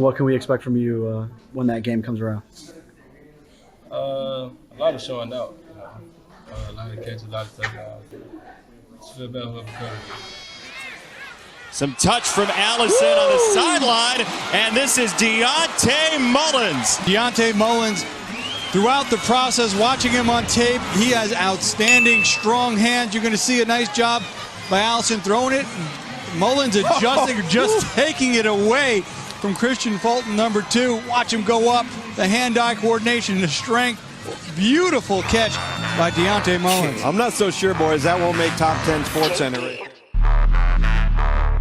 What can we expect from you when that game comes around? A lot of showing out. A lot of catches, a lot of touchdowns. Just feel better whoever covered. Some touch from Allison on the sideline, and this is Dionte Mullins. Dionte Mullins, throughout the process, watching him on tape, he has outstanding, strong hands. You're going to see a nice job by Allison throwing it. Mullins adjusting, just taking it away from Christian Fulton, number 2. Watch him go up. The hand-eye coordination, the strength. Beautiful catch by Dionte Mullins. I'm not so sure, boys. That won't make top 10 Sports Center.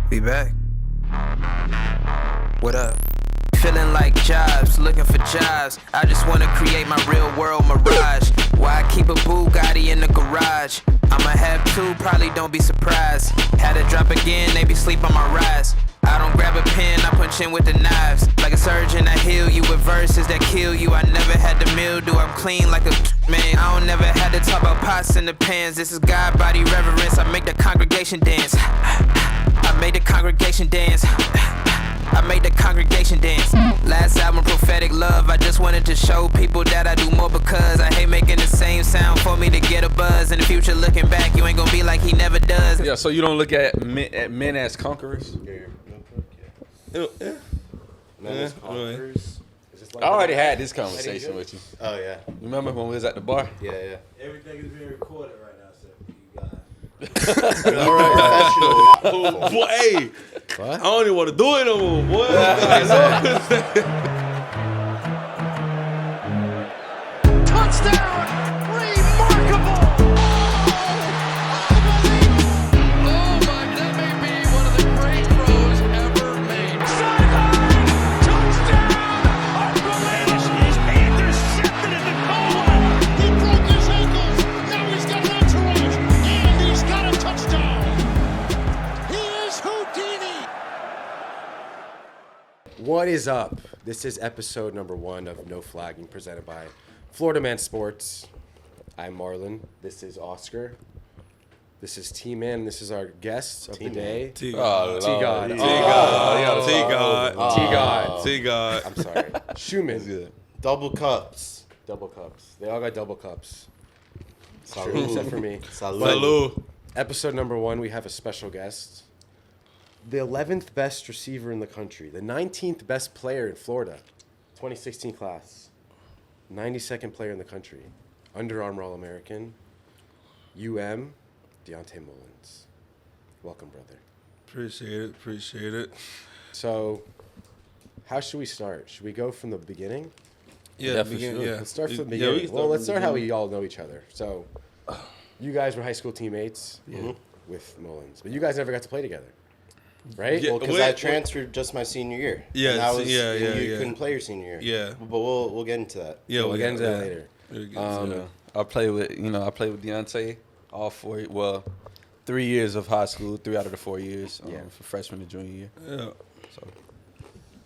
Be back. What up? Feeling like jobs, looking for jobs. I just want to create my real world mirage. Why I keep a Bugatti in the garage? I'ma have 2, probably don't be surprised. Had to drop again, maybe sleep on my rise. I don't grab a pen, I punch in with the knives. Like a surgeon, I heal you with verses that kill you. I never had the mildew, I'm clean like a man. I don't never had to talk about pots in the pans. This is God body reverence, I make the congregation dance. I made the congregation dance. I made the congregation dance. Last album, Prophetic Love. I just wanted to show people that I do more because I hate making the same sound for me to get a buzz. In the future, looking back, you ain't gonna be like he never does. Yeah, so you don't look at men as conquerors? Men as conquerors. I already had this conversation with you. Oh, yeah. Remember when we was at the bar? Yeah. Everything is being recorded right now, so you got All right, professional. boy, hey, What? I don't even want to do it no more, boy. Touchdown! Remarkable! Oh my, that may be one of the great throws ever made. Sideline! Touchdown! Unbelievable! He's intercepted at the goal line. He broke his ankles. Now he's got an entourage. And he's got a touchdown. He is Houdini. What is up? This is episode number 1 of No Flagging, presented by Florida Man Sports. I'm Marlon. This is Oscar. This is T-Man. This is our guest of the day. T-God. T-God. T-God. I'm sorry. Shuman. Double cups. Double cups. They all got double cups. True, except for me. Salud. Episode number 1, we have a special guest. The 11th best receiver in the country. The 19th best player in Florida. 2016 class. 92nd player in the country. Under Armour All-American. Dionte Mullins. Welcome, brother. Appreciate it. So, how should we start? Should we go from the beginning? Yeah, Let's start from the Yeah, we beginning. can Well, let's from start the how we all know each other. So, you guys were high school teammates with Mullins, but you guys never got to play together, right? Yeah. Well, because I transferred just my senior year. Yeah, and that was, yeah, and yeah, you yeah. couldn't play your senior year. Yeah. But we'll get into that. Yeah, We'll get into that later. We'll get into that. I played with Dionte all 3 years of high school, 3 out of the 4 years, for freshman and junior year. Yeah. So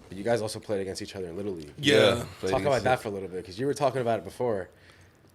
But you guys also played against each other in Little League. Yeah. played Talk against about that for a little bit, because you were talking about it before.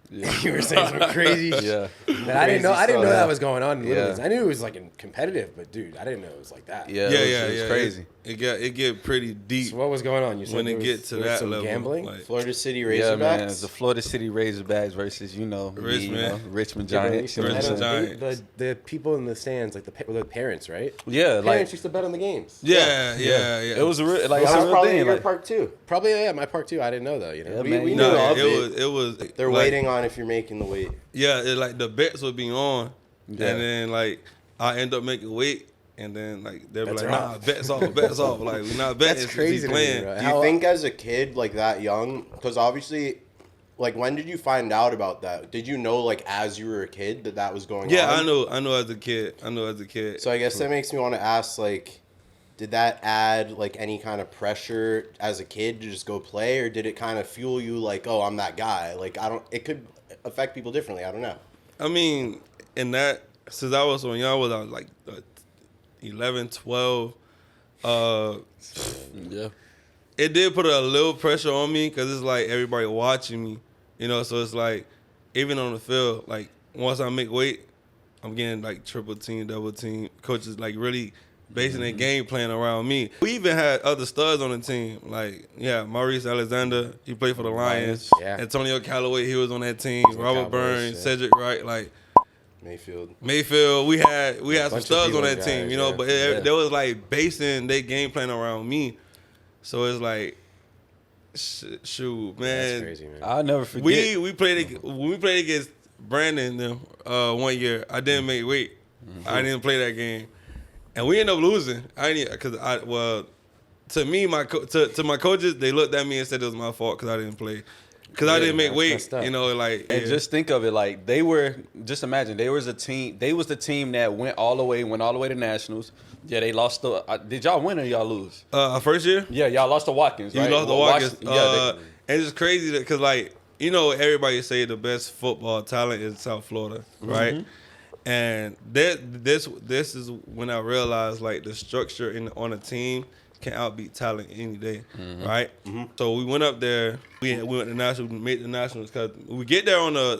Yeah. You were saying some crazy shit. Yeah. That I didn't know stuff. that was going on in Little Yeah. Leagues. I knew it was like competitive, but dude, I didn't know it was like that. Yeah, it was crazy. It get pretty deep. So what was going on? You said When it there was- get to there was that some level, gambling. like- Florida City Yeah, man. Razorbacks. The Florida City Razorbacks versus, Richmond Yeah, but you Giants. said Richmond the- Giants. The people in the stands, like the parents, right? Yeah, Parents used to bet on the games. Yeah. It was a real, That was it's a real probably thing. in your Like, park too. Probably, yeah, my park too. I didn't know though. You know, Yeah, we man, knew No, of it was. They're like, waiting on if you're making the weight. Yeah, like the bets would be on, Yeah. and then like I end up making weight, and then like they'll be Bets like, are nah, off. bets off. Like we're not betting. That's crazy He's to me, playing. bro. Do you think as a kid, like that young, because obviously, like when did you find out about that? Did you know like as you were a kid that was going Yeah, on? I know as a kid. So I guess that makes me want to ask, like, did that add like any kind of pressure as a kid to just go play, or did it kind of fuel you like, oh, I'm that guy? Like it could affect people differently. I don't know. I mean, in that, since I was when y'all was like 11, 12, yeah. it did put a little pressure on me because it's like everybody watching me, so it's like even on the field, like once I make weight, I'm getting like triple team, double team. Coaches like really basing their game plan around me. We even had other studs on the team. Like, Maurice Alexander, he played for the Lions. Yeah. Antonio Callaway, he was on that team. Robert Cowboys, Burns, Cedric Wright, like Mayfield. We had some bunch studs of on that D1 team, guys, you know, yeah. but they was like basing their game plan around me. So it's like, shoot, man. That's crazy, man. I'll never forget. We played when we played against Brandon them 1 year. I didn't make weight. I didn't play that game, and we ended up losing. To me, to my coaches, they looked at me and said it was my fault because I didn't play, because I didn't make weight. messed up. You know, like And just think of it like just imagine they was the team that went all the way to nationals. Yeah, they lost did y'all win or y'all lose? Our first year, Yeah, y'all lost to Watkins, you right? lost the Watkins. Yeah, and it's crazy because like, you know, everybody say the best football talent is South Florida, right? And this is when I realized like the structure on a team can outbeat talent any day, right? So we went up there. We went to nationals. We made the nationals because we get there on a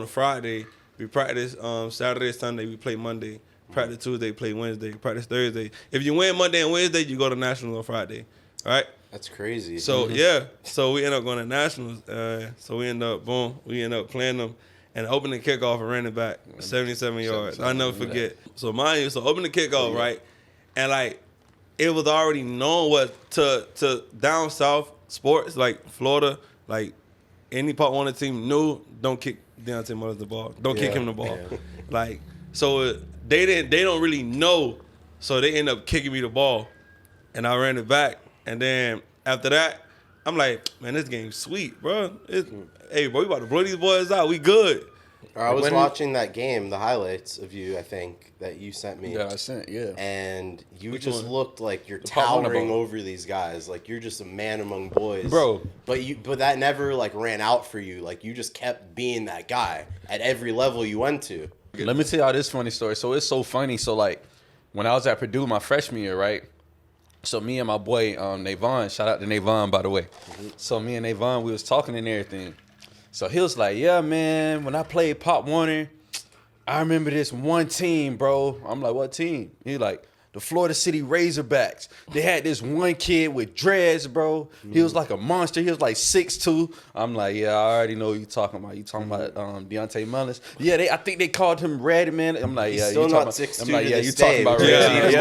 Friday. We practice Saturday, Sunday. We play Monday. Practice Tuesday. Play Wednesday. Practice Thursday. If you win Monday and Wednesday, you go to nationals on Friday, right? That's crazy. So so we end up going to nationals. So we end up playing them. And opening kickoff and ran it back 77 yards. I'll never forget. So mind you, opening kickoff, right? And like it was already known what to down south sports like Florida, like any Part 1 team knew don't kick Dionte Mullins the ball. Don't kick him the ball. Like so they don't really know. So they end up kicking me the ball. And I ran it back. And then after that, I'm like, man, this game's sweet, bro. Hey, bro, we about to blow these boys out. We good. I was watching that game, the highlights of you, I think, that you sent me. Yeah, I sent, And you just looked like you're towering over these guys. Like you're just a man among boys. Bro. But that never like ran out for you. Like you just kept being that guy at every level you went to. Let me tell y'all this funny story. So it's so funny. So like when I was at Purdue my freshman year, right? So me and my boy Navon, shout out to Navon, by the way. So me and Navon, we was talking and everything. So he was like, yeah, man, when I played Pop Warner, I remember this one team, bro. I'm like, what team? He like, the Florida City Razorbacks. They had this one kid with dreads, bro. He was like a monster. He was like 6'2". I'm like, yeah, I already know what you're talking about. You talking about Dionte Mullins? Yeah, I think they called him Red, man. I'm like, yeah, still not 6'2". I'm like, yeah, you talking about Red?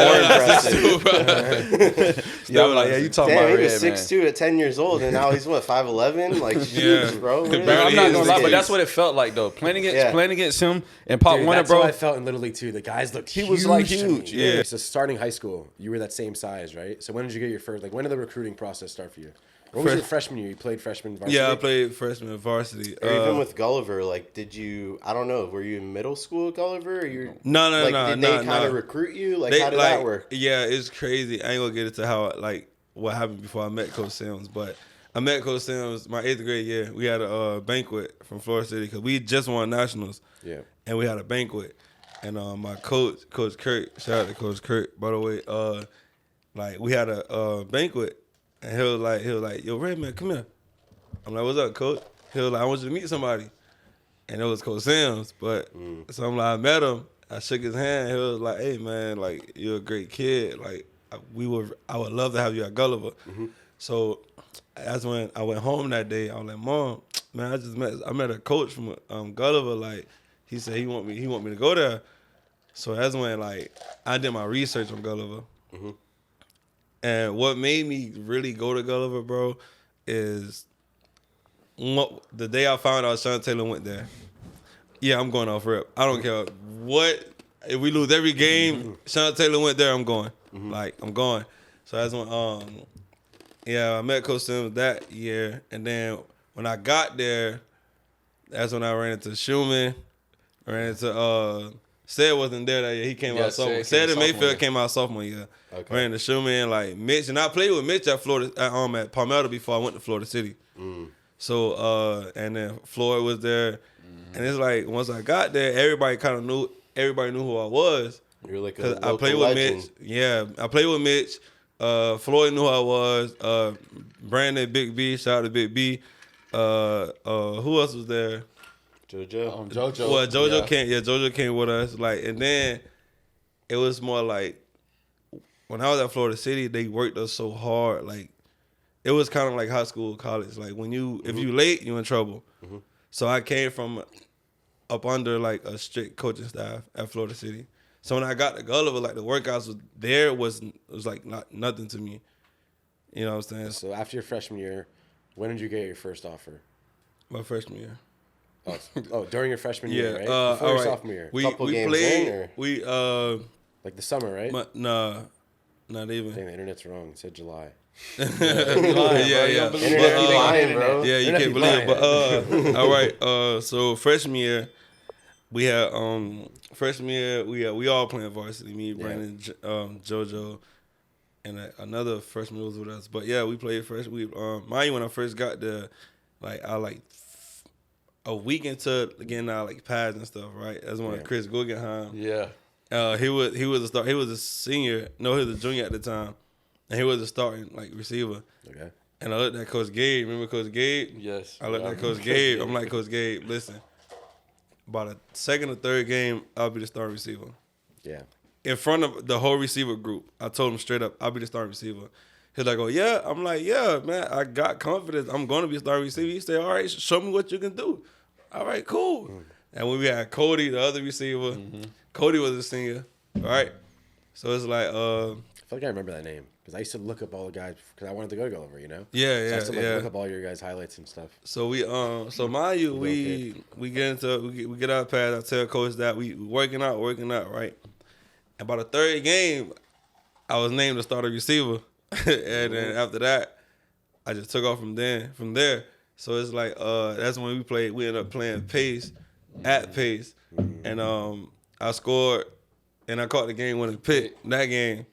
Yeah, I'm like, yeah, you talking about Red, man. He was 6'2" at 10 years old, and now he's what, 5'11"? Like, huge, bro. I'm not gonna lie, but that's what it felt like though. Playing against him and Pop Warner, that's bro. That's how I felt in Little League too. The guys looked huge. He was like huge. Yeah. So starting high school, you were that same size, right? So when did you get your first? Like, when did the recruiting process start for you? What was your freshman year? You played freshman varsity? Yeah, I played freshman varsity. Or even with Gulliver, like, did you? I don't know. Were you in middle school at Gulliver? Or you? No. Did they kind of recruit you? Like, how did that work? Yeah, it's crazy. I ain't gonna get into how what happened before I met Coach Sims, but I met Coach Sims my 8th grade year. We had a banquet from Florida City because we just won nationals. Yeah, and we had a banquet. And my coach Kurt, shout out to Coach Kurt, by the way. Like we had a banquet, and he was like, yo, Red man, come here. I'm like, what's up, Coach? He was like, I want you to meet somebody, and it was Coach Sims. But so I'm like, I met him. I shook his hand. He was like, hey man, like you're a great kid. Like I would love to have you at Gulliver. So that's when I went home that day. I was like, Mom, man, I met a coach from Gulliver. Like he said he want me to go there. So that's when like I did my research on Gulliver. And what made me really go to Gulliver, bro, is the day I found out Sean Taylor went there. Yeah, I'm going off rip. I don't care what. If we lose every game, Sean Taylor went there, I'm going. Like, I'm going. So that's when, I met Coach Sims that year. And then when I got there, that's when I ran into Shuman. Ran into, Said wasn't there that year. He came out sophomore. Said in Mayfield came out sophomore year. Okay. Ran into Shuman, like Mitch. And I played with Mitch at at Palmetto before I went to Florida City. So, and then Floyd was there. And it's like, once I got there, everybody knew who I was. You're like a local I played legend. with Mitch. Yeah, I played with Mitch. Floyd knew who I was. Brandon, Big B, shout out to Big B. Who else was there? JoJo. JoJo. Well, JoJo came with us. Like, and then it was more like when I was at Florida City, they worked us so hard. Like it was kind of like high school, college. Like when if you late, you in trouble. So I came from up under like a strict coaching staff at Florida City. So when I got to Gulliver, like the workouts was like nothing to me. You know what I'm saying? So after your freshman year, when did you get your first offer? My freshman year. Oh, during your freshman year, right? Before all your right. sophomore year. We Couple games played. in, or? We Like the summer, right? nah, not even. Dang, the internet's wrong. It said July. Yeah. Internet be lying, bro. Yeah, you Internet can't be believe it. lying. But all right. So freshman year, we had we all playing varsity. Me, Brandon, JoJo, and another freshman was with us. But yeah, we played first. Mind you, when I first got there, I a week into getting out like pads and stuff. Right, that's when Chris Guggenheim. Yeah. He was a start. He was a senior. No, he was a junior at the time, and he was a starting receiver. Okay. And I looked at Coach Gabe. Remember Coach Gabe? Yes. I looked at Coach Gabe. I'm like, Coach Gabe, listen. By the second or third game, I'll be the starting receiver. Yeah. In front of the whole receiver group, I told him straight up, I'll be the starting receiver. He's like, oh, yeah? I'm like, yeah, man, I got confidence. I'm going to be a starting receiver. He said, all right, show me what you can do. All right, cool. And when we had Cody, the other receiver, Cody was a senior, right? So it's like, I feel like I remember that name because I used to look up all the guys because I wanted to go to Gulliver, you know? Yeah, So I used to yeah. look up all your guys' highlights and stuff. So so mind you, we get our pads. I tell Coach that we working out, right? And by the third game, I was named the starter receiver, and then after that, I just took off from there. So it's like that's when we ended up playing Pace at Pace, and I scored, and I caught the game-winning pick that game.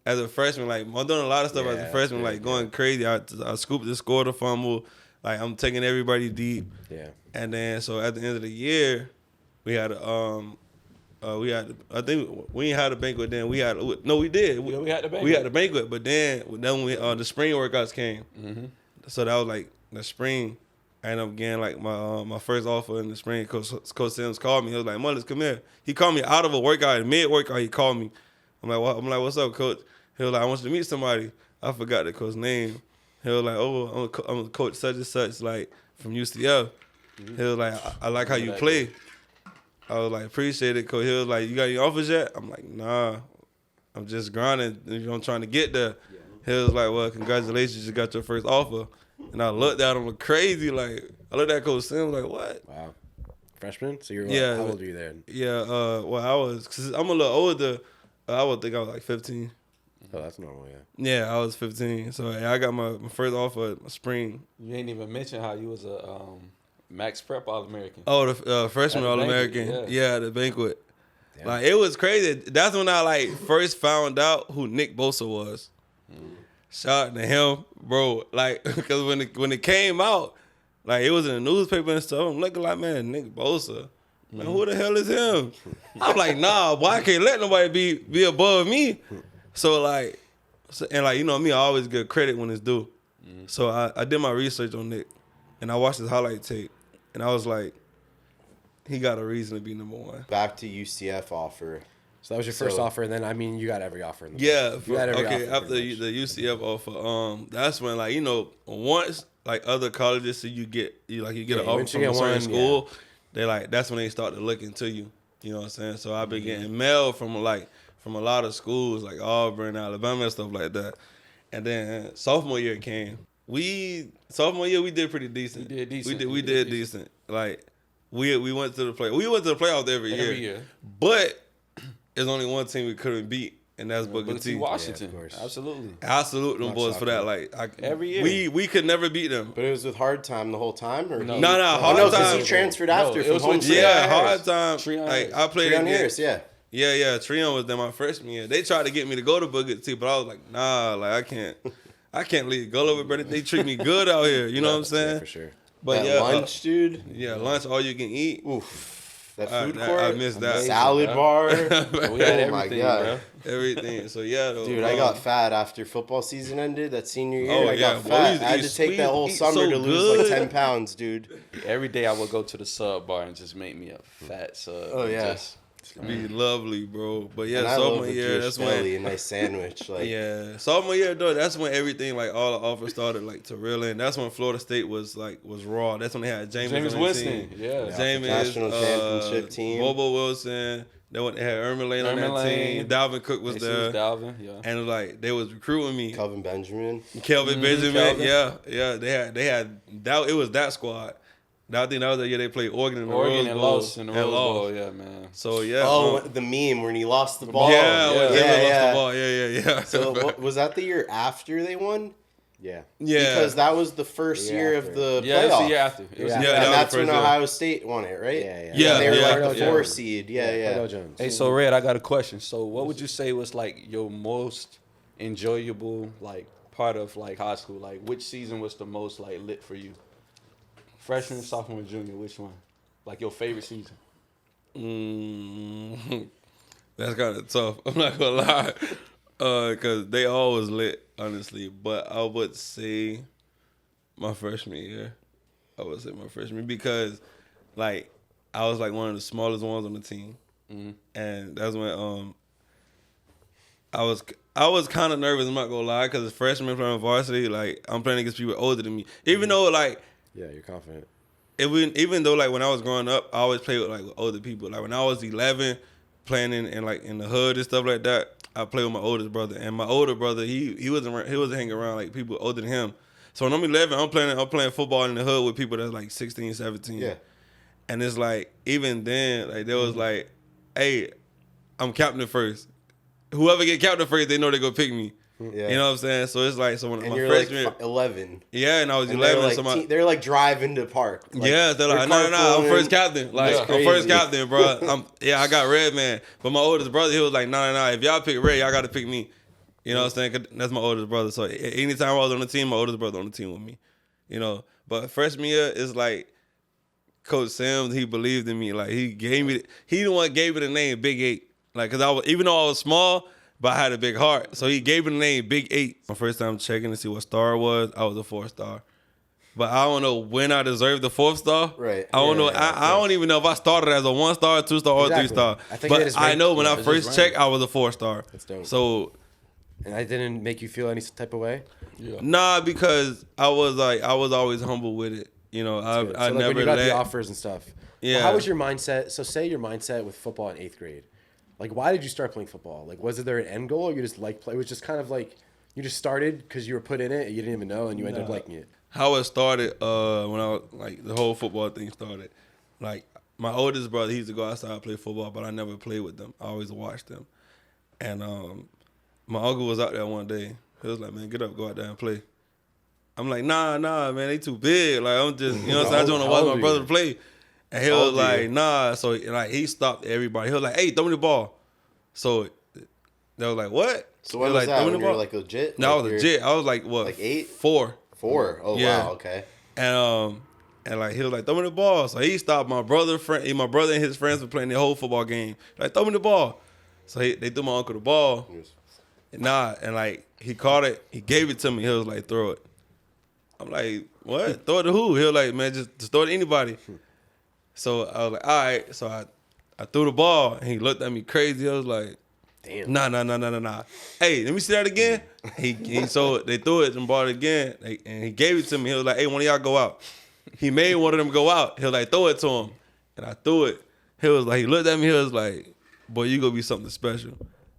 As a freshman, I'm doing a lot of stuff as a freshman, going crazy. I scooped the score, the fumble. I'm taking everybody deep. Yeah. And then, so at the end of the year, we had I think we ain't had a banquet then. We did. We had the banquet. We had the banquet, but then the spring workouts came. So that was the spring. I ended up getting my first offer in the spring. Coach Sims called me. He was like, Mullins, come here. He called me out of a workout, mid-workout, he called me. I'm like, what? I'm like, what's up, coach? He was like, I want you to meet somebody. I forgot the coach's name. He was like, oh, I'm coach such and such, from UCF. He was like, I like how you play. I was like, appreciate it, coach. He was like, you got any offers yet? I'm like, nah, I'm just grinding. I'm trying to get there. He was like, well, congratulations, you got your first offer. And I looked at him crazy, I looked at Coach Sims like, what? Wow. Freshman? So you're Yeah. how old were you then? Yeah, because I'm a little older. I would think I was 15. Oh, that's normal, yeah. Yeah, I was 15. So I got my first offer at my spring. You ain't even mention how you was a Max Prep All-American. Oh, the freshman At the All-American. banquet, Yeah, the banquet. Damn. It was crazy. That's when I first found out who Nick Bosa was. Shout out to him, bro. Because when it came out, it was in the newspaper and stuff. I'm looking like, man, Nick Bosa. Man, who the hell is him? I'm like, nah, boy, I can't let nobody be above me. So you know me, I always give credit when it's due. So I did my research on Nick, and I watched his highlight tape, and I was like, he got a reason to be number one. Back to UCF offer. So that was your first offer, and then, you got every offer. In the Yeah. you got every offer. After the UCF offer, that's when, once, other colleges, so you get an offer from a certain school, they that's when they start to look into you. You know what I'm saying? So I've been getting mail from a lot of schools like Auburn, Alabama, and stuff like that. And then sophomore year came. Sophomore year we did pretty decent. We did decent. We did decent. We went to the play. We went to the playoffs every year. But there's only one team we couldn't beat, and that's Booker T. Washington. Yeah, of course. Absolutely. I salute them boys for that. Every year. We could never beat them. But it was with Hard Time the whole time? Or No. Hard because time. he transferred after it from was home. with Yeah, Treon hard Harris. time. Treon I played Treon against. Harris, yeah. Yeah. Treon was there my freshman year. They tried to get me to go to Booker T, but I was like, nah, I can't leave Gulliver, brother. They treat me good out here. You know what I'm saying? Yeah, for sure. But That lunch, dude. Yeah, lunch, all you can eat. Oof. That food I court. missed that. Salad bar. We had Oh my everything, God. bro. Everything. So yeah, Dude, I got fat after football season ended. That senior year, Oh, I yeah. got Boy, fat. you I had eat to take that whole sweet, eat summer so to lose good. 10 pounds, dude. Every day I would go to the sub bar and just make me a fat sub. Oh, yeah. Be lovely, bro. But yeah, And I love sophomore a year, Jewish that's deli, when a nice sandwich. Like, yeah, sophomore year though, that's when everything like all the offers started like to reel in. That's when Florida State was raw. That's when they had James Winston, team. yeah. James, National championship team. Bobo Wilson. They had Ermin Lane on that team. Dalvin Cook was there. Dalvin, yeah. And like they was recruiting me. Kelvin Benjamin. Benjamin, Kelvin. yeah. They had that. It was that squad. I think that was the year they played Oregon in the Rose Bowl. Lost in the Rose Bowl, yeah, man. So yeah. Oh, the meme when he lost the ball. Yeah, yeah. lost the ball. Yeah. So was that the year after they won? Yeah. Because that was the first year of the Yeah, playoff. it's the year after. And that's when Ohio State won it, right? Yeah. They were like the Cordell 4 Jones. seed. Yeah. Cordell Jones. Hey, so Red, I got a question. So what would you say was like your most enjoyable like part of like high school? Like which season was the most like lit for you? Freshman, sophomore, junior, which one? Like your favorite season? That's kind of tough. I'm not gonna lie, because they always lit, honestly. But I would say my freshman year. I would say my freshman because, like, I was like one of the smallest ones on the team, and that's when I was kind of nervous. I'm not gonna lie, because as freshman playing varsity, like I'm playing against people older than me, even though like. Yeah, you're confident. Even though like when I was growing up, I always played with like older people. Like when I was 11, playing in like in the hood and stuff like that, I played with my oldest brother. And my older brother, he wasn't hanging around like people older than him. So when I'm 11, I'm playing football in the hood with people that's like 16, 17. Yeah. And it's like even then, like there was like, hey, I'm captain first. Whoever get captain first, they know they gonna pick me. Yeah. You know what I'm saying? So it's like, so when And my you're freshman, like 11. yeah, and I was And 11. they're like driving to park. Like, yeah, they're like, no, I'm first captain. Like, I'm first captain, bro. I got red, man. But my oldest brother, he was like, no. If y'all pick red, y'all got to pick me. You know what I'm saying? 'Cause that's my oldest brother. So anytime I was on the team, my oldest brother on the team with me. You know, but freshman year is like Coach Sims. He believed in me. Like he the one gave me the name Big 8. Like, cause even though I was small, but I had a big heart. So he gave me the name Big 8. My first time checking to see what star it was, I was a 4-star. But I don't know when I deserved the 4th star. Right. I don't know. I don't even know if I started as a 1-star, 2-star, or 3-star. But I know when I first checked, I was a 4-star. That's dope. So, and that didn't make you feel any type of way? Yeah. Nah, because I was always humble with it. You know, I like never when you got let the offers and stuff. Yeah. Well, how was your mindset? So say your mindset with football in 8th grade. Like, why did you start playing football? Like, was there an end goal, or you just like play? It was just kind of like you just started because you were put in it, and you didn't even know, and you ended up liking it. How it started, when I was like the whole football thing started. Like my oldest brother, he used to go outside and play football, but I never played with them. I always watched them. And my uncle was out there one day. He was like, "Man, get up, go out there and play." I'm like, nah, man, they too big. Like I'm just, you know what I'm saying? I just want to watch my brother play. And he was like, nah. So like he stopped everybody. He was like, hey, throw me the ball. So they was like, what? So what was that? When you were like legit? No, I was legit. I was like, what? Like 8? 4. 4. Oh Yeah. wow. Okay. And like he was like, throw me the ball. So he stopped my brother and his friends were playing the whole football game. Like, throw me the ball. So they threw my uncle the ball. And like he caught it. He gave it to me. He was like, throw it. I'm like, what? Throw it to who? He was like, man, just throw it to anybody. So I was like, all right. So I threw the ball, and he looked at me crazy. I was like, damn. Nah. Hey, let me see that again. So they threw it and brought it again, and he gave it to me. He was like, hey, one of y'all go out. He made one of them go out. He was like, throw it to him. And I threw it. He looked at me. He was like, boy, you gonna be something special.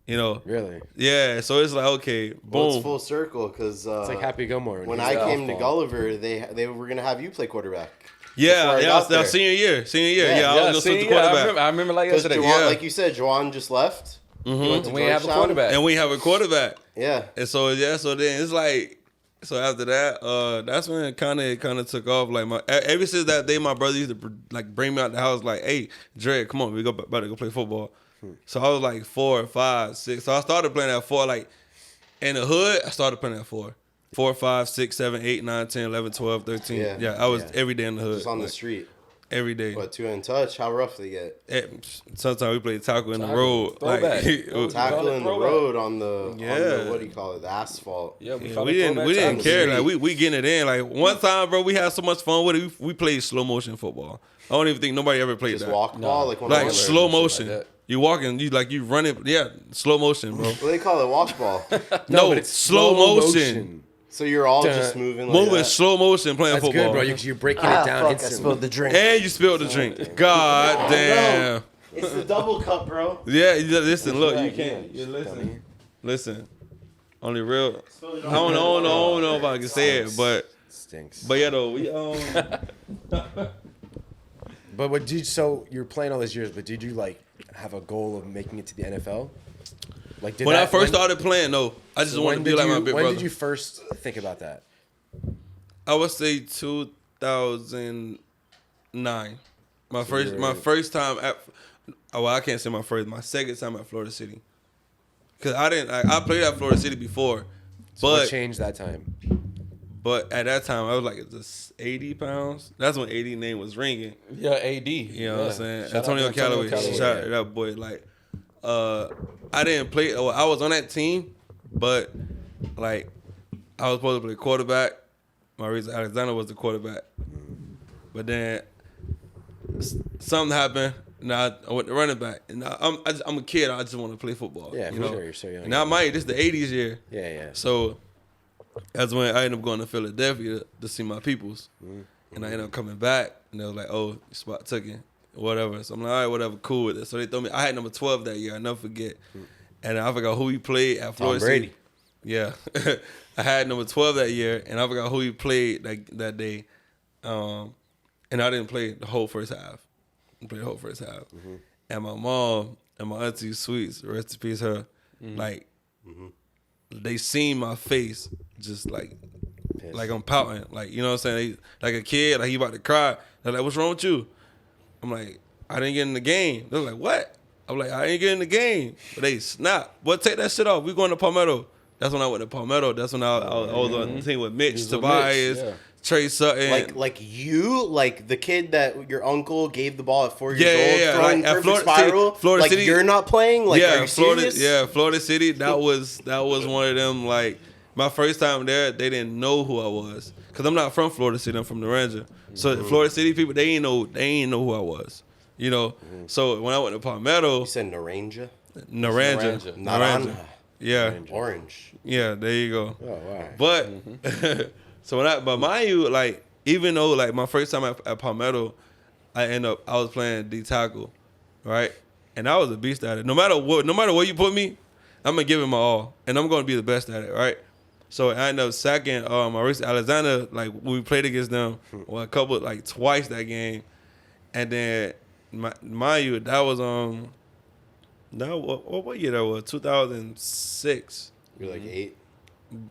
You know? Really? Yeah. So it's like, okay, boom. Well, it's full circle because it's like Happy Gilmore. When I came to Gulliver, they were gonna have you play quarterback. Yeah, that was senior year. Yeah, I was gonna switch to quarterback. I remember like yesterday. Like you said, Juwan just left. Mm-hmm. We have a quarterback. And we have a quarterback. Yeah. And so then it's like, so after that, that's when it kind of took off. Like ever since that day, my brother used to like bring me out the house like, hey, Dre, come on, we about to go play football. So I was like 4, 5, 6. So I started playing at 4. Like in the hood, I started playing at 4. 4, 5, 6, 7, 8, 9, 10, 11, 12, 13. Yeah, I was every day in the hood. Just on the street. Every day. What, 2 in touch? How rough they get? Sometimes we played tackle in the road. Tackle in the road on the what do you call it? The asphalt. Yeah, we didn't care. Like we getting it in. Like one time, bro, we had so much fun with it. We played slow motion football. I don't even think nobody ever played that. Just walk ball, like slow motion. You walking, you running, yeah, slow motion, bro. What do they call it? Walk ball. No, but it's slow motion. So you're all just moving like Moving that? slow motion playing That's football. good, bro. You're breaking it down Fuck, I instantly. spilled the drink. And you spilled the drink. God damn. It's the double cup, bro. Yeah, listen, look, you can't. You listen. Only real. I don't know if I can say it, but Stinks. But yeah, though, we But what did so you're playing all these years? But did you like have a goal of making it to the NFL? Like when I first started playing, no, I just wanted to be like my big brother. When did you first think about that? I would say 2009. My first time at. Well, I can't say my first. My second time at Florida City. Cause I played at Florida City before, So but what changed that time? But at that time, I was like just 80 pounds. That's when AD name was ringing. Yeah, AD. You know what I'm saying? Shout out Antonio to Antonio Callaway. Callaway. Shout out to that boy. Like, I didn't play. Well, I was on that team, but like, I was supposed to play quarterback. Maurice Alexander was the quarterback. But then something happened. Now I went to running back. And I'm a kid. I just want to play football. Yeah, you for know? sure. You're so young. And I might. This is the 80s year. Yeah, yeah. So that's when I ended up going to Philadelphia to see my peoples. And I ended up coming back. And they was like, oh, spot taken. Whatever. So I'm like, all right, whatever, cool with it. So they threw me. I had number 12 that year. I never forget. And I forgot who he played at Florida Brady. City. Yeah. I had number 12 that year, and I forgot who he played that day. And I didn't play the whole first half. I played the whole first half. And my mom and my auntie Sweets, rest in peace her, like, they seen my face just like I'm pouting. Like, you know what I'm saying? They, like a kid, like he about to cry. They're like, what's wrong with you? I'm like, I didn't get in the game. They're like, what? I'm like, I ain't get in the game. But they snap. Well, take that shit off. We going to Palmetto. That's when I went to Palmetto. That's when I was on the team with Mitch, Tobias, Trey Sutton. Like the kid that your uncle gave the ball at 4 years old, throwing like, perfect spiral. Florida City, you're not playing. Like, are you serious? Florida City. That was one of them. Like, my first time there, they didn't know who I was because I'm not from Florida City. I'm from Naranja. So Florida City people, they ain't know who I was. You know. So when I went to Palmetto, You said Naranja? Naranja. Yeah. Orange. Yeah, there you go. Oh wow. But so but mind you, like, even though like my first time at Palmetto, I was playing D tackle, right? And I was a beast at it. No matter where you put me, I'm gonna give it my all, and I'm gonna be the best at it, right? So I ended up sacking Maurice Alexander. Like, we played against them, twice that game, and then mind you, that was what year that was? 2006. You're like 8.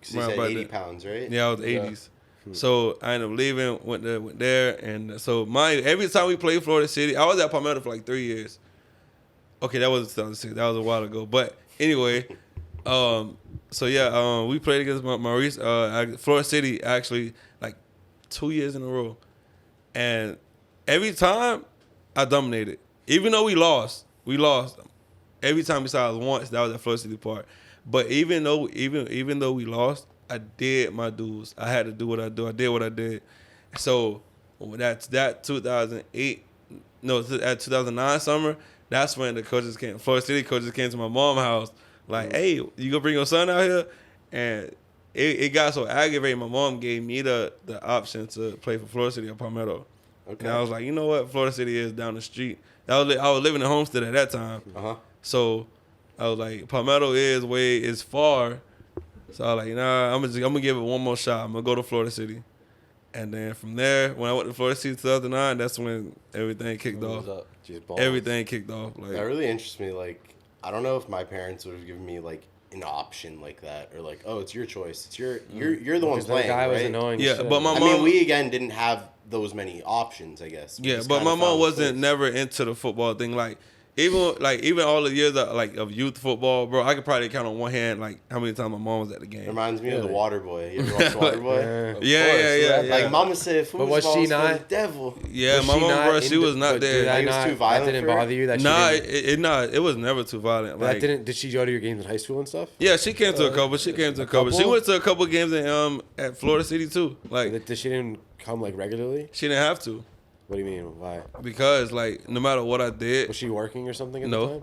So you Right said about 80 that. pounds, right? Yeah, I was 80s. So I ended up leaving, went there, and so every time we played Florida City, I was at Palmetto for like 3 years. Okay, that was 2006. That was a while ago. But anyway, we played against Maurice, Florida City, actually, like 2 years in a row. And every time I dominated. Even though we lost. Every time besides once, that was at Florida City Park. But even though we lost, I did my dues. I had to do what I do. I did what I did. So that 2009 summer, that's when the coaches came. Florida City coaches came to my mom's house, like, hey, you gonna bring your son out here? And it got so aggravating. My mom gave me the option to play for Florida City at Palmetto. Okay. And I was like, you know what? Florida City is down the street. I was living in Homestead at that time. So I was like, Palmetto is far. So I was like, nah, I'm gonna give it one more shot. I'm gonna go to Florida City. And then from there, when I went to Florida City 2009, that's when everything kicked off. Everything kicked off. Like, that really interests me. Like, I don't know if my parents would have given me like an option like that, or like, oh, it's your choice. It's you're the one playing. Guy was right? annoying. Yeah, shit. but my mom. I mean, we again didn't have those many options, I guess. Yeah, but my mom wasn't never into the football thing. Like, even all the years of youth football, bro, I could probably count on one hand like how many times my mom was at the game. Reminds me of the Water Boy. You ever watch the Water Boy? Yeah. Like, Mama said, but was she not the devil? Yeah, my mom, bro, she was not there. It was too violent. That didn't bother you? That It was never too violent. Like, Did she go to your games in high school and stuff? Yeah, she came to a couple. She went to a couple games at Florida City too. Like, she didn't come like regularly. She didn't have to. What do you mean? Why? Because like no matter what I did, was she working or something? At no. the time?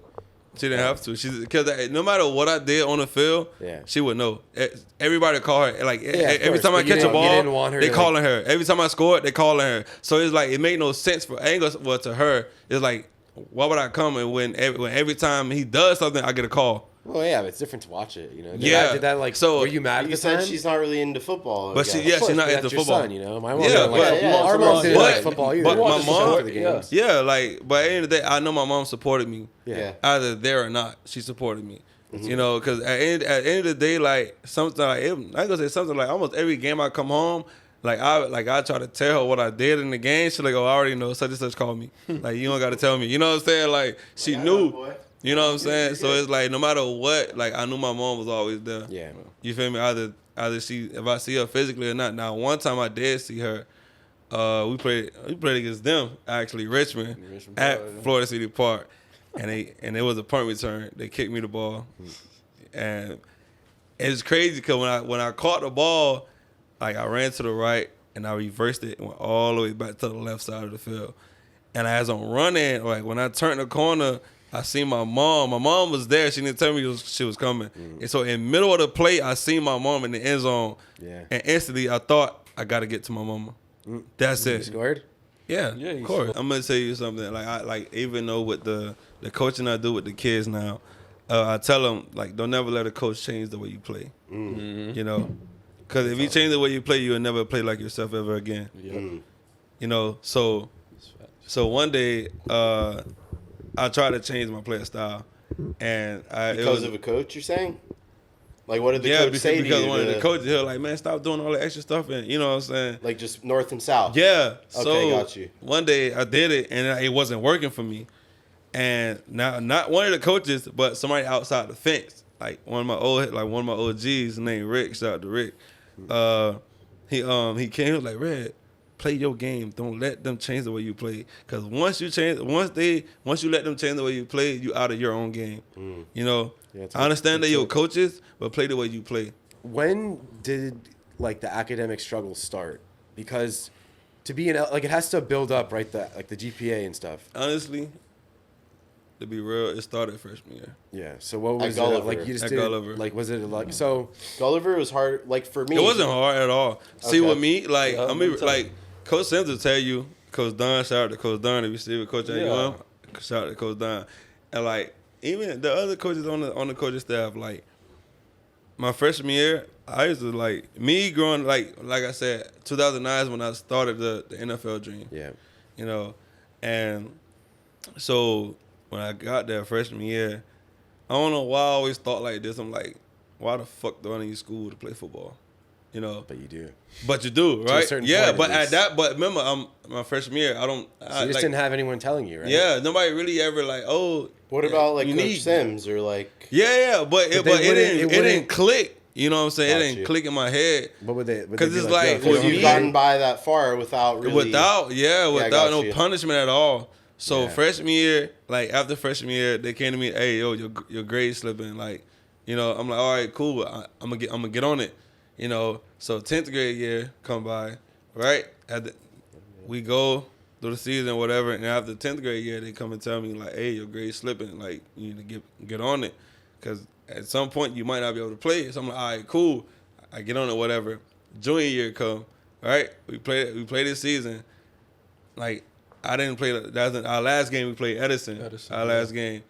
She didn't have to. Because no matter what I did on the field, she would know. Everybody call her. Like every time I catch a ball, they calling her. Every time I scored, they calling her. So it's like it made no sense for well to her. It's like, why would I come and when every time he does something, I get a call. Well, yeah, but it's different to watch it, you know. Did that like? So were you mad at the time? She's not really into football. But she's not into football. Son, you know, my mom didn't like football. Our mom didn't like football either. But my mom, the games. but at the end of the day, I know my mom supported me. Yeah. Either there or not, she supported me. Mm-hmm. You know, because at the end of the day, like something like I'm gonna say something like almost every game I come home. I try to tell her what I did in the game. She's like, oh, I already know. Such and such called me. Like, you don't got to tell me. You know what I'm saying? Like, she knew. You know what I'm saying? So it's like, no matter what, like, I knew my mom was always there. Yeah. You feel me? Either if I see her physically or not. Now, one time I did see her. We played against them, actually, Richmond at Florida City Park. And it was a punt return. They kicked me the ball. And it's crazy because when I caught the ball, like, I ran to the right, and I reversed it and went all the way back to the left side of the field. And as I'm running, like, when I turned the corner, I seen my mom. My mom was there. She didn't tell me she was coming. And so in the middle of the play, I seen my mom in the end zone. Yeah. And instantly, I thought, I got to get to my mama. That's it. You scored? Yeah, of course. I'm going to tell you something. Like, even though with the coaching I do with the kids now, I tell them, like, don't never let a coach change the way you play. Mm-hmm. You know? Because if you change the way you play, you'll never play like yourself ever again. Yep. You know, so one day I tried to change my player style, and because of a coach, you're saying? Like, what did the coach say to you? Because one of the coaches, he was like, man, stop doing all the extra stuff, and you know what I'm saying? Like just north and south. Yeah. Okay, got you. One day I did it, and it wasn't working for me, and now not one of the coaches, but somebody outside the fence, like one of my OGs named Rick. Shout out to Rick. He came. He was like, Red, play your game. Don't let them change the way you play. Because once you let them change the way you play, you out of your own game. You know. Yeah, I understand that you're coaches, but play the way you play. When did like the academic struggles start? Because to be it has to build up, right? The GPA and stuff. Honestly, to be real, it started freshman year. Yeah. So what was it like? You just did Gulliver. Like, was it like so? Gulliver was hard. Like for me, it wasn't hard at all. Okay. See, with me, like like Coach Sims will tell you, Coach Don, shout out to Coach Don. If you see with Coach A.U.M., shout out to Coach Don. And like even the other coaches on the coaching staff, like my freshman year, I used to like me growing like I said, 2009 is when I started the NFL dream. Yeah. You know, and so when I got there freshman year, I don't know why I always thought like this. I'm like, why the fuck do I need school to play football? You know, but you do. But you do, right? Yeah, but but remember, I'm my freshman year. So you just didn't have anyone telling you, right? Yeah, nobody really ever like, oh. What about like Coach Sims or like? Yeah, but it didn't click. You know what I'm saying? It didn't click in my head. What would they? Because it's like you've gotten by that far without no punishment at all. So freshman year, like after freshman year, they came to me, hey, yo, your grade slipping. Like, you know, I'm like, all right, cool. I'm gonna get on it. You know, so 10th grade year come by, right? We go through the season, whatever, and after 10th grade year, they come and tell me like, hey, your grade's slipping. Like, you need to get on it, because at some point you might not be able to play. So I'm like, all right, cool. I get on it, whatever. Junior year come, right? We play this season. Like, I didn't play. That was our last game. We played Edison. Our last game.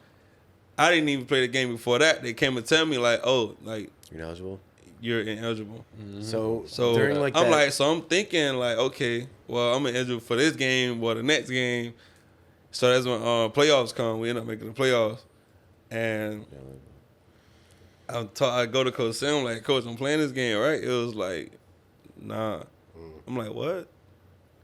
I didn't even play the game before that. They came and tell me like, oh, like you're ineligible. You're ineligible. Mm-hmm. So during like I'm like, so I'm thinking like, okay, well, I'm ineligible for this game or the next game. So that's when playoffs come. We end up making the playoffs, and I go to Coach Sam like, Coach, I'm playing this game, right? It was like, nah. I'm like, what?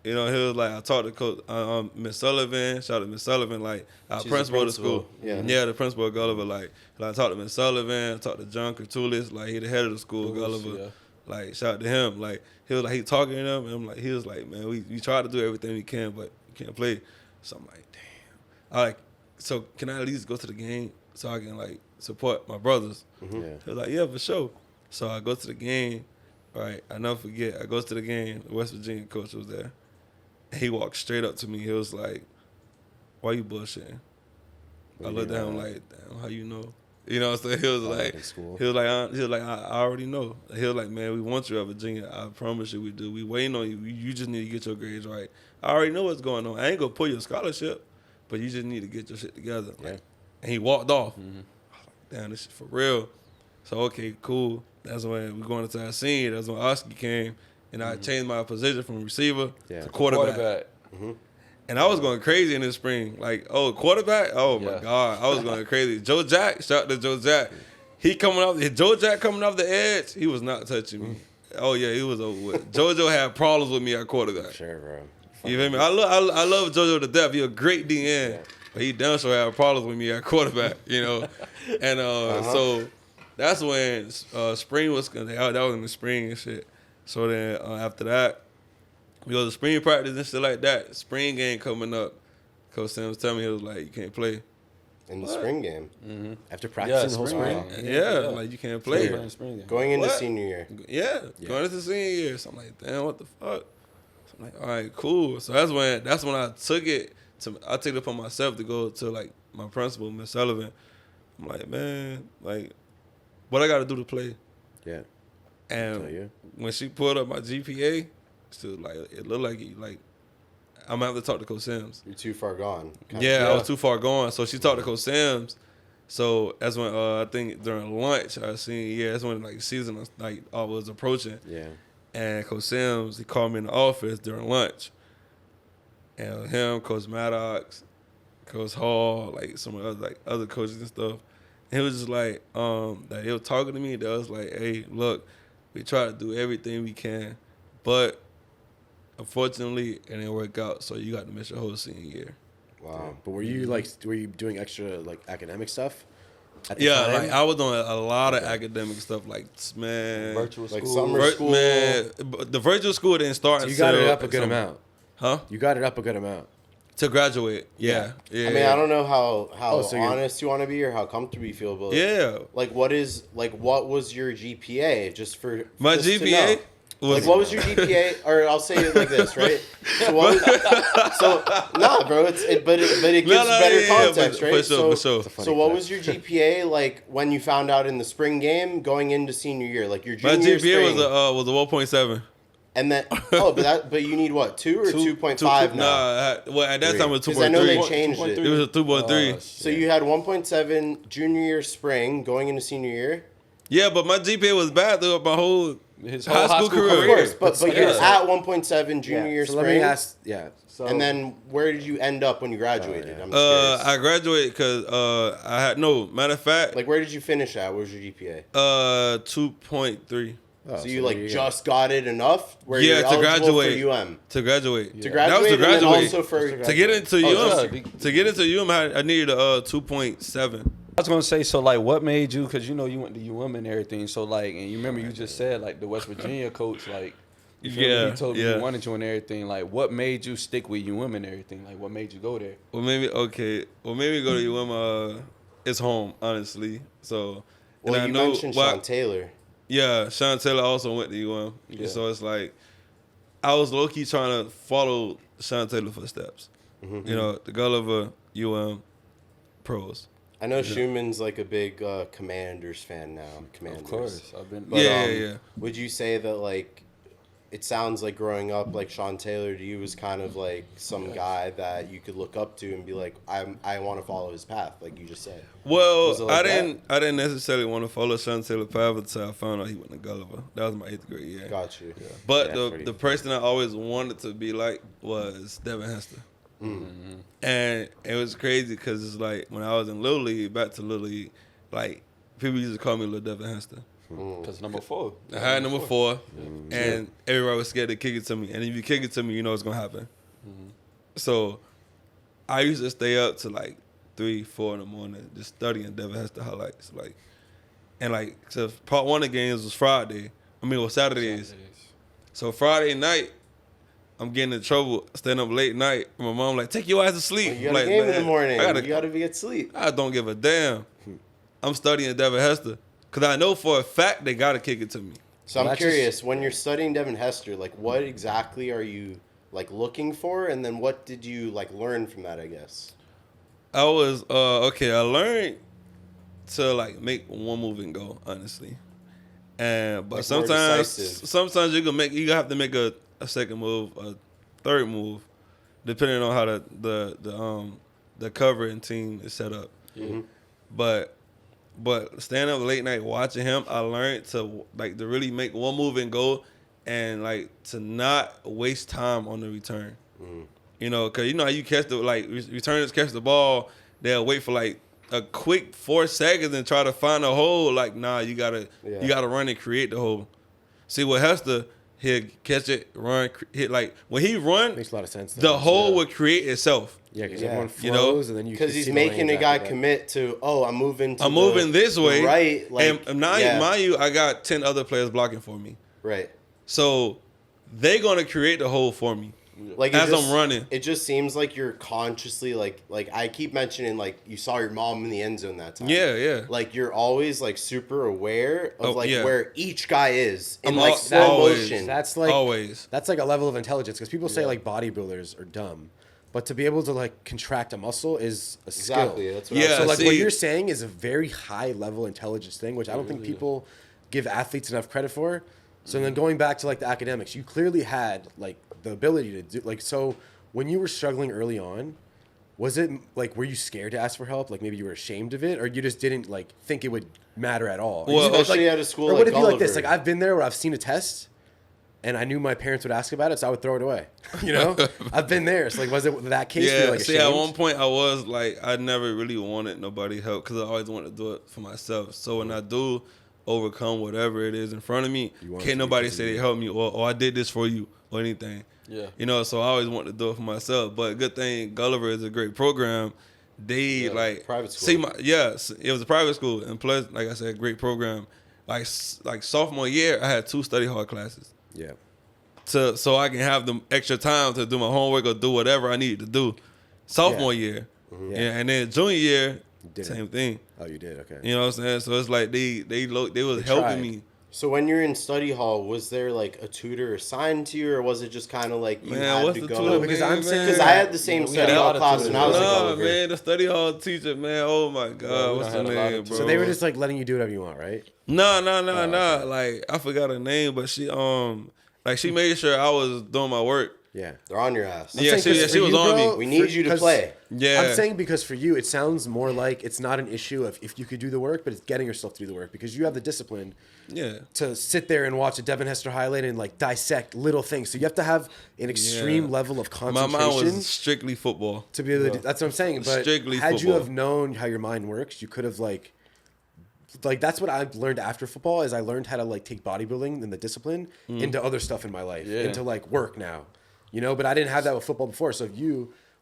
You know, he was like, I talked to Coach Miss Sullivan. Shout out to Miss Sullivan, like our principal of the school. Yeah, the principal of Gulliver. Like I talked to Miss Sullivan. I talked to John Curtulis. Like he the head of the school, Gulliver. Yeah. Like shout out to him. Like he was like he talking to them, and I'm like, he was like, man, we try to do everything we can, but we can't play. So I'm like, damn. I like, so can I at least go to the game so I can like support my brothers? Mm-hmm. Yeah. He was like, yeah, for sure. So I go to the game. Right, I never forget. I go to the game. The West Virginia coach was there. He walked straight up to me. He was like, why you bullshitting? I looked at him like, damn, how you know? You know what I'm saying? He was like, in school. he was like, I already know. He was like, man, we want you at Virginia. I promise you we do. We waiting on you. You just need to get your grades right. I already know what's going on. I ain't gonna pull your scholarship, but you just need to get your shit together. Yeah. And he walked off. I was like, damn, this shit for real. So okay, cool. That's when we going into our senior. That's when Osky came, and I changed my position from receiver to quarterback. And I was going crazy in the spring. Like, oh, quarterback? Oh, my God. I was going crazy. Joe Jack, shout out to Joe Jack. Joe Jack coming off the edge, he was not touching me. Oh, yeah, he was over with. JoJo had problems with me at quarterback. Sure, bro. You feel me? I love JoJo to death. He a great DN. But he damn sure had problems with me at quarterback, you know? And so that's when spring was, that was in the spring and shit. So then after that, we go to spring practice and shit like that. Spring game coming up. Coach Sam was telling me, he was like, you can't play. In the spring game? After practicing the whole spring? Yeah, like you can't play. Going into senior year? Yeah, going into senior year. So I'm like, damn, what the fuck? So I'm like, all right, cool. So that's when I took it upon myself to go to like my principal, Miss Sullivan. I'm like, man, like, what I got to do to play? Yeah. And when she pulled up my GPA, so like it looked like I'm gonna have to talk to Coach Sims. You're too far gone. I was too far gone. So she talked to Coach Sims. So that's when I think during lunch I seen that's when like season like I was approaching. Yeah. And Coach Sims, he called me in the office during lunch. And him, Coach Maddox, Coach Hall, like some other coaches and stuff. And it was just like that he was talking to me. That was like, hey, look, we try to do everything we can, but unfortunately, it didn't work out, so you got to miss your whole senior year. Wow. But were you doing extra like academic stuff? At the Yeah, time? like I was doing a lot of academic stuff, like man, Virtual school. Like summer school. Man, but the virtual school didn't start. So you until got it up a good amount. Huh? You got it up a good amount. To graduate. Yeah. I mean, I don't know how so honest you want to be or how comfortable you feel, but Yeah. like what was your GPA? Just for My just to GPA know. Like, what was your GPA? Or I'll say it like this, right? So, bro, but it gives better context, right? For sure. So what was your GPA like when you found out in the spring game going into senior year? Like your My junior GPA spring, was a 1.7. and then but you need what, 2 or 2.5 now? Nah, well at that time it was 2.3. Because I know they changed it. It was a 2.3. So you had 1.7 junior year spring going into senior year. Yeah, but my GPA was bad throughout my whole His high school career. Of course, but you're at 1.7 junior year So spring. let me ask. Yeah. So And then where did you end up when you graduated? I'm just curious. I graduated because I had matter of fact. Like, where did you finish at? What was your GPA? 2.3. So you just got it enough where Yeah, you're to eligible graduate. for UM. To graduate. To That was graduate, to and then graduate. also for To get into UM. To get into UM, I needed a 2.7. I was gonna say, so like, what made you? Because you know you went to UM and everything. So like, and you remember you just said like the West Virginia coach, like, you feel me? He told me he wanted you and everything. Like, what made you stick with UM and everything? Like, what made you go there? What made me go to UM? It's home, honestly. So. Well, you mentioned Sean Taylor. Yeah, Sean Taylor also went to UM. Yeah. So it's like, I was low-key trying to follow Sean Taylor's footsteps. You know, the Gulliver, UM, pros. I know Shuman's like a big Commanders fan now. Commanders. Of course, I've been. But, Yeah. Would you say that like, it sounds like growing up like Sean Taylor to you was kind of like some guy that you could look up to and be like, I want to follow his path, like you just said. Well, Was it like I didn't necessarily want to follow Sean Taylor's path until I found out he went to Gulliver. That was my 8th grade year. Got you. Yeah. But Yeah, the person I always wanted to be like was Devin Hester. And it was crazy because it's like when I was in Little League, back to Little League, like people used to call me Little Devin Hester. Because number 4. I had number 4, and everybody was scared to kick it to me. And if you kick it to me, you know what's gonna happen. So I used to stay up to like 3, 4 in the morning just studying Devin Hester highlights, so part 1 of the games was Friday. It was Saturdays. So Friday night, I'm getting in trouble, staying up late night. My mom like, take your ass to sleep. You got like, a game in man, the morning. you You got to be at sleep. I don't give a damn. I'm studying Devin Hester because I know for a fact they got to kick it to me. So I'm curious, when you're studying Devin Hester, like what exactly are you like looking for, and then what did you like learn from that? I guess. I was okay. I learned to like make one move and go, honestly. And but Like more decisive. sometimes you have to make a second move, a third move, depending on how the covering team is set up. Mm-hmm. But staying up late night watching him, I learned to really make one move and go, and like to not waste time on the return. Mm. You know, because you know how you catch the returners catch the ball, they'll wait for like a quick 4 seconds and try to find a hole. Like, nah, you gotta run and create the hole. See what Hester, he'll catch it, run, hit. Like when he run, Makes a lot of sense. The hole would create itself. Yeah, because everyone flows, you know? and then you because he's making a guy commit to, I'm moving this way, right? Like, and now, mind you, I got 10 other players blocking for me. Right. So they're gonna create the hole for me. Like as I'm running, it just seems like you're consciously like I keep mentioning like you saw your mom in the end zone that time. Yeah. Like you're always like super aware of where each guy is in I'm like slow motion. That's like always. That's like a level of intelligence because people say like bodybuilders are dumb, but to be able to like contract a muscle is a skill. Exactly. That's what so like what you're saying is a very high level intelligence thing, which I don't think people give athletes enough credit for. So then going back to like the academics, you clearly had like the ability to do like, so when you were struggling early on, was it like, were you scared to ask for help? Like maybe you were ashamed of it, or you just didn't like think it would matter at all? Well, especially out of school. Or would like it be like this? Gulliver. Like I've been there where I've seen a test and I knew my parents would ask about it, so I would throw it away. You know, I've been there. So like, was it that case? Yeah. Like, See, at one point I was like, I never really wanted nobody help because I always wanted to do it for myself. So when I do overcome whatever it is in front of me, can't nobody say they helped me or I did this for you or anything. Yeah. You know, so I always wanted to do it for myself. But good thing Gulliver is a great program. They like private school. See, it was a private school, and plus, like I said, great program. Like sophomore year, I had 2 study hall classes. Yeah. So I can have the extra time to do my homework or do whatever I needed to do. Sophomore year, and then junior year, same thing. Oh, you did? Okay. You know what I'm saying? So it's like they was helping me. So when you're in study hall, was there like a tutor assigned to you, or was it just kind of like you had to go? Because I'm saying, because I had the same study hall class when I was a Gulliver. Man, the study hall teacher, man. Oh my God, what's her name, bro? So they were just like letting you do whatever you want, right? No. Like I forgot her name, but she she made sure I was doing my work. Yeah, they're on your ass. Yeah, she was on me. We need you to play. Yeah, I'm saying because for you, it sounds more like it's not an issue of if you could do the work, but it's getting yourself to do the work because you have the discipline. Yeah. To sit there and watch a Devin Hester highlight and like dissect little things, so you have to have an extreme level of concentration. My mind was strictly football to be able to do, that's what I'm saying. But strictly had football. you have known how your mind works, you could have like that's what I've learned after football is I learned how to like take bodybuilding and the discipline into other stuff in my life, into like work now, you know. But I didn't have that with football before, so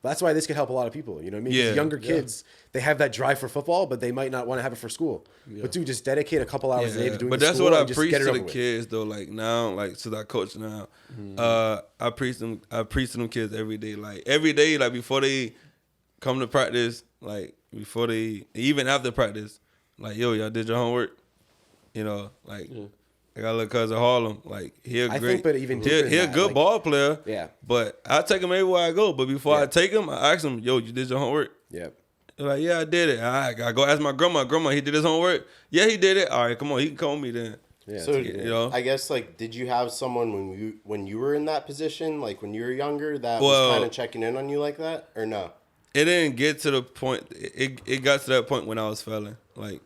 that's why this could help a lot of people. You know what I mean? Yeah. Younger kids, they have that drive for football, but they might not want to have it for school. But dude, just dedicate a couple hours a day to doing. But the that's school what I and just preach get it to over the with. kids though. Like now, like since I coach now, I preach to them kids every day. Like every day, like before they come to practice, like before they even after practice, like y'all did your homework. You know, like. I got a little cousin Harlem. Like he a good ball player. Yeah. But I take him everywhere I go. But before I take him, I ask him, "Yo, you did your homework?" Yep. They're like, "Yeah, I did it." I gotta go ask my grandma. Grandma, he did his homework. Yeah, he did it. All right, come on, he can call me then. Yeah. So you know, I guess like, did you have someone when you were in that position, like when you were younger, that was kind of checking in on you like that, or no? It didn't get to the point. It got to that point when I was failing. Like,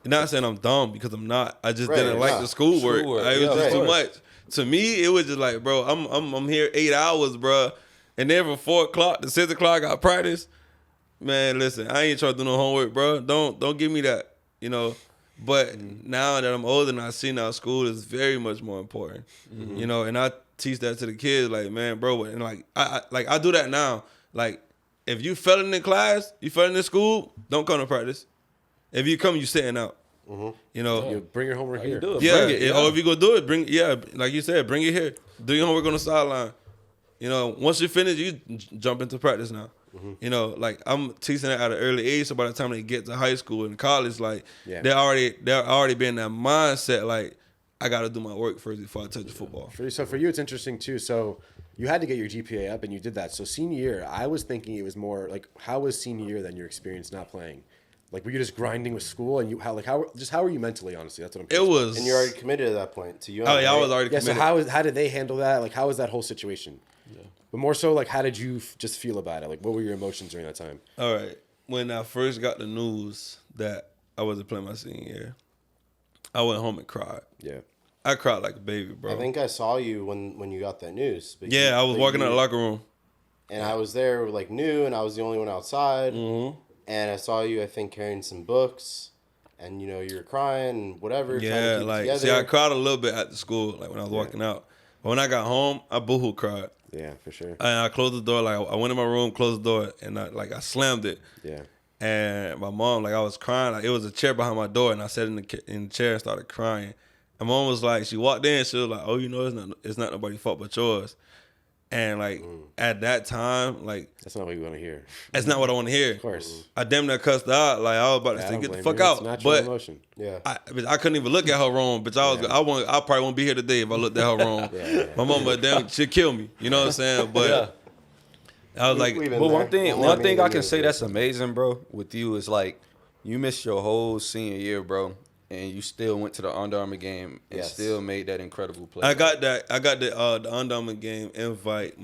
not saying I'm dumb because I'm not. I just didn't like the schoolwork. It was just too much. To me, it was just like, bro, I'm here 8 hours, bro, and then from 4 o'clock to 6 o'clock I practice. Man, listen, I ain't trying to do no homework, bro. Don't give me that, you know. But now that I'm older and I see now school is very much more important, you know. And I teach that to the kids, like, man, bro, and like I do that now. Like, if you failing in class, you failing in school, don't come to practice. If you come, you sitting out. You know, you bring your homework here. Or if you go do it, like you said, bring it here. Do your homework on the sideline. You know, once you finish, you jump into practice now. You know, like I'm teaching that at an early age, so by the time they get to high school and college, like they're already been in that mindset. Like I got to do my work first before I touch the football. So for you, it's interesting too. So you had to get your GPA up, and you did that. So senior year, I was thinking it was more like, how was senior year than your experience not playing? Like, were you just grinding with school, and how were you mentally? Honestly, that's what I'm. It was, and you're already committed at that point to you. Oh yeah, I was already committed. So how did they handle that? Like, how was that whole situation? Yeah. But more so, like, how did you just feel about it? Like, what were your emotions during that time? All right, when I first got the news that I wasn't playing my senior year, I went home and cried. Yeah. I cried like a baby, bro. I think I saw you when you got that news. Yeah, I was walking out the locker room. And I was there like new, and I was the only one outside. Mm-hmm. And I saw you, I think, carrying some books. And, you were crying and whatever. Yeah, like, see, I cried a little bit at the school, like, when I was walking out. But when I got home, I boohoo cried. Yeah, for sure. And I closed the door, like, I went in my room, closed the door, and I slammed it. Yeah. And my mom, like, I was crying. Like, it was a chair behind my door, and I sat in the chair and started crying. And mom was like, she walked in, she was like, oh, it's not nobody's fault but yours. And, like, at that time, like... That's not what you want to hear. That's not what I want to hear. Of course. I damn near cussed her out. Like, I was about to say, get the fuck out. It's but emotion. Yeah. I couldn't even look at her wrong. Bitch, I probably won't be here today if I looked at her wrong. My mama, damn, she'd kill me. You know what I'm saying? But I was like... But one thing I can say that's amazing, bro, with you is, like, you missed your whole senior year, bro. And you still went to the Under Armour game and still made that incredible play. I got the Under Armour game invite.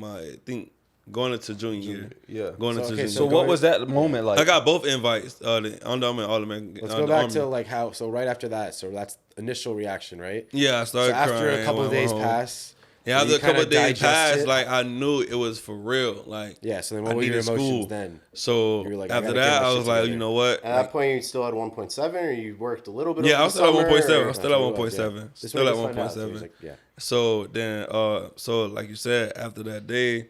Going into junior year. Yeah. Going into junior. So what was that moment like? I got both invites. The Under Armour All-American. Let's go back to like how. So right after that, so that's initial reaction, right? Yeah, I started crying. After a couple of days pass. Yeah, after a couple of days passed, like, I knew it was for real. Like, yeah, so then what were your emotions then? So like, after that, I was like, you know what? At that point, you still had 1.7, or you worked a little bit? Yeah, I was still at 1.7. Still at 1.7. Still at 1.7. Yeah. So then, so like you said, after that day,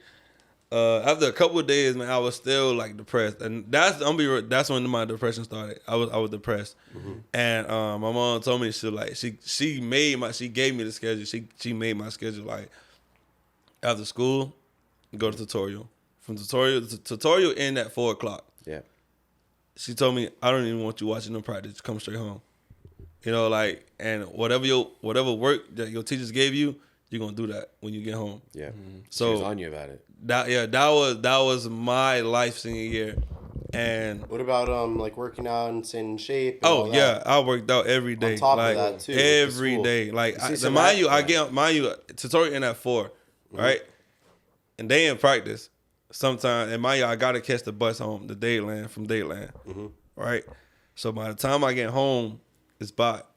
after a couple of days, man, I was still like depressed, and that's when my depression started. I was depressed, and my mom told me she gave me the schedule. She made my schedule like after school, go to tutorial, from tutorial in at 4:00. Yeah. She told me, I don't even want you watching them practice. Come straight home. You know, like, and whatever work that your teachers gave you, you're gonna do that when you get home. Yeah. So she was on you about it. That was my life senior year. And what about like working out and staying in shape? And all that? I worked out every day. On top like, of that too. Every day. Like mind you, tutorial in at 4, right? And they in practice sometimes. And mind you, I gotta catch the bus home to Dayland from Dayland, right? So by the time I get home, it's about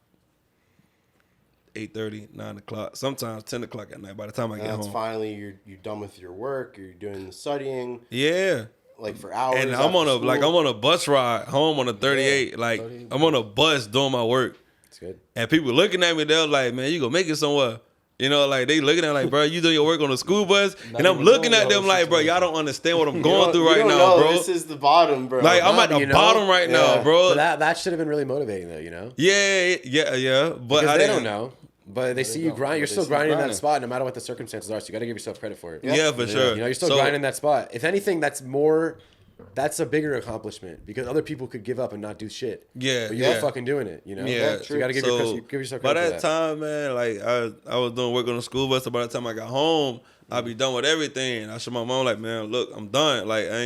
8:30, 9 o'clock, sometimes 10 o'clock at night by the time I get home. Finally you're done with your work, you're doing the studying. Yeah. Like for hours. And I'm on a bus ride home on a 38. Yeah, like 38. I'm on a bus doing my work. That's good. And people looking at me, they're like, man, you gonna make it somewhere. You know, like they looking at me like, bro, you doing your work on the school bus? And I'm looking at them like, bro, y'all don't understand what I'm going through right now, bro. This is the bottom, bro. Like I'm at the bottom right now, bro. But that should have been really motivating though, you know? Yeah. But because they don't know. But they see you grind. You're still grinding in that spot no matter what the circumstances are. So you got to give yourself credit for it. Yeah, for sure. You know, you're still grinding that spot. If anything, that's a bigger accomplishment because other people could give up and not do shit. Yeah. But you're fucking doing it, you know? Yeah. So you got to give yourself credit by for that time, man, like I was doing work on the school bus. So by the time I got home, I'd be done with everything. I showed my mom like, man, look, I'm done. Like I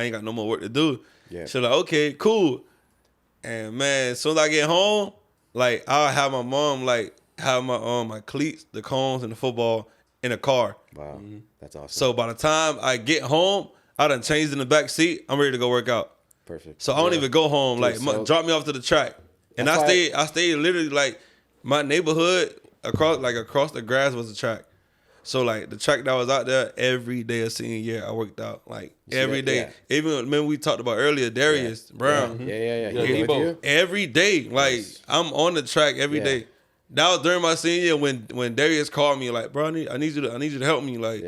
ain't got no more work to do. Yeah. She's like, okay, cool. And man, as soon as I get home, like I'll have my mom like have my cleats, the cones, and the football in a car. Wow, that's awesome. So by the time I get home, I done changed in the back seat. I'm ready to go work out. Perfect. So I don't even go home. Like drop me off to the track, and I stayed literally like my neighborhood across the grass was the track. So like the track that was out there every day of senior year, I worked out like every day. Yeah. Even remember we talked about earlier, Darius Brown. Yeah. Every day, like I'm on the track every day. That was during my senior year when Darius called me like, bro, I need you to help me. Like,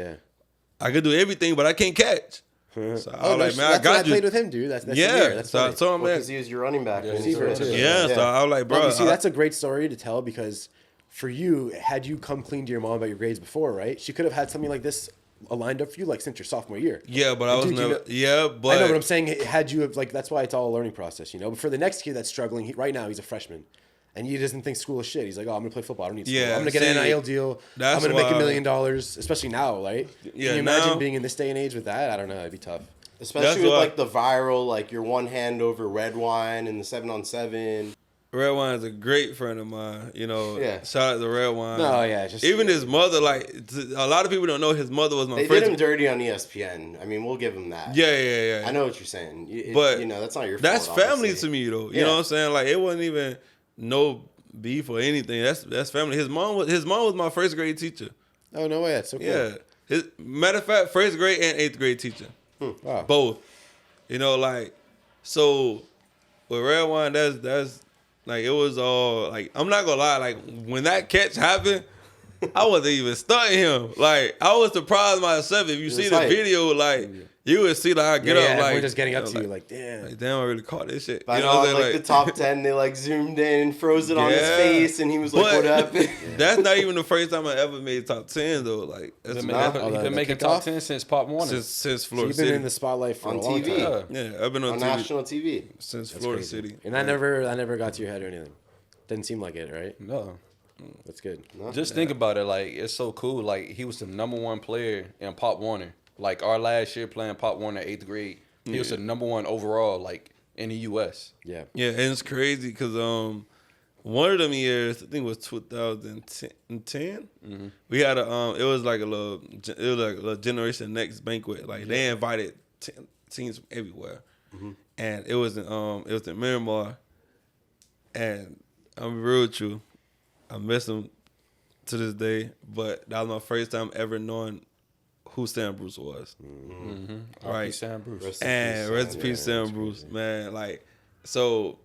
I could do everything, but I can't catch. So I was like, man, I got you. I played with him, dude. That's so because he was your running back. So I was like, bro. You see, that's a great story to tell because for you, had you come clean to your mom about your grades before, right? She could have had something like this lined up for you, like since your sophomore year. Yeah, but I was never. Yeah, but I know what I'm saying. Had you have like, that's why it's all a learning process, you know. But for the next kid that's struggling, right now he's a freshman. And he doesn't think school is shit. He's like, oh, I'm gonna play football. I don't need school. Yeah, I'm gonna get an NIL deal. I'm gonna make $1 million, especially now, right? Yeah, Can you imagine now- being in this day and age with that? I don't know. It'd be tough. Especially with like the viral, like your one hand over red wine and the 7-on-7. Red Wine's a great friend of mine. You know, Yeah. shout out to Red Wine. No, yeah, just even his mother. Like a lot of people don't know his mother was my They first. did him dirty on ESPN. I mean, we'll give him that. Yeah. I know what you're saying. But you know, that's not your That's fault. family obviously. to me though. You Yeah. know what I'm saying? Like it wasn't even no beef or anything. That's family. His mom was my first grade teacher. Oh no way, that's so cool. Yeah. Matter of fact, first grade and 8th grade teacher. Wow. Both. You know, like so with Red Wine, that's like it was all like I'm not gonna lie, like when that catch happened, I wasn't even stunting him. Like I was surprised myself. If you see the video, like you would see like I get up like we're just getting up to you like damn. Like, damn, I really caught this shit. I You know, know what I'm like, saying? the top 10, they like zoomed in and froze it on his Yeah. face, and he was like, But "What up?" That's not even the first time I ever made top 10 though. Like that's He's not, been making top 10 since Pop Warner. since So Florida you've been City. in the spotlight for On a long TV. time. Yeah, I've been on on TV national TV. since That's Florida crazy. City. And that never got to your head or anything. Didn't seem like it, right? No. That's good. Just think about it. Like, it's so cool. Like, he was the #1 player in Pop Warner. Like, our last year playing Pop Warner 8th grade, he was the #1 overall, like, in the U.S. Yeah. Yeah, and it's crazy because one of them years, I think it was 2010. We had it was like a little Generation Next banquet. Like they invited teams from everywhere, and it was in Miramar. And I'm real with you, I miss him to this day. But that was my first time ever knowing who Sam Bruce was. Right. Sam Bruce. And rest in peace, Sam Bruce, man. Like, so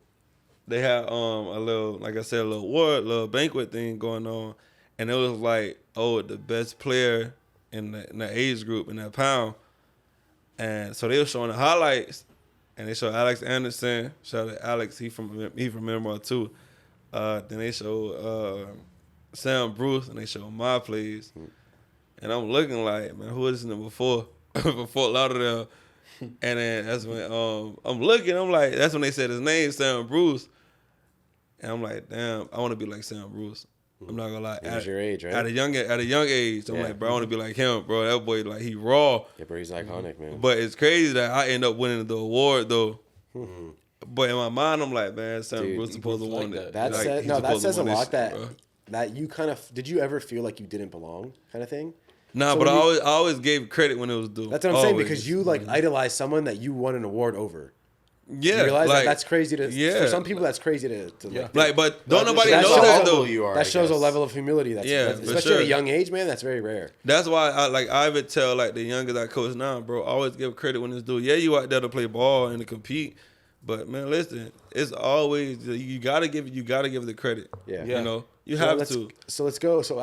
they had a little, like I said, a little banquet thing going on, and it was like, oh, the best player in the age group in that pound, and so they were showing the highlights, and they showed Alex Anderson. Shout out to Alex, he from Miramar too. Then they showed Sam Bruce, and they showed my plays, and I'm looking like, man, who is this number 4 for Fort Lauderdale? And then that's when I'm looking, I'm like, that's when they said his name, Sam Bruce. And I'm like, damn, I want to be like Sam Bruce. I'm not gonna lie. He was your age, right? At a young age, I'm Yeah. like, bro, I want to be like him, bro. That boy, like, he raw. Yeah, bro, he's iconic, man. But it's crazy that I end up winning the award though. But in my mind, I'm like, man, Sam Dude, Bruce supposed to win that. That Like, says he's no. That supposed to says a win this lot. shit, That bro. that you kind of did. You ever feel like you didn't belong, kind of thing? Nah, So but when I always gave credit when it was due. That's what I'm saying, Always. because you like idolize someone that you won an award over. Yeah, You realize like, that's crazy to. yeah. For some people, that's crazy to Like, but don't nobody That know shows that a- though. That shows a level of humility. That's, Yeah, that's for especially at sure. a young age, man. That's very rare. That's why I even tell like the youngest I coach now, bro, always give credit when it's due. Yeah, you out there to play ball and to compete, but man, listen, it's always you gotta give the credit. Yeah. You know, you So have let's- to. So let's go. So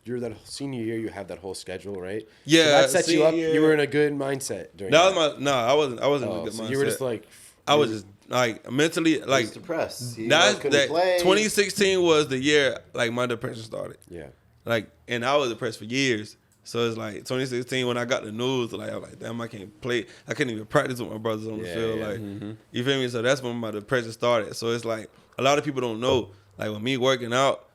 you're that senior year, you have that whole schedule, right? Yeah, So that sets you up. senior- You were in a good mindset during That was I wasn't in a good so mindset. you were just like I was just like mentally like depressed. He That couldn't play. 2016 was the year like my depression started. Yeah. Like, and I was depressed for years. So it's like 2016 when I got the news, like I was like, damn, I can't play. I couldn't even practice with my brothers on the Yeah, field. yeah. Like, you feel me? So that's when my depression started. So it's like a lot of people don't know. Like with me working out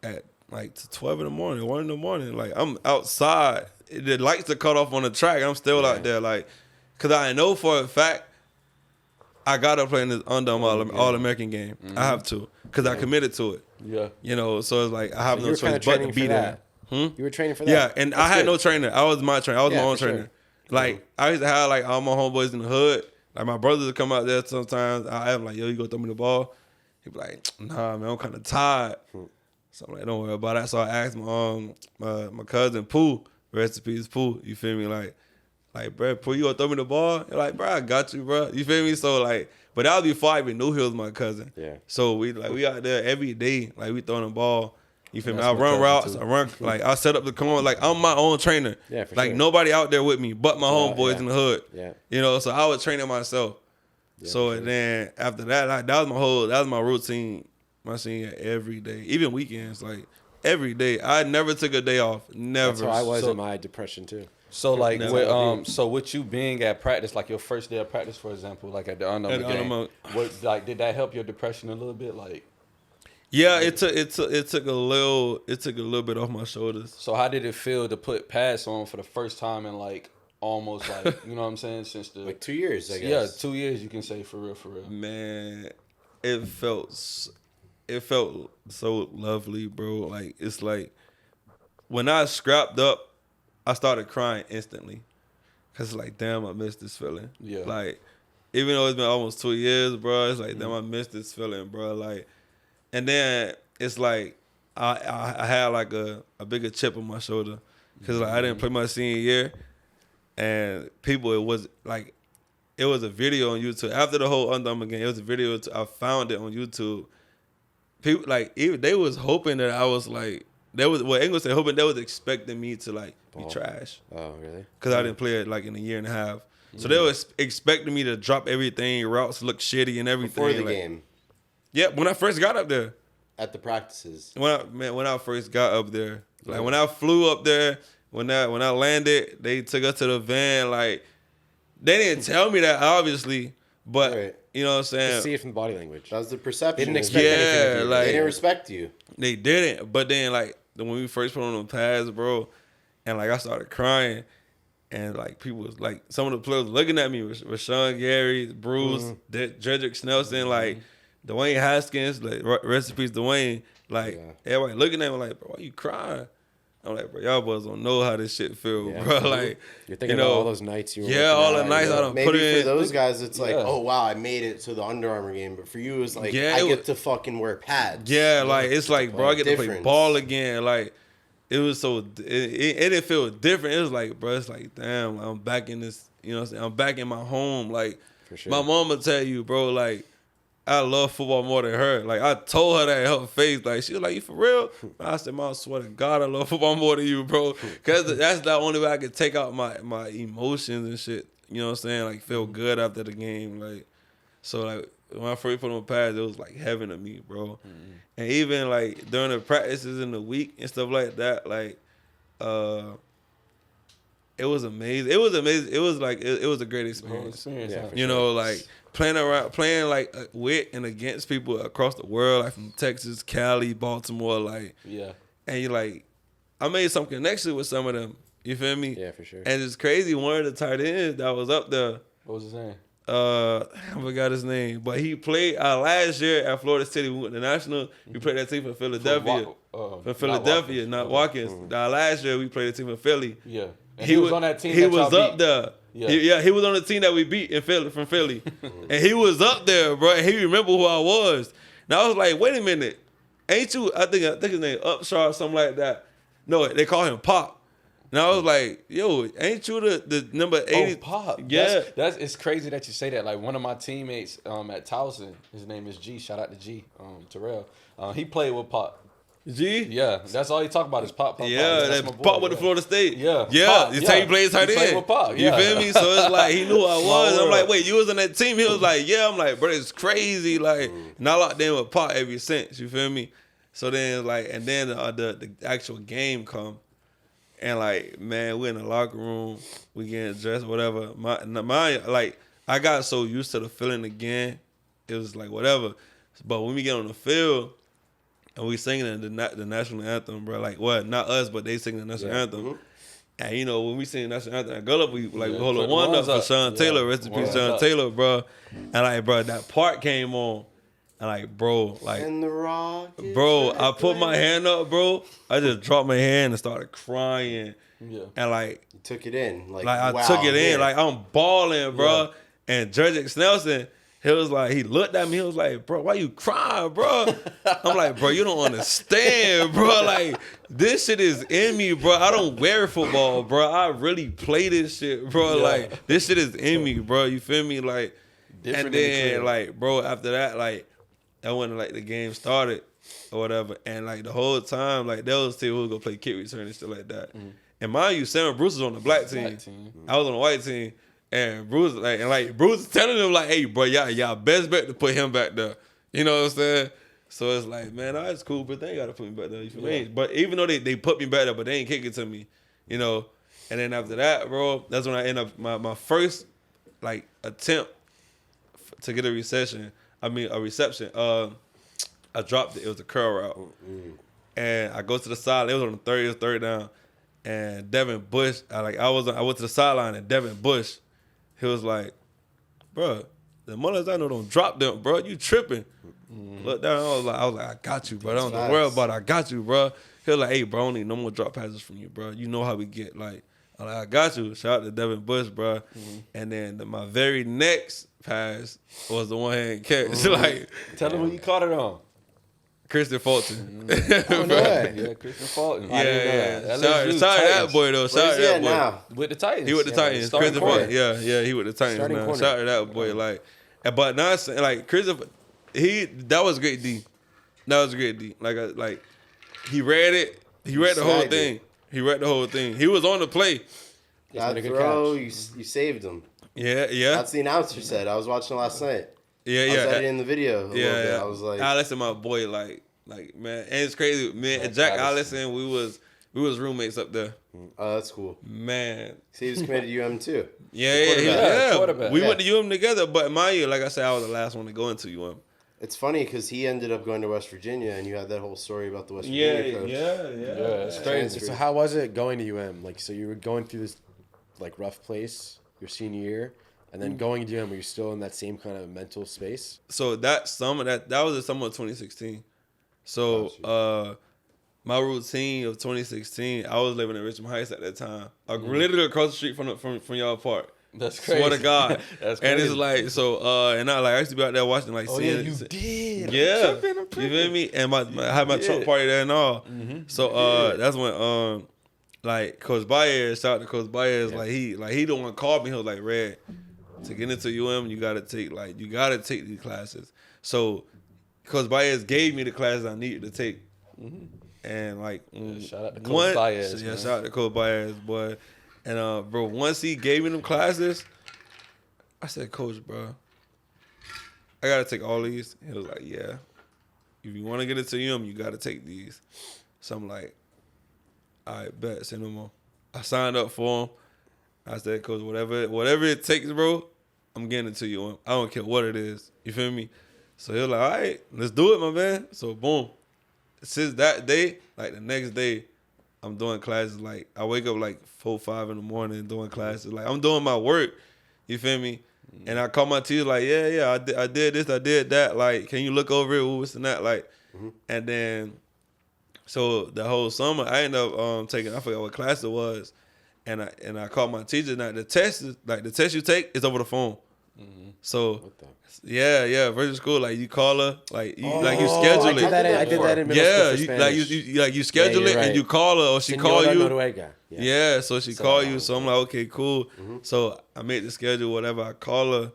at like 12 in the morning, 1 in the morning, like I'm outside. The lights are cut off on the track. I'm still out there, like, cause I know for a fact I gotta play in this Under Armour All-American game. I have to, cause I committed to it. Yeah. You know, so it's like I have So no you were kinda choice but to training be for there. that. You were training for that. Yeah, and I That's had good. no trainer. I was my trainer. I was Yeah, my own for sure. trainer. Like I used to have like all my homeboys in the hood. Like my brothers would come out there sometimes. I have like, yo, you go throw me the ball. He'd be like, nah, man, I'm kind of tired. So I'm like, don't worry about that. So I asked my cousin Pooh, rest in peace, Pooh. You feel me? Like, bro, Pooh, you gonna throw me the ball? You're like, bro, I got you, bro. You feel me? So like, but that was before I even knew he was my cousin. Yeah. So we out there every day, like we throwing the ball. You feel me? That's I my run cousin, routes. too. I run like I set up the corner. Like I'm my own trainer. Yeah, for like sure. nobody out there with me but my homeboys yeah. in the hood. Yeah. You know, so I was training myself. So and then after that, like that was my routine, my senior every day, even weekends, like every day. I never took a day off. Never. That's how I was So- in my depression too. So like Never. so with you being at practice, like your first day of practice, for example, like at the Under At Armour the game, Under what like did that help your depression a little bit? Like Yeah, it took a little bit off my shoulders. So how did it feel to put pads on for the first time in like almost like, you know what I'm saying, since the Like 2 years, I guess. Yeah, 2 years you can say for real. Man, it felt so lovely, bro. Like it's like when I scrapped up, I started crying instantly. Cause like, damn, I missed this feeling. Yeah. Like, even though it's been almost 2 years, bro, it's like, damn, I missed this feeling, bro. Like, and then it's like I had like a bigger chip on my shoulder. Cause like I didn't play my senior year. And people, it was a video on YouTube. After the whole Under Armour game, it was a video. I found it on YouTube. People, like, even they was hoping that I was like, English said, hoping they was expecting me to like be trash. Oh, really? Because I didn't play it like in a year and a half. So they was expecting me to drop everything, routes look shitty and everything. Before the like, game. Yeah, when I first got up there. At the practices. When I first got up there. Like when I flew up there, when I landed, they took us to the van. Like, they didn't tell me that, obviously, but Right. you know what I'm saying? Just see it from body language. That was the perception. They didn't expect anything of you. like, they didn't respect you. They didn't. But then, like, when we first put on the pads, bro, and like I started crying, and like people was like, some of the players looking at me, Rashawn Gary, Bruce, Jedrick Snelson, like Dwayne Haskins, like rest in peace, Dwayne. Like everybody looking at me like, bro, why you crying? I'm like, bro, y'all boys don't know how this shit feel, bro. Like, you're thinking about all those nights you were all the out, nights I done Maybe put in. for those guys, it's like, oh wow, I made it to the Under Armour game. But for you, it's like, I get to fucking wear pads. Yeah, like it's like, bro, I get to play Difference. ball again. Like it was so, it didn't feel different. It was like, bro, it's like, damn, I'm back in this. You know what I'm saying? I'm back in my home. Like For sure. my mama tell you, bro, like, I love football more than her. Like, I told her that in her face. Like, she was like, you for real? I said, Mom, I swear to God, I love football more than you, bro. Because that's the only way I can take out my emotions and shit. You know what I'm saying? Like, feel good after the game. Like, so, like, when I first put on pads, it was, like, heaven to me, bro. Mm-hmm. And even, like, during the practices in the week and stuff like that, like, it was amazing. It was amazing. It was, like, it was a great experience. You know, like, playing like with and against people across the world, like from Texas, Cali, Baltimore, like and you like, I made some connection with some of them. You feel me? Yeah, for sure. And it's crazy. One of the tight ends that was up there. What was his name? I forgot his name, but he played last year at Florida City. We went to national. We played that team for Philadelphia. For Philadelphia, not Watkins. Last year we played a team for Philly. Yeah, and he was on that team. He that was y'all up beat. there. Yeah, he was on the team that we beat in Philly from Philly, and he was up there, bro. And he remember who I was. And I was like, wait a minute, ain't you? I think his name Upshaw or something like that. No, they call him Pop. And I was like, yo, ain't you the number 80? Oh, Pop. Yeah, it's crazy that you say that. Like one of my teammates at Towson, his name is G. Shout out to G, Terrell. He played with Pop. G? Yeah, that's all he talk about is Pop. Yeah, That's that my boy, Pop with the Florida State. Yeah, Pop, you tell he plays tight end. He played with Pop. You feel me? So it's like he knew who I was. I'm like, wait, you was on that team? He was like, yeah. I'm like, bro, it's crazy. Like, and I locked in with Pop ever since. You feel me? So then like, and then the actual game come, and like, man, we in the locker room, we getting dressed, whatever. My like, I got so used to the feeling again. It was like whatever. But when we get on the field. And we singing the national anthem, bro. Like, what? Not us, but they singing the national anthem. Mm-hmm. And, you know, when we sing the national anthem at Gulliver, we hold a one up for Sean Taylor. Rest in peace, Sean Taylor, bro. And, like, bro, that part came on. And, like, bro, like, and the Rockets, bro, I put my hand up, bro. I just dropped my hand and started crying. Yeah. And, like, you took it in. Like I wow, took it in. Like, I'm balling, bro. Yeah. And Jedrick Snelson, he was like, he looked at me, he was like, bro, why you crying, bro? I'm like, bro, you don't understand, bro. Like, this shit is in me, bro. I don't wear football, bro. I really play this shit, bro. Yeah. Like, this shit is in me, bro. You feel me? Like, different and then, like, bro, after that, like, that when, like, the game started or whatever. And, like, the whole time, like, they was still who was going to play kick return and shit like that. Mm-hmm. And mind you, Sam Bruce was on the black team. Mm-hmm. I was on the white team. And Bruce, Bruce telling him, like, hey, bro, y'all best bet to put him back there. You know what I'm saying? So it's like, man, that's cool, but they got to put me back there. You feel me? But even though they put me back there, but they ain't kick it to me, you know? And then after that, bro, that's when I end up, my first, like, attempt to get a reception. I I dropped it. It was a curl route. And I go to the sideline. It was on the 30th, third down. And Devin Bush, I went to the sideline and Devin Bush, he was like, bro, the Mullins I know don't drop them, bro. You tripping. Look down, I was like, I got you, bro. Don't worry about it. I got you, bro. He was like, hey, bro, I don't need no more drop passes from you, bro. You know how we get. Like, I'm like, I got you. Shout out to Devin Bush, bro. And then my very next pass was the one-hand catch. Like, Tell them who you caught it on. Christian Fulton. Oh, no way. Yeah, Christian Fulton. Yeah. Shout out to that boy, though. Shout out to that boy. Now? With the Titans. He with the Titans. Starting Christian corner. Fulton. Yeah, he with the Titans Starting now. corner. Shout out to that boy. Like, but now, like, Christian, that was great D. That was great D. Like, he read it. He read the whole thing. He read the whole thing. He was on the play. That throw, you saved him. Yeah. That's the announcer said. I was watching it last night. Yeah. I was editing the video a little bit. I was like, Allison, my boy, like man, and it's crazy. Man, and Jack Allison, we was roommates up there. Oh, that's cool. Man, so he was committed to UM too. Yeah. Quarterback. We went to UM together, but mind you, like I said, I was the last one to go into UM. It's funny because he ended up going to West Virginia, and you had that whole story about the West Virginia coach. Yeah, it's crazy. So how was it going to UM? Like, so you were going through this like rough place your senior year, and then going to UM, were you still in that same kind of mental space? So that summer, that was the summer of 2016. So my routine of 2016, I was living in Richmond Heights at that time. Literally across the street from y'all park. That's crazy. Swear to God. That's crazy. And it's like, so, and I used to be out there watching, like, seeing. You did. Yeah. I'm tripping. You feel me? And I had my Trump party there and all. So that's when like Coach Baez, shout out to Coach Baez, like he the one called me. He was like, Red, to get into UM, you gotta take these classes. So Coach Baez gave me the classes I needed to take. And like shout out to Coach Baez. Yeah, shout out to Coach Baez, boy. And bro, once he gave me them classes, I said, Coach, bro, I gotta take all these. He was like, yeah. If you want to get into UM, you gotta take these. So I'm like, all right, bet, send them on. I signed up for him. I said, Coach, whatever it takes, bro, I'm getting into UM. I don't care what it is. You feel me? So he was like, all right, let's do it, my man. So boom. Since that day, like the next day, I'm doing classes. Like I wake up like 4, 5 in the morning doing classes. Like I'm doing my work. You feel me? And I call my teacher like, yeah, I did this, I did that. Like, can you look over it? What's and that? Like, and then, so the whole summer I ended up taking. I forgot what class it was, and I called my teacher. Now the test you take is over the phone. So yeah, virtual school, like you call her, like you schedule it. I did that in middle school for Spanish. You schedule it and you call her or she call you. Noruega. Yeah, so she call you. So I'm like, okay, cool. So I made the schedule, whatever. I call her,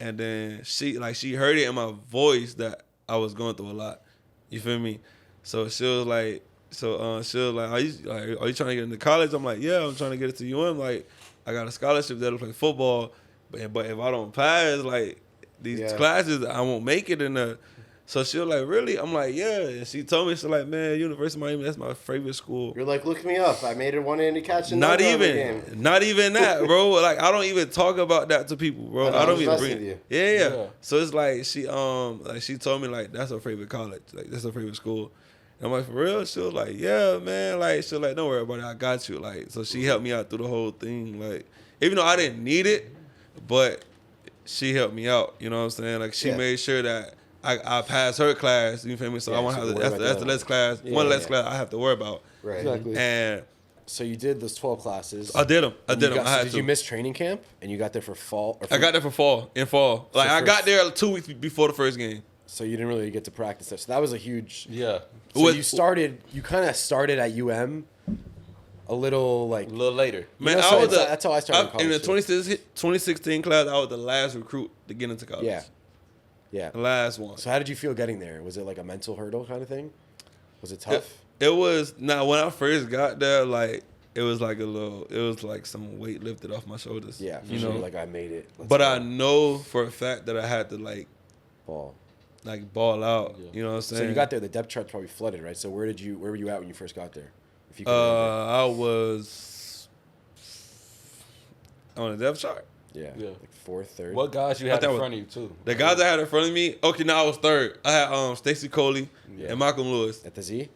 and then she heard it in my voice that I was going through a lot. You feel me? So she was like, are you trying to get into college? I'm like, yeah, I'm trying to get into UM. Like, I got a scholarship there to play football, but if I don't pass, like these classes, I won't make it in there. So she was like, really? I'm like, yeah. And she told me, she's like, man, University of Miami, that's my favorite school. You're like, look me up. I made a one-handed catch in not game. even that, bro. Like I don't even talk about that to people, bro. I don't even bring it. Yeah. So it's like she told me like that's her favorite college, like that's her favorite school. And I'm like, for real? She was like, yeah, man. Like she was like, don't worry about it, I got you. Like so she helped me out through the whole thing. Like even though I didn't need it, but she helped me out. You know what I'm saying? Like she made sure that I passed her class, you feel me? So I won't have to, that's the less class, one less class I have to worry about. Right. Exactly. And so you did those 12 classes. I did them. Did you miss training camp and you got there for fall? I got there for fall. Like I got there 2 weeks before the first game. So you didn't really get to practice that. So that was a huge. Yeah. So you kind of started at UM a little later. Man, that's how I started college. In the 2016 class, I was the last recruit to get into college. Yeah. The last one. So how did you feel getting there? Was it like a mental hurdle kind of thing? Was it tough? It was. Now, when I first got there, like, it was like some weight lifted off my shoulders. Yeah, for sure. Like, I made it. But I know for a fact that I had to, like, ball out. Yeah. You know what I'm saying? So you got there, the depth chart's probably flooded, right? So where were you at when you first got there? If you I was on the depth chart. Yeah. Like fourth, third. What guys you had in front of you too? The guys I had in front of me. Okay, now I was third. I had Stacey Coley and Malcolm Lewis at the Z.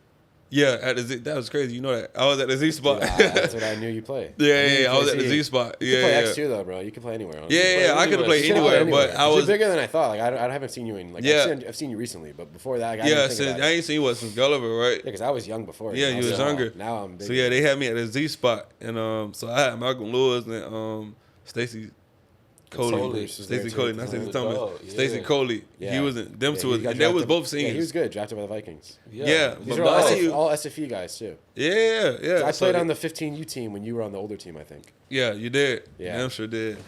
Yeah, at the Z. That was crazy. You know that I was at the Z spot. That's what I knew you play. Yeah, I was at the Z spot. You can play X2 though, bro. You can play anywhere. Yeah, I could play anywhere, but I was bigger than I thought. Like I haven't seen you in like I've seen you recently, but before that, I ain't seen you since Gulliver, right? Yeah, because I was young before. Yeah, you was younger. Now I'm big. So yeah, they had me at the Z spot, and so I had Malcolm Lewis and Stacey Coley. Stacey Coley, not Stacey Thomas. Stacey Coley. He was in them two, and they was both seniors. Yeah, he was good. Drafted by the Vikings. Yeah, these are all SFE guys too. Yeah. So I played on the 15U team when you were on the older team, I think. Yeah, you did. Yeah, I'm sure did.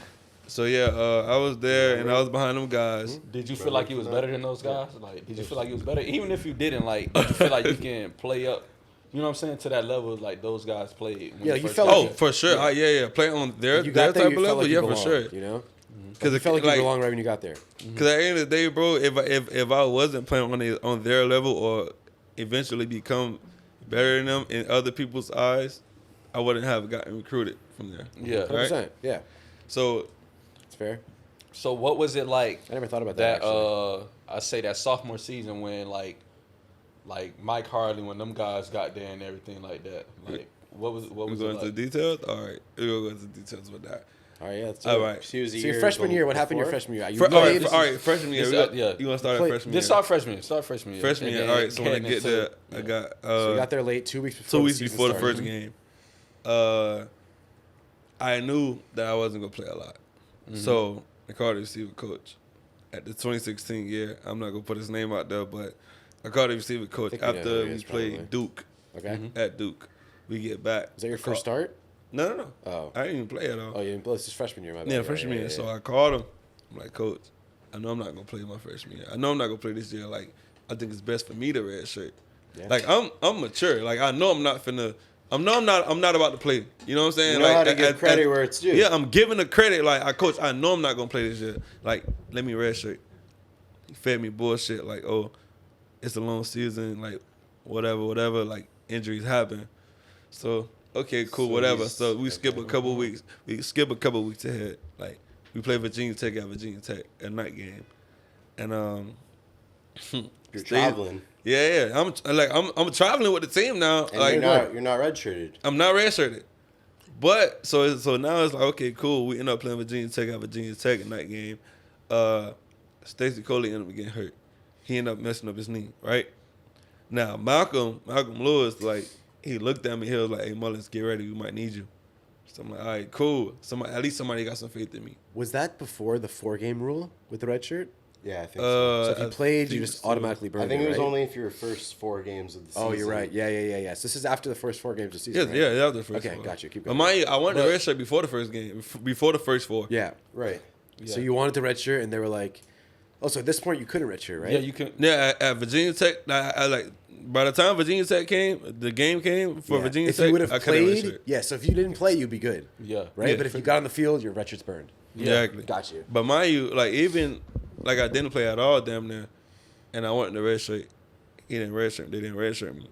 So yeah, I was there and I was behind them guys. Did you feel like you was better than those guys? Like, did you feel like you was better, even if you didn't? Like, did you feel like you can play up? You know what I'm saying, to that level like those guys played. Yeah, you felt. Oh, for sure. Yeah. Play on their type of level. Yeah, for sure. You know. Because it felt like you belonged right when you got there. Because at the end of the day, bro, if I wasn't playing on their level or eventually become better than them in other people's eyes, I wouldn't have gotten recruited from there. Yeah, 100%. Right? Yeah. So it's fair. So what was it like? I never thought about that. I say that sophomore season when like Mike Harley, when them guys got there and everything like that. Like what was we it going like? into details? All right, we'll go into details with that. All right, yeah. Let's all right. So your freshman year, what happened your freshman year? All right, freshman year. You want to start at freshman year? Start freshman year. Freshman year. All right, so when I get there, I got. So you got there late, 2 weeks before. 2 weeks before the first game. I knew that I wasn't gonna play a lot, so I called the receiver coach at the 2016 year. I'm not gonna put his name out there, but I called the receiver coach after we played Duke. Okay. At Duke, we get back. Was that your first start? No. Oh. I didn't even play at all. Oh, you didn't play? This is freshman year, my bad. Yeah, freshman year. So I called him. I'm like, Coach, I know I'm not gonna play my freshman year. I know I'm not gonna play this year. Like, I think it's best for me to redshirt. Yeah. Like, I'm mature. Like, I know I'm not finna. I'm not about to play. You know what I'm saying? You know how to give credit where it's due. Yeah, I'm giving the credit. Like, Coach, I know I'm not gonna play this year. Like, let me redshirt. He fed me bullshit. Like, oh, it's a long season. Like, whatever. Like, injuries happen. So. Okay, cool, whatever. So we skip a couple weeks. We skip a couple weeks ahead. Like we play Virginia Tech at Virginia Tech, a night game, and you're traveling. Yeah. I'm traveling with the team now. And like you're not redshirted. I'm not redshirted. But so now it's like, okay, cool. We end up playing Virginia Tech at Virginia Tech, a night game. Stacey Coley ended up getting hurt. He ended up messing up his knee. Right now, Malcolm Lewis, like. He looked at me. He was like, "Hey, Mullins, get ready. We might need you." So I'm like, "All right, cool. At least somebody got some faith in me." Was that before the 4-game rule with the red shirt? Yeah, I think so. So if you played, you just automatically burned. I think it was right? only if you were first 4 games of the season. Oh, you're right. Yeah. So this is after the first 4 games of the season. Yeah, right? yeah, after the first. Okay, 4. got you. Keep going. I wanted the red shirt before the first game, before the first 4. Yeah, right. Yeah. So you wanted the red shirt, and they were like, "Oh, so at this point you couldn't red shirt, right?" Yeah, you can. Yeah, at Virginia Tech, I like. By the time Virginia Tech came, the game came for Virginia Tech. If you would have played, so if you didn't play, you'd be good. Yeah. Right? But if you got on the field, your red shirt's burned. Yeah. Exactly. Got you. But mind you, like even like I didn't play at all damn near, and I wanted the red shirt. He didn't red shirt. They didn't red shirt me.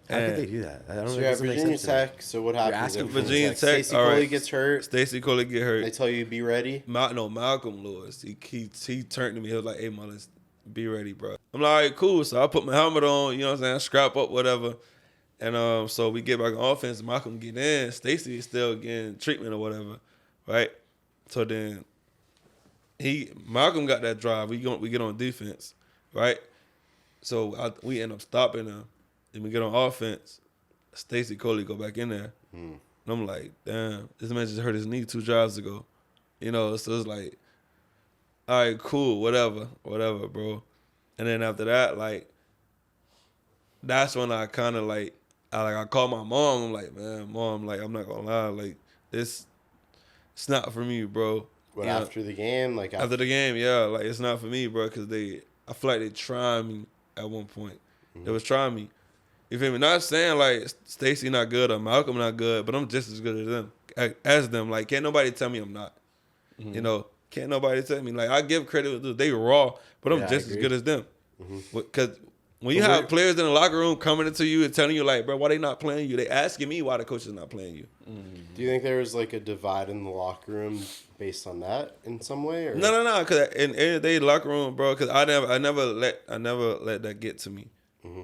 How could they do that? I don't know. So you're at Virginia Tech. So what happens? Virginia Tech. Stacey Coley gets hurt. Stacey Coley get hurt. They tell you be ready. Malcolm Lewis. He turned to me. He was like, "Hey, Mullins, be ready, bro." I'm like, "All right, cool." So I put my helmet on. You know what I'm saying? Scrap up, whatever. And so we get back on offense. Malcolm get in. Stacey is still getting treatment or whatever, right? So then Malcolm got that drive. We get on defense, right? So we end up stopping him. Then we get on offense. Stacey Coley go back in there. And I'm like, damn, this man just hurt his knee 2 drives ago. You know, so it's like, all right, cool, whatever, bro. And then after that, like, that's when I kind of like, I called my mom. I'm like, man, Mom, like, I'm not gonna lie, like, it's not for me, bro. But after the game, like after the game, yeah, like it's not for me, bro, because I feel like they tried me at one point. They was trying me. You feel me? Not saying like Stacey not good or Malcolm not good, but I'm just as good as them. Like, can't nobody tell me I'm not. You know, can't nobody tell me. Like, I give credit to they raw, but I'm just as good as them. Because When you have players in the locker room coming into you and telling you, like, bro, why they not playing you? They asking me why the coach is not playing you. Do you think there was like a divide in the locker room based on that in some way? Or? No. Because in the day locker room, bro, because I never let that get to me.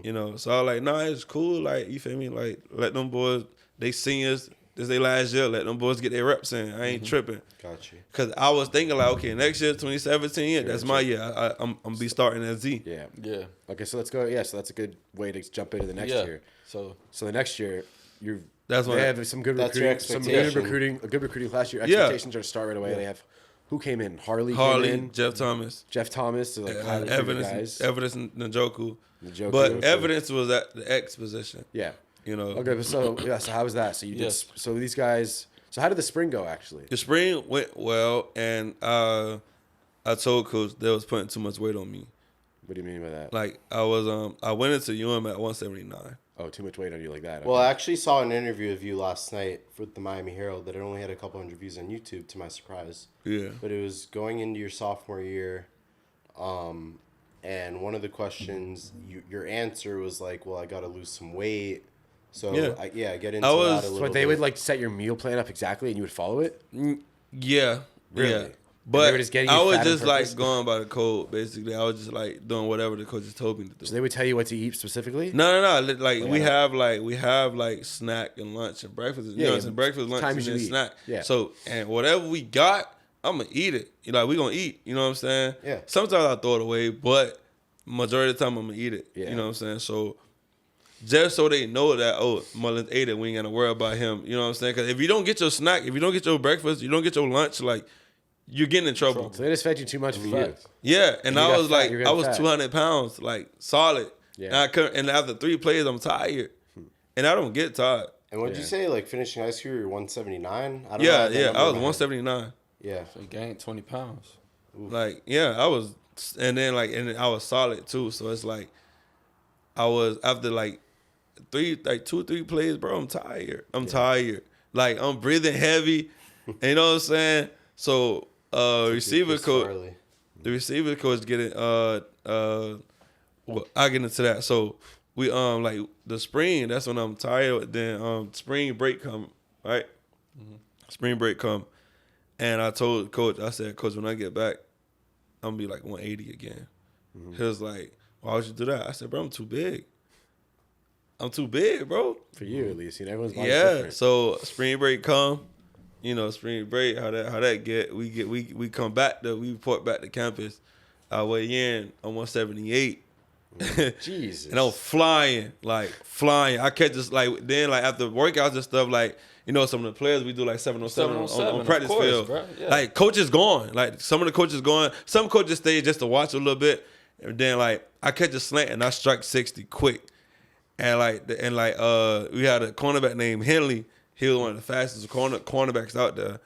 You know, so I was like, nah, it's cool. Like, you feel me? Like, let them boys, they seniors, this they last year, let them boys get their reps in. I ain't tripping. Got you. Because I was thinking, like, okay, next year, 2017, that's my year. I'm going to be starting at Z. Yeah. Okay, so let's go. Yeah, so that's a good way to jump into the next year. So the next year, they have some good recruiting, a good recruiting class. Your expectations are to start right away. They have who came in? Harley came in. Jeff Thomas. So like Evidence Njoku. But Evidence was at the X position. Yeah. You know. Okay, so how was that? So you did. So these guys. So how did the spring go? Actually, the spring went well, and I told Coach they was putting too much weight on me. What do you mean by that? Like I went into UM at 179. Oh, too much weight on you like that. Well, I actually saw an interview of you last night with the Miami Herald that it only had a couple hundred views on YouTube, to my surprise. Yeah. But it was going into your sophomore year, and one of the questions, your answer was like, well, I got to lose some weight. So, I get into that a little bit. So they would like set your meal plan up exactly and you would follow it? Yeah. Really? Yeah. But I was just like going by the code, basically. I was just like doing whatever the coaches told me to do. So they would tell you what to eat specifically? No. Like we have like snack and lunch and breakfast. You know what I'm saying? Breakfast, lunch, and then snack. Yeah. So and whatever we got, I'm gonna eat it. You know, like we gonna eat. You know what I'm saying? Yeah. Sometimes I throw it away, but majority of the time I'm gonna eat it. Yeah. You know what I'm saying? So just so they know that Mullins ate it, we ain't gotta worry about him. You know what I'm saying? Because if you don't get your snack, if you don't get your breakfast, you don't get your lunch, like. You're getting in trouble. So they just fed you too much for you. Yeah, and I was like, I was 200 pounds, like solid. Yeah. And after 3 plays, I'm tired, and I don't get tired. And what'd you say? Like finishing high school, you're 179. I was 179. Yeah, so you gained 20 pounds. Like I was, and then I was solid too. So it's like I was after like 2-3 plays, bro. I'm tired. I'm tired. Like I'm breathing heavy. And you know what I'm saying? So. The receiver coach getting well, I get into that. So we like the spring, that's when I'm tired. Then spring break come, right? Spring break come. And I told coach, I said, Coach, when I get back, I'm gonna be like 180 again. He was like, why would you do that? I said, bro, I'm too big. I'm too big, bro. For you at least. You know, everyone's body's different. So spring break come. You know, spring break, how that get, we come back we report back to campus. I weigh in on 178. Jesus. And I'm flying. I catch this then after workouts and stuff, like, you know, some of the players we do like 707 on practice field. Yeah. Like coaches gone. Like some of the coaches gone. Some coaches stay just to watch a little bit. And then like I catch a slant and I strike 60 quick. And we had a cornerback named Henley. He was one of the fastest cornerbacks out there.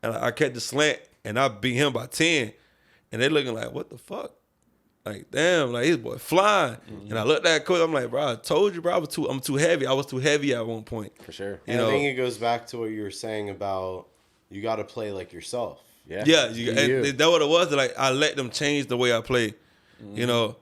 And I catch the slant, and I beat him by 10. And they looking like, what the fuck? Like, damn, like, his boy flying. And I looked at coach, I'm like, bro, I told you, bro, I'm too heavy. I was too heavy at one point. For sure. And I think it goes back to what you were saying about you got to play like yourself. Yeah. And that's what it was. Like, I let them change the way I play, you know.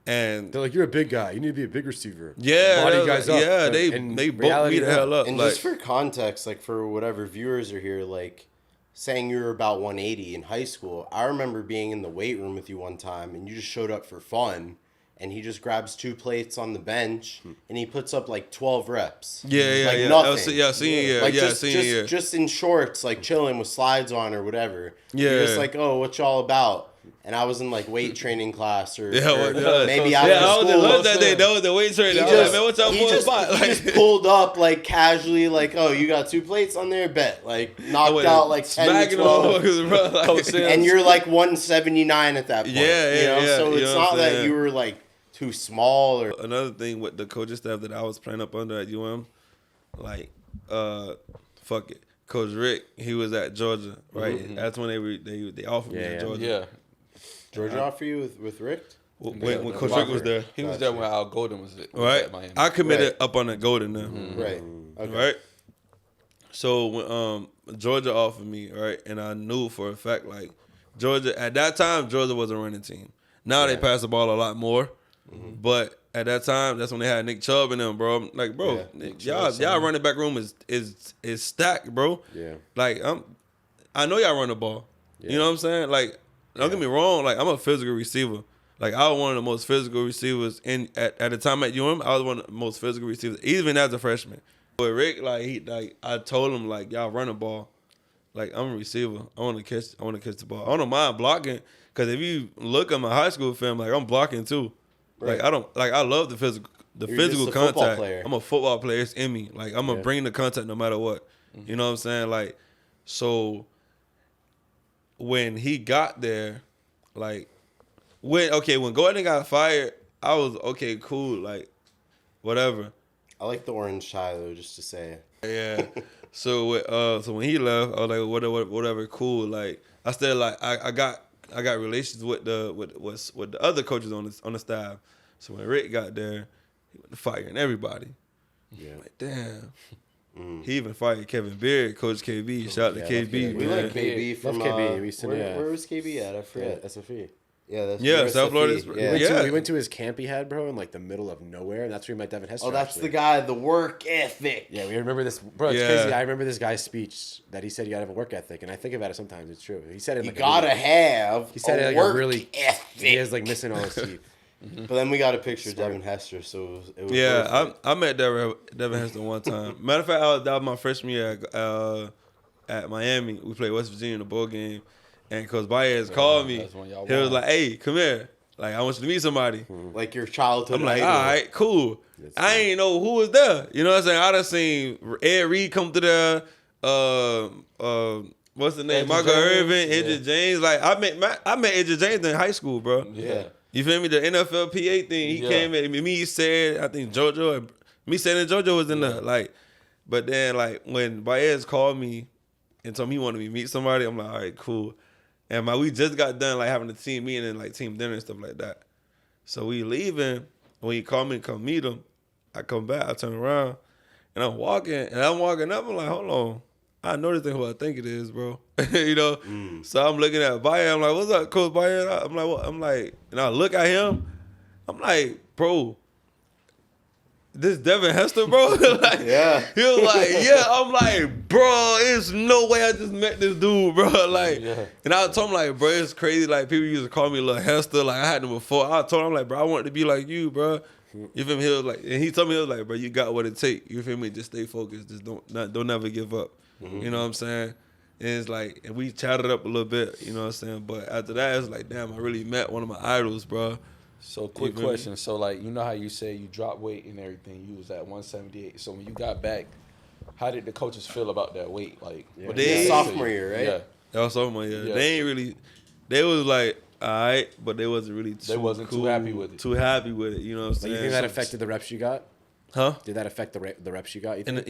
And they're like, you're a big guy. You need to be a big receiver. Yeah, body guys up. Yeah, they both me the hell up. And just for context, like for whatever viewers are here, like saying you were about 180 in high school, I remember being in the weight room with you one time, and you just showed up for fun, and he just grabs 2 plates on the bench, and he puts up like 12 reps. Yeah. Nothing. Senior year. Like senior year. Just in shorts, like chilling with slides on or whatever. Yeah. You're just like, oh, what y'all about? And I was in like weight training class or maybe I was that day. That was the weight training. I was like, man, what's up for spot? He just pulled up like casually, like, oh, you got 2 plates on there? Bet. Like knocked out like 10 to 12. And you're like 179 at that point. Yeah. So it's not that you were like too small or. Another thing with the coaching staff that I was playing up under at UM, like, fuck it. Coach Rick, he was at Georgia, right? That's when they offered me at Georgia. Yeah. Georgia offered you with Rick? When Coach Rick was there. He was there when Al Golden was at Miami. I committed up on the Golden now. Right. Okay. Right? So when Georgia offered me, right, and I knew for a fact, like, Georgia, at that time, Georgia was a running team. Now they pass the ball a lot more. But at that time, that's when they had Nick Chubb in them, bro. I'm like, bro, y'all running back room is stacked, bro. Yeah. Like I know y'all run the ball. Yeah. You know what I'm saying? Like, don't get me wrong. Like, I'm a physical receiver. Like, I was one of the most physical receivers at the time at UM. I was one of the most physical receivers, even as a freshman. But Rick, I told him, like, y'all run the ball. Like, I'm a receiver. I want to catch the ball. I don't mind blocking, because if you look at my high school film, like, I'm blocking too. Right. Like, I love the physical physical contact. I'm a football player. It's in me. Like, I'm gonna bring the contact no matter what. You know what I'm saying? Like, so when he got there, like, when Gordon got fired, I was okay, cool, like, whatever. I like the orange tie though, just to say. Yeah. So when he left, I was like, whatever, cool. Like, I still like I got relations with the other coaches on the staff. So when Rick got there, he went to firing everybody. Yeah. I'm like, damn. He even fired Kevin Beard, Coach KB. Shout out to KB. We like KB from KB. Where was KB at? I forget. SFE. Yeah, South Florida. We went to his camp he had, bro, in like the middle of nowhere, and that's where we met Devin Hester. Oh, that's the guy, the work ethic. Yeah, we remember this, bro. It's crazy. I remember this guy's speech that he said you gotta have a work ethic, and I think about it sometimes. It's true. He said it. You gotta have. He said a it like work a really ethic. He has like missing all his teeth. But then we got a picture of Devin Hester, so it was I met Devin Hester one time. Matter of fact, that was my freshman year at Miami. We played West Virginia in the bowl game, and Coach Baez called me. He was like, "Hey, come here. Like, I want you to meet somebody." Like your childhood. I'm like, all right, cool. I ain't know who was there. You know what I'm saying? I done seen Ed Reed come to there. What's the name? Michael Irvin, Edge James. Like, I met Edge James in high school, bro. Yeah. You feel me? The NFLPA thing. He came at me, said, I think JoJo, me saying that JoJo was in there. Like, but then, like, when Baez called me and told me he wanted me to meet somebody, I'm like, all right, cool. And we just got done, like, having a team meeting and, like, team dinner and stuff like that. So we leaving. When he called me to come meet him, I come back, I turn around, and I'm walking up. I'm like, hold on. I know this thing who I think it is, bro. You know? So I'm looking at Baez. I'm like, what's up, Coach Baez? I'm like, what? I'm like, and I look at him. I'm like, bro, this Devin Hester, bro? Like, yeah. He was like, yeah. I'm like, bro, there's no way I just met this dude, bro. Like, and I told him, like, bro, it's crazy. Like, people used to call me Lil Hester. Like, I had him before. I told him, like, bro, I wanted to be like you, bro. You feel me? He was like, and he told me, he was like, bro, you got what it takes. You feel me? Just stay focused. Just don't never give up. You know what I'm saying? And it's like, and we chatted up a little bit, you know what I'm saying? But after that, it's like, damn, I really met one of my idols, bro. So, quick question. So, like, you know how you say you dropped weight and everything. You was at 178. So, when you got back, how did the coaches feel about that weight? Like, what did they sophomore year, right? Yeah. That was sophomore year. They ain't really, they was like, all right, but they wasn't really too too happy with it. Too happy with it, you know what I'm saying? You think that affected the reps you got? Huh? Did that affect the reps you got, you think?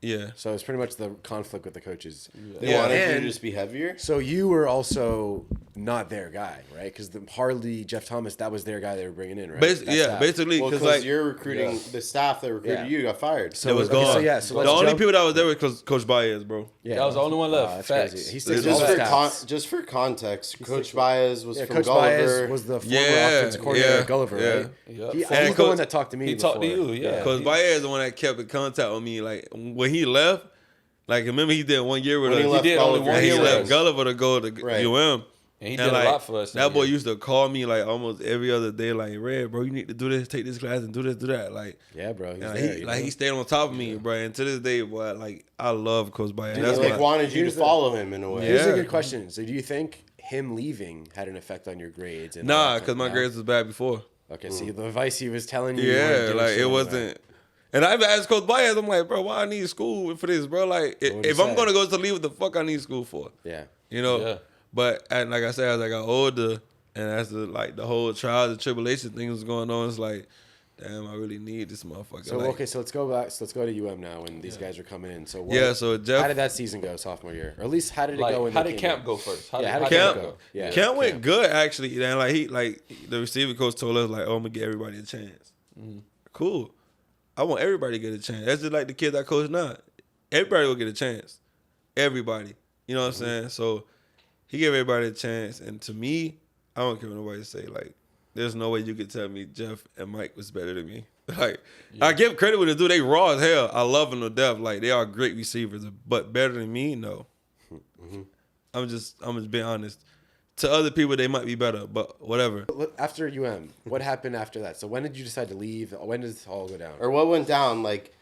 Yeah. So it's pretty much the conflict with the coaches. They wanted you to just be heavier? So you were also not their guy, right? Because the Harley, Jeff Thomas, that was their guy they were bringing in, right? Basically. Well, because like, you're recruiting, the staff that recruited you got fired. So it was gone. So the only people that was there was Coach Baez, bro. Yeah, that was the only one left. That's crazy. He sticks just for context, Coach Baez was from Coach Gulliver. Baez was the former offensive coordinator at Gulliver, right? He's the one that talked to me. He talked to you, yeah. Coach Baez is the one that kept in contact with me. Like, when he left, like, remember he did 1 year with us. He did only 1 year. He left Gulliver to go to UM. And he did a lot for us. That boy used to call me like almost every other day, like, Red, bro, you need to do this, take this class and do this, do that. Like, yeah, bro. He stayed on top of me, bro. And to this day, boy, like, I love Coach Baez. That's like wanted you to follow him in a way. Here's a good question. So do you think him leaving had an effect on your grades? Nah, because my grades was bad before. Okay, so the advice he was telling you. Yeah, like, it wasn't. And I even asked Coach Baez, I'm like, bro, why I need school for this, bro? Like, if I'm going to go to leave, what the fuck I need school for? Yeah. You know? Yeah. But, like I said, as I got older, and as the whole trials and tribulation thing was going on, it's like, damn, I really need this motherfucker. So, okay, so let's go back. So let's go to UM now when these guys are coming in. So, so Jeff. How did that season go sophomore year? Or at least how did it go? How did camp go first? How did camp go? Yeah, camp went good, actually. And, the receiver coach told us, like, oh, I'm going to get everybody a chance. Cool. I want everybody to get a chance. That's just like the kids I coach now. Everybody will get a chance. Everybody. You know what I'm saying? So he gave everybody a chance. And to me, I don't care what nobody say. Like, there's no way you could tell me Jeff and Mike was better than me. Like, I give credit when they do. They raw as hell. I love them to death. Like, they are great receivers, but better than me, no. I'm just being honest. To other people, they might be better, but whatever. After what happened after that? So when did you decide to leave? When did this all go down? Or what went down? Like,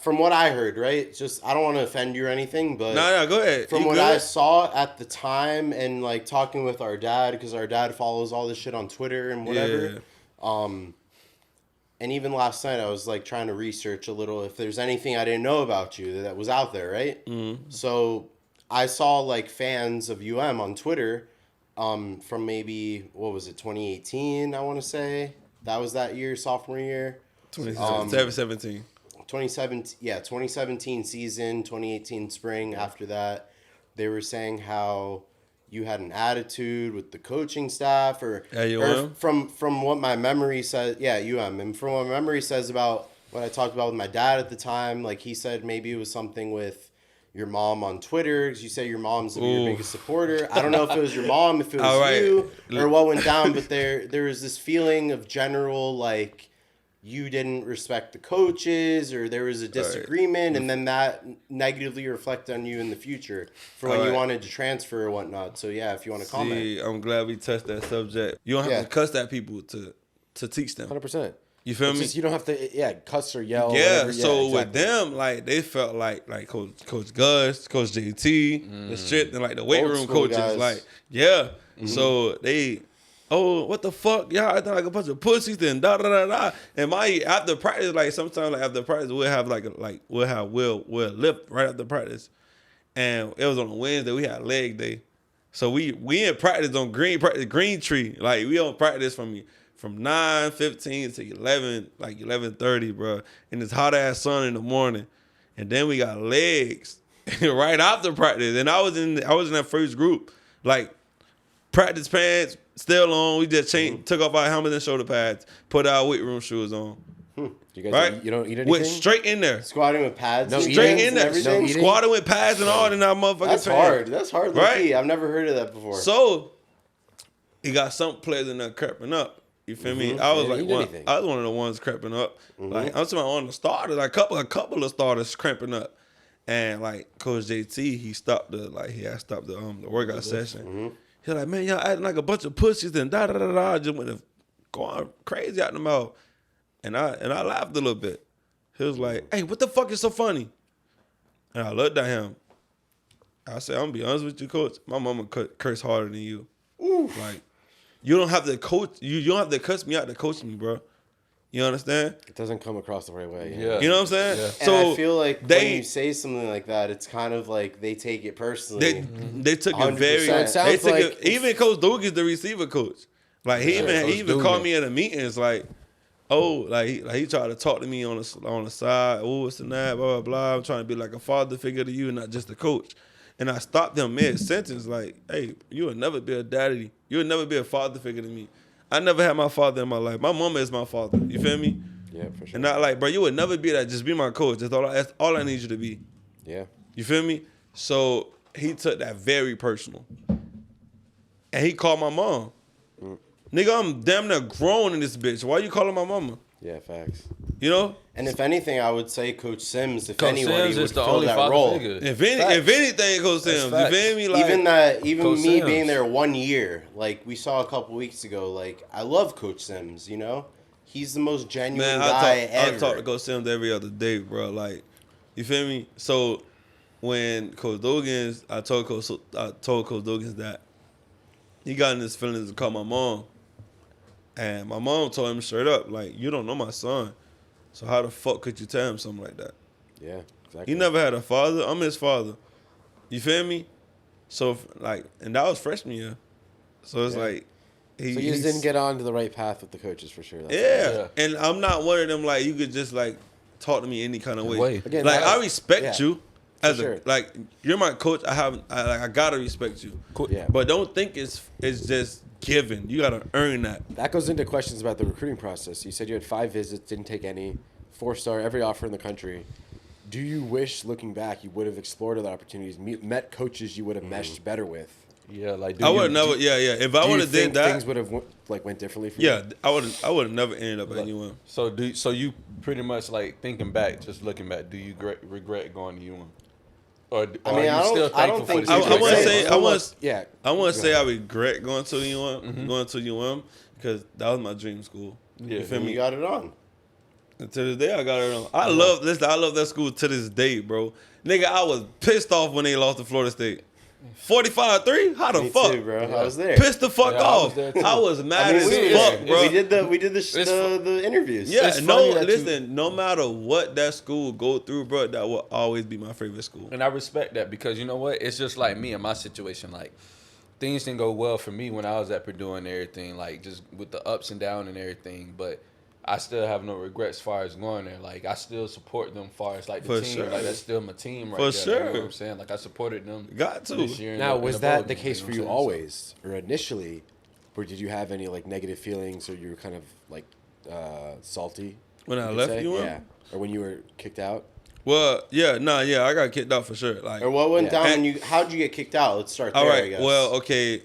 from what I heard, right? Just I don't want to offend you or anything, but No, go ahead. From You what good? I saw at the time, and like talking with our dad, because our dad follows all this shit on Twitter and whatever. Yeah. And even last night, I was like trying to research a little if there's anything I didn't know about you that was out there, right? Mm-hmm. So I saw like fans of on Twitter, from maybe what was it, 2018? I want to say that was that year, sophomore year. 2017. 2017 season, 2018 spring. After that, they were saying how you had an attitude with the coaching staff, or from what my memory says, and from what my memory says about what I talked about with my dad at the time, like he said maybe it was something with your mom on Twitter, because you say your mom's your biggest supporter. I don't know if it was your mom, if it was you, or what went down, but there was this feeling of general, like, you didn't respect the coaches, or there was a disagreement, and then that negatively reflected on you in the future for when you wanted to transfer or whatnot. So, yeah, if you want to comment. I'm glad we touched that subject. You don't have to cuss at people to teach them. 100%. You feel me? Just, you don't have to, cuss or yell. Yeah, whatever. so with them, like, they felt like Coach Gus, Coach JT, the shit, and, like, the weight room coaches. Guys. Like, so they... Oh, what the fuck? Y'all acting like a bunch of pussies and da-da-da-da. And after practice, like, sometimes, like, after practice, we'll have, we'll lift right after practice. And it was on a Wednesday. We had leg day. So we in practice on Green Tree. Like, we on practice from 9:15 to 11:30, bro. In this hot-ass sun in the morning. And then we got legs right after practice. And I was in that first group. Like, practice pants still on. We just took off our helmets and shoulder pads, put our weight room shoes on. You guys you don't eat anything? Went straight in there. Squatting with pads? No, straight in there. Squatting with pads and all in our motherfucking That's pants. hard. That's hard, right? I've never heard of that before. So, he got some players in there creeping up. You feel me? I was I was one of the ones creeping up. Like, I'm talking on the starters, like a couple of starters creeping up. And like Coach JT, he had stopped the workout session. He's like, man, y'all acting like a bunch of pussies and da-da-da-da. I just went to going crazy out the mouth. And I laughed a little bit. He was like, hey, what the fuck is so funny? And I looked at him. I said, I'm going to be honest with you, Coach. My mama curse harder than you. Like, you don't have to coach. You don't have to cuss me out to coach me, bro. You understand? It doesn't come across the right way. Yeah. You know what I'm saying? Yeah. So and I feel like when you say something like that, it's kind of like they take it personally. They took it 100%. very. They took it, even Coach Doug the receiver coach. Like he even called me in the meetings. Like, he tried to talk to me on the side. Oh, it's and that, blah blah blah. I'm trying to be like a father figure to you, not just a coach. And I stopped him mid sentence. Like, hey, you will never be a daddy. You will never be a father figure to me. I never had my father in my life. My mama is my father. You feel me? Yeah, for sure. And not like, bro, you would never be that. Just be my coach. That's all I need you to be. Yeah. You feel me? So he took that very personal. And he called my mom. Nigga, I'm damn near grown in this bitch. Why you calling my mama? Yeah, facts. You know? And if anything, I would say Coach Sims, Coach anybody, Sims would is the fill only that father role. figure. If anything, Coach Sims. You feel me? Like, even Coach me Sims. being there 1 year, like we saw a couple weeks ago, like I love Coach Sims, you know? He's the most genuine guy ever. I talk to Coach Sims every other day, bro. Like, you feel me? So when Coach Dogans, I told Coach Dogans that he got in his feelings to call my mom. And my mom told him straight up, like, you don't know my son. So how the fuck could you tell him something like that? Yeah, exactly. He never had a father. I'm his father. You feel me? So, and that was freshman year. So it's like... So you just didn't get onto the right path with the coaches for sure. Yeah. And I'm not one of them, like, you could just, like, talk to me any kind of way. Again, like, I respect you. As sure. Like, you're my coach. I gotta respect you. Cool. Yeah. But don't think it's just given. You gotta earn that. That goes into questions about the recruiting process. You said you had 5 visits, didn't take any, 4-star, every offer in the country. Do you wish, looking back, you would have explored other opportunities, met coaches you would have meshed better with? Yeah, like I would never. Yeah. If I would have did that, things would have went differently for you. yeah, I would have never ended up at UM. So you pretty much like thinking back, just looking back, do you regret going to UM? Or I mean, are you still I don't thankful think for I the want to situation? say I want to say I regret going to UM because that was my dream school. Yeah. You feel me? You got it on. And to this day, I got it on. I love that school to this day, bro. Nigga, I was pissed off when they lost to Florida State. 45-3? How the Me fuck? too, bro. I was there. Pissed the fuck Yeah, I was off. there too. I was mad as we fuck, bro. We did the interviews. Yeah, It's funny that listen, no matter what that school go through, bro, that will always be my favorite school. And I respect that because you know what? It's just like me and my situation. Like things didn't go well for me when I was at Purdue and everything, like just with the ups and downs and everything. But I still have no regrets as far as going there. Like I still support them as far as like the For team. sure. Like that's still my team right For there. sure. You know what I'm saying? Like I supported them. Got to. This year in Now, the was bowl that the game, case know for what you I'm saying? always, or initially, or did you have any like negative feelings, or you were kind of like salty When you I could left say? UM? Yeah, or when you were kicked out? Well, I got kicked out for sure. Like, Or what went Yeah. down And- when how'd you get kicked out? Let's start there, all I right, guess. well, okay.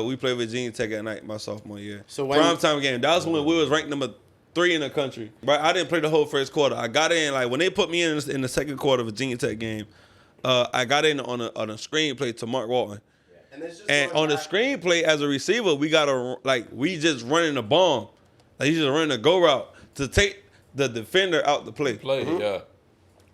We played Virginia Tech at night my sophomore year. So when- prime time game. That was when we was ranked number 3 in the country. But I didn't play the whole first quarter. I got in like when they put me in the second quarter of Virginia Tech game. I got in on a screenplay to Mark Walton. And on the screenplay as a receiver, we just running the bomb. Like he's just running a go route to take the defender out the play. Yeah.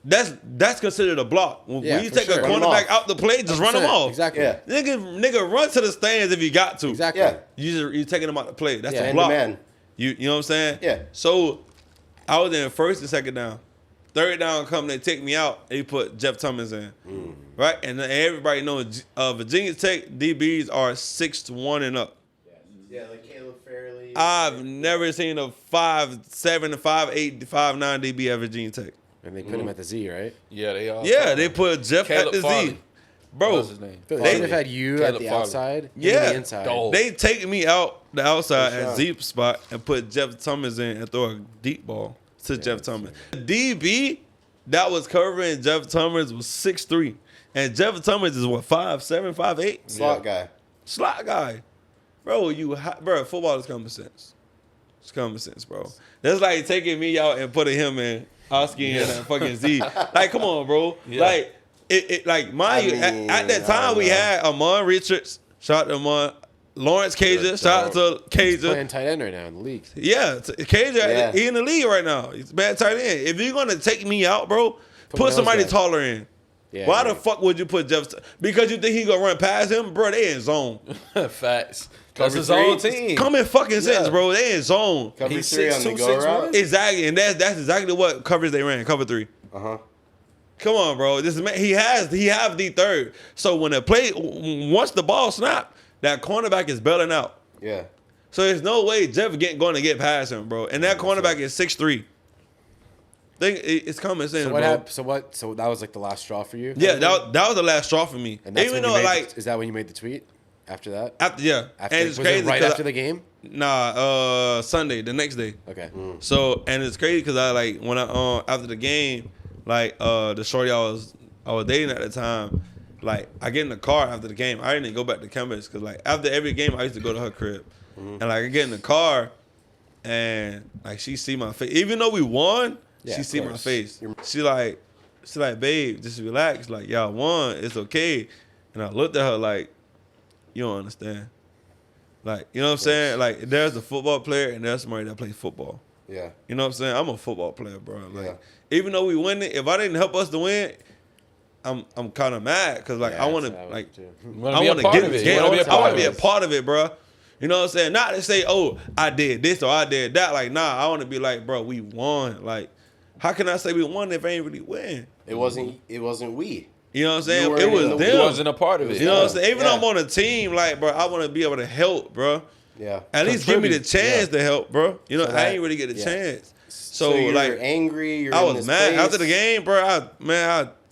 That's considered a block. When Yeah, you for take sure. a Run 'em cornerback off. out the play, just run him 100%, off. Exactly. Yeah. Nigga, run to the stands if you got to. Exactly. Yeah. You taking them out the play. That's Yeah. a Man to block. man. You know what I'm saying? Yeah. So I was in first and second down. Third down come, they take me out. They put Jeff Thomas in. Right? And then everybody knows Virginia Tech DBs are 6'1" and up. Yeah, like Caleb Fairley. I've never seen a 5'7", 5'8", 5'9" DB at Virginia Tech. And they put him at the Z, right? Yeah, they are. Yeah, they put Jeff Caleb at the Z. Farley. Bro, What's his name? They They- should have had you Caleb at the Farley. outside, him Yeah. on the inside. Dog. they take me out the outside For sure. at Z spot and put Jeff Thomas in and throw a deep ball to Jeff Thomas. DB that was covering Jeff Thomas was 6'3", and Jeff Thomas is what 5'7", 5'8". Slot guy. Slot guy, bro. Bro, football is common sense. It's common sense, bro. That's like taking me out and putting him in Osky and that fucking Z. Like, come on, bro. Yeah. Like, like mind you, at that time we had Amon Richards. Shout out to Amon. Lawrence Cager. Shout out to He's Cager. playing tight end right now in the league. Yeah, Cager, Yeah. he in the league right now. He's bad tight end. If you're gonna take me out, bro, one put of somebody those guys. taller in. Yeah, Why the right. fuck would you put Jeff? Because you think he gonna run past him, bro? They in zone. Facts. That's Cover his three. own team. Common fucking sense, Yeah. bro. They in zone. Cover He's 3 on the 6'2", go 6'1". route. Exactly, and that's exactly what coverage they ran. Cover 3. Uh-huh. Come on, bro. This man, he have the third. So when the play, once the ball snap, that cornerback is bailing out. Yeah. So there's no way Jeff going to get past him, bro. And that cornerback is 6'3". Think it's common sense, So what bro. happened? So that was like the last straw for you? Yeah, that was the last straw for me. And that's Even when though you made like is that when you made the tweet? After that? after and it's was crazy it right 'cause after the game? Nah, Sunday, the next day. Okay. So and it's crazy because I like when I after the game, like the shorty I was dating at the time, like I get in the car after the game. I didn't go back to campus because like after every game I used to go to her crib, and like I get in the car, and like she see my face. Even though we won, Yeah, she of see my course. face. She like, babe, just relax. Like y'all won, it's okay. And I looked at her like, you don't understand. Like, you know what I'm saying? Like, there's a football player and there's somebody that plays football. Yeah. You know what I'm saying? I'm a football player, bro. Like, Yeah. even though we win it, if I didn't help us to win, I'm kind of mad because like I want to like wanna be a part of it. You wanna be a I want part to be a of it. part of it, bro. You know what I'm saying? Not to say, oh, I did this or I did that. Like, nah, I want to be like, bro, we won. Like, how can I say we won if I ain't really win? It wasn't we. You know what I'm saying? You were It was in the- them. He wasn't a part of it. You know what I'm saying? Even though Yeah. I'm on a team, like, bro, I want to be able to help, bro. Yeah. At least give me the Contribute. chance to help, bro. You know, So I that- ain't really get a yeah. chance. So, you're like, angry. You're I in was this mad place. after the game, bro.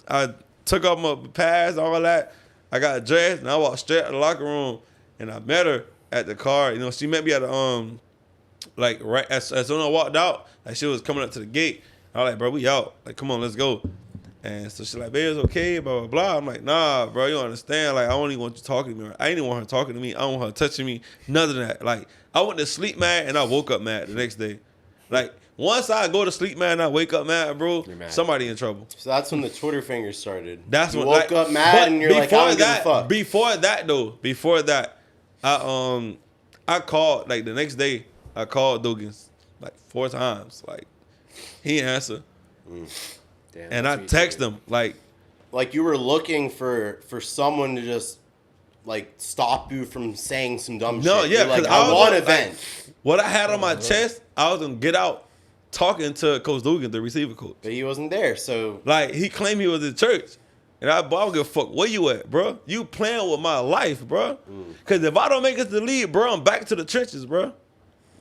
I took off my pads, all that. I got dressed and I walked straight out of the locker room, and I met her at the car. You know, she met me at the like right as soon as I walked out, like she was coming up to the gate. I was like, bro, we out. Like, come on, let's go. And so she's like, babe, it's okay, blah, blah, blah. I'm like, nah, bro, you don't understand. Like, I only want you talking to me. I ain't even want her talking to me. I don't want her touching me. None of that. Like, I went to sleep mad and I woke up mad the next day. Like, once I go to sleep mad and I wake up mad, bro, somebody in trouble. So that's when the Twitter fingers started. That's you when woke up mad and you're like, I don't give a fuck. Before that, I called, like, the next day, I called Dugans, like, 4 times. Like, he didn't answer. Damn, and I text him, like you were looking for someone to just, like, stop you from saying some dumb shit. No, yeah, like, because I want to vent. Like, what I had on my chest, I was going to get out talking to Coach Dugan, the receiver coach. But he wasn't there, so. Like, he claimed he was in church. And I don't give a fuck where you at, bro. You playing with my life, bro. Because if I don't make it to the league, bro, I'm back to the trenches, bro.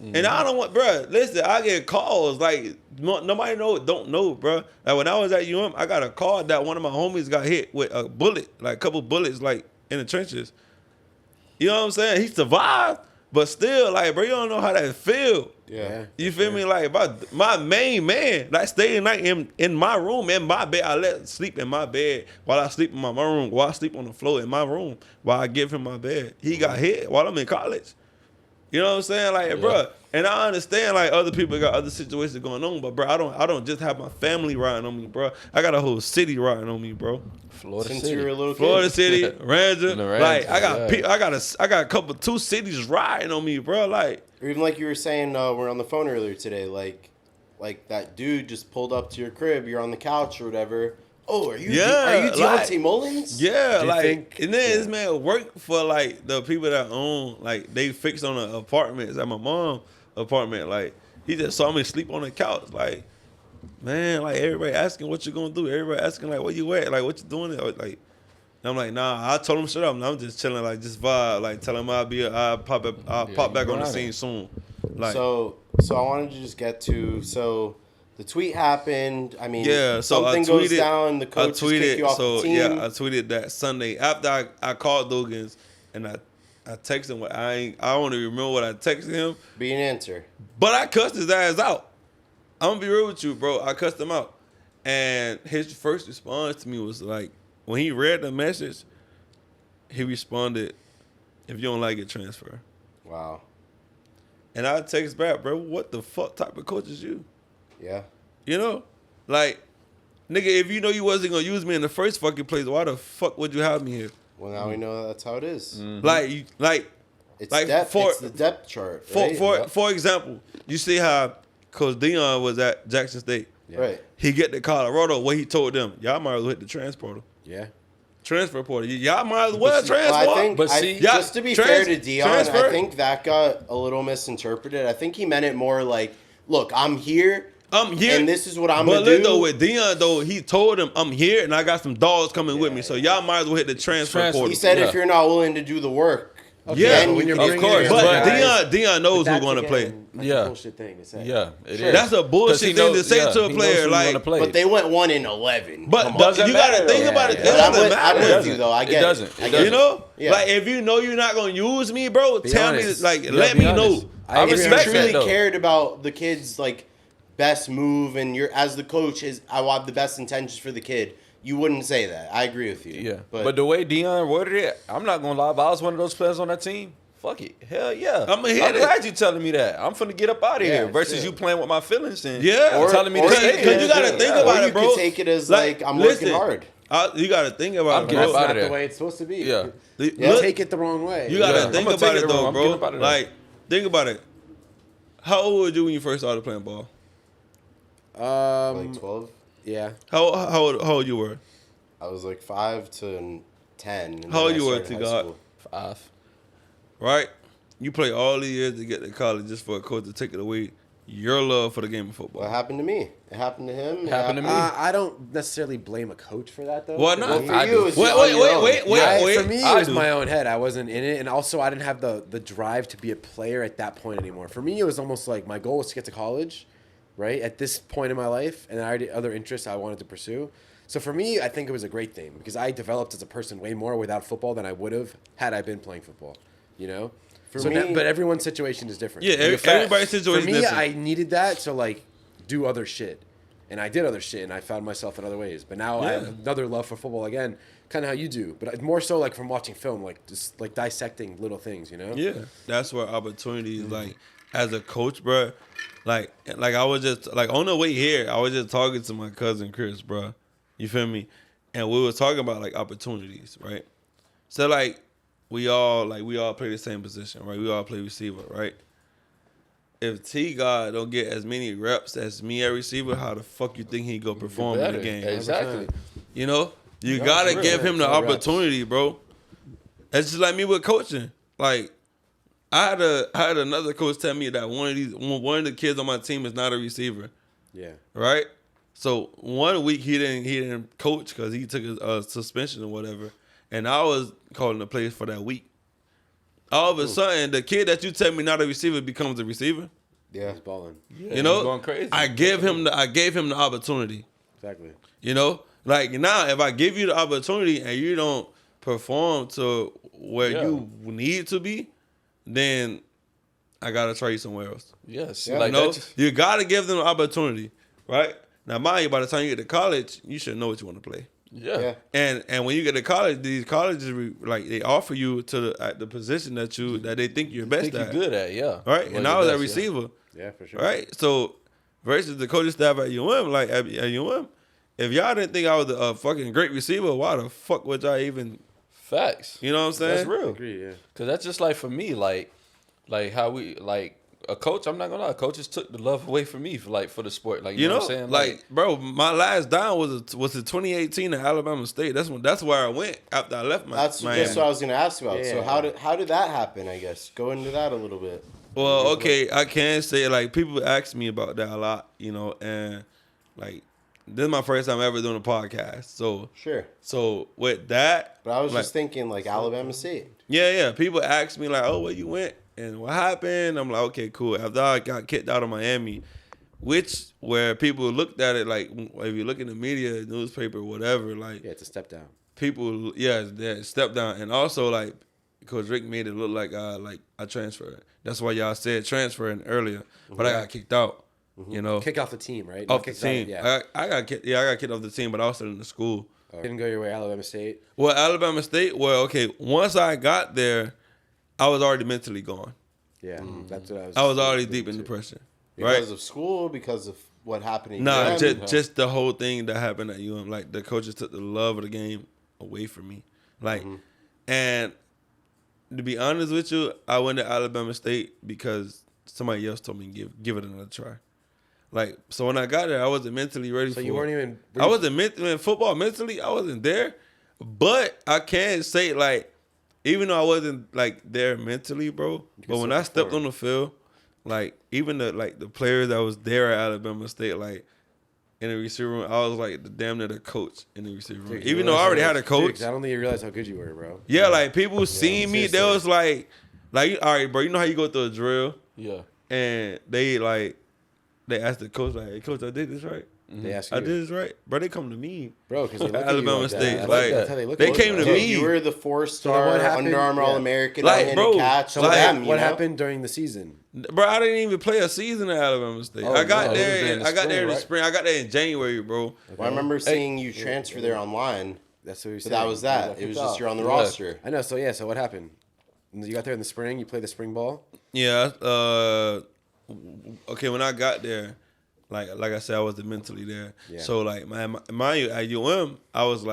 And I don't want, bro, listen, I get calls, like, nobody don't know, bro. Like, when I was at UM, I got a call that one of my homies got hit with a bullet, like, a couple bullets, like, in the trenches. You know what I'm saying? He survived, but still, like, bro, you don't know how that feel. Yeah. You feel me? Like, my main man, like, stay at night in my room, in my bed. I let him sleep in my bed while I sleep in my room, while I sleep on the floor in my room, while I give him my bed. He got hit while I'm in college. You know what I'm saying? Like, bro, and I understand, like, other people got other situations going on, but, bro, I don't just have my family riding on me, bro. I got a whole city riding on me, bro. Since you were a little kid. Florida City, Ranger. Like, I got 2 cities riding on me, bro. Like, or even like you were saying, we're on the phone earlier today, like that dude just pulled up to your crib, you're on the couch or whatever. Oh, are you Dionte Mullins? Yeah, like, and then this man worked for, like, the people that own, like, they fixed on the apartments at my mom's apartment. Like, he just saw me sleep on the couch. Like, man, like, everybody asking what you gonna do. Everybody asking, like, where you at? Like, what you doing? Like, and I'm like, nah, I told him shut up. I'm just chilling, like, just vibe. Like, tell him I'll pop back on the scene soon. Like, so I wanted to just get to, the tweet happened. I mean, so something goes down. The coach kicked you off the team. Yeah, I tweeted that Sunday after I called Dugans and I texted him. I don't even remember what I texted him. Be an answer. But I cussed his ass out. I'm gonna be real with you, bro. I cussed him out, and his first response to me was like, when he read the message, he responded, "If you don't like it, transfer." Wow. And I text back, bro, what the fuck type of coach is you? Yeah. You know? Like, nigga, if you know you wasn't going to use me in the first fucking place, why the fuck would you have me here? Well, now we know that's how it is. Like, it's depth. It's the depth chart. Right? For example, you see how Coach Dion was at Jackson State. Yeah. Right. He get to Colorado, what he told them, y'all might as well hit the transporter. Yeah. Transfer portal. Y'all might as well transfer. I think, just to be fair to Dion, I think that got a little misinterpreted. I think he meant it more like, look, I'm here, and this is what I'm going to do. But with Dion, though, he told him, I'm here, and I got some dogs coming with me, so y'all might as well hit the transfer portal. He said if you're not willing to do the work. Okay, of course. But Dion knows who's going to play. That's a bullshit thing to say. Yeah, it is. That's a bullshit thing to say to a player. Like, but they went 1-11. But you got to think about it. It doesn't matter. I'm with you though. I get it. Doesn't. You know, like if you know you're not going to use me, bro, tell me. Like, let me know. I respect if you truly cared about the kid's like best move, and you're as the coach I have the best intentions for the kid. You wouldn't say that. I agree with you. Yeah. But the way Dion worded it, I'm not going to lie. If I was one of those players on that team, fuck it. Hell yeah. I'm glad you telling me that. I'm finna get up out of here versus you playing with my feelings and telling me to stay. Because you got to think about it, bro. You could take it as like I'm working hard. You got to think about it, bro. That's not the way it's supposed to be. Yeah. Take it the wrong way. You got to think about it, though, bro. Like, think about it. How old were you when you first started playing ball? Like 12. Yeah. How old you were? I was like 5 to 10. How old you were to God? 5. Right? You play all these years to get to college just for a coach to take it away. Your love for the game of football. Well, it happened to me. It happened to him. It happened to me. I don't necessarily blame a coach for that, though. Why not? Well, for you, it's wait. For me, it was my own head. I wasn't in it. And also, I didn't have the drive to be a player at that point anymore. For me, it was almost like my goal was to get to college, right, at this point in my life. And I had other interests I wanted to pursue. So for me, I think it was a great thing because I developed as a person way more without football than I would have had I been playing football, you know? But everyone's situation is different. Yeah, everybody's situation is different. For me, I needed that to, like, do other shit. and I did other shit, and I found myself in other ways. But now I have another love for football again, kind of how you do. But more so like from watching film, like just like dissecting little things, you know? Yeah, that's where opportunities like as a coach, bro. Like I was just like on the way here, I was just talking to my cousin Chris, bro. You feel me? And we were talking about like opportunities, right? So like we all play the same position, right? We all play receiver, right? If T God don't get as many reps as me at receiver, how the fuck you think he go perform in the game? Exactly. You know, you gotta give him the opportunity, bro. It's just like me with coaching. Like I had another coach tell me that one of the kids on my team is not a receiver. Yeah. Right. So 1 week he didn't coach because he took a suspension or whatever, and I was calling the plays for that week. All of a sudden, the kid that you tell me not a receiver becomes a receiver. Yeah, he's balling. Yeah, you know, he's going crazy. I gave him the opportunity. Exactly. You know, like now, if I give you the opportunity and you don't perform to where you need to be, then I gotta try you somewhere else. Yes, like you gotta give them the opportunity, right? Now, mind you, by the time you get to college, you should know what you want to play. Yeah. And when you get to college, these colleges like they offer you to the position that they think you're best at. You're good at, yeah. Right? And I was a receiver. Yeah, for sure. Right? So versus the coaching staff at UM, like at UM, if y'all didn't think I was a fucking great receiver, why the fuck would y'all even facts? You know what I'm saying? That's real. I agree, yeah. Cause that's just like for me, like how we like a coach, I'm not gonna lie, coaches took the love away from me for the sport. Like you know what I'm saying? Like bro, my last down was in 2018 at Alabama State. That's where I went after I left my. That's Miami. just what I was gonna ask about. Yeah. So how did that happen? I guess go into that a little bit. Well, okay, I can say like people ask me about that a lot, you know, and like this is my first time ever doing a podcast. So sure. So with that, but I was just thinking like Alabama State. Yeah. People ask me like, oh, where you went? And what happened? I'm like, okay, cool. After I got kicked out of Miami, where people looked at it like, if you look in the media, newspaper, whatever, like, yeah, it's a step down. People, step down, and also like, Coach Rick made it look like I transferred. That's why y'all said transferring earlier, but I got kicked out. You know, kicked off the team, right? Off the team. I got kicked. Yeah, I got kicked off the team, but I was still in the school. Didn't go your way, Alabama State. Well, Alabama State. Well, okay. Once I got there, I was already mentally gone. Yeah, that's what I was. I was already deep in depression. Because of school, because of what happened in Nah, just the whole thing that happened at UM. Like the coaches took the love of the game away from me. Like, and to be honest with you, I went to Alabama State because somebody else told me give it another try. Like, so when I got there, I wasn't mentally ready for it. So you weren't even... I wasn't in football mentally. I wasn't there. But I can say, like, even though I wasn't, like, there mentally, bro, but when I stepped on the field, like, even the players that was there at Alabama State, like, in the receiver room, I was, like, damn near the coach in the receiver room. Even though I already had a coach. Dude, I don't think you realized how good you were, bro. Yeah, like, people seen me. They was like, all right, bro, you know how you go through a drill? Yeah. And they asked the coach, like, hey, coach, I did this right? They asked you. I did this right. Bro, they come to me. Bro, because they look Alabama like State. That. Like, that's how they look. They came to me. You were the 4-star Under Armour All-American. Like, bro, catch. So what happened during the season? Bro, I didn't even play a season at Alabama State. I got there in the spring. I got there in January, bro. Okay. Well, I remember seeing you transfer there online. That's what you said. But that was that. It was just you're on the roster. I know. So what happened? You got there in the spring. You played the spring ball. Yeah. Okay, when I got there, like I said, I wasn't mentally there. Yeah. So like my at UM, I was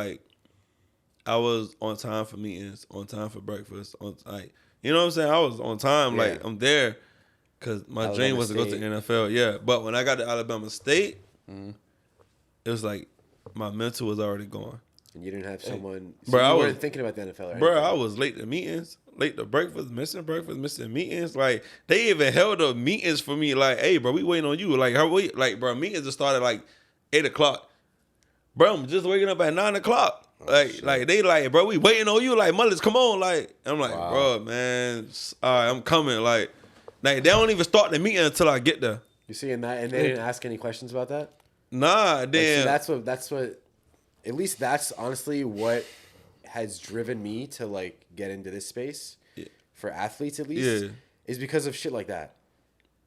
on time for meetings, on time for breakfast, you know what I'm saying? I was on time, like I'm there, cause my dream was to go to the NFL. Yeah, but when I got to Alabama State, it was like my mental was already gone. And you didn't have someone. So bro, you I weren't was thinking about the NFL. Bro, I was late to meetings, late to breakfast, missing meetings. Like they even held up meetings for me. Like, hey, bro, we waiting on you. Like, bro, meetings just started like 8:00. Bro, I'm just waking up at 9:00. Like they like, bro, we waiting on you. Like, Mullins, come on. Like, I'm like, bro, man, all right, I'm coming. Like they don't even start the meeting until I get there. You seeing that? And they didn't ask any questions about that. Nah, then that's what. At least that's honestly what has driven me to like get into this space for athletes, at least, is because of shit like that.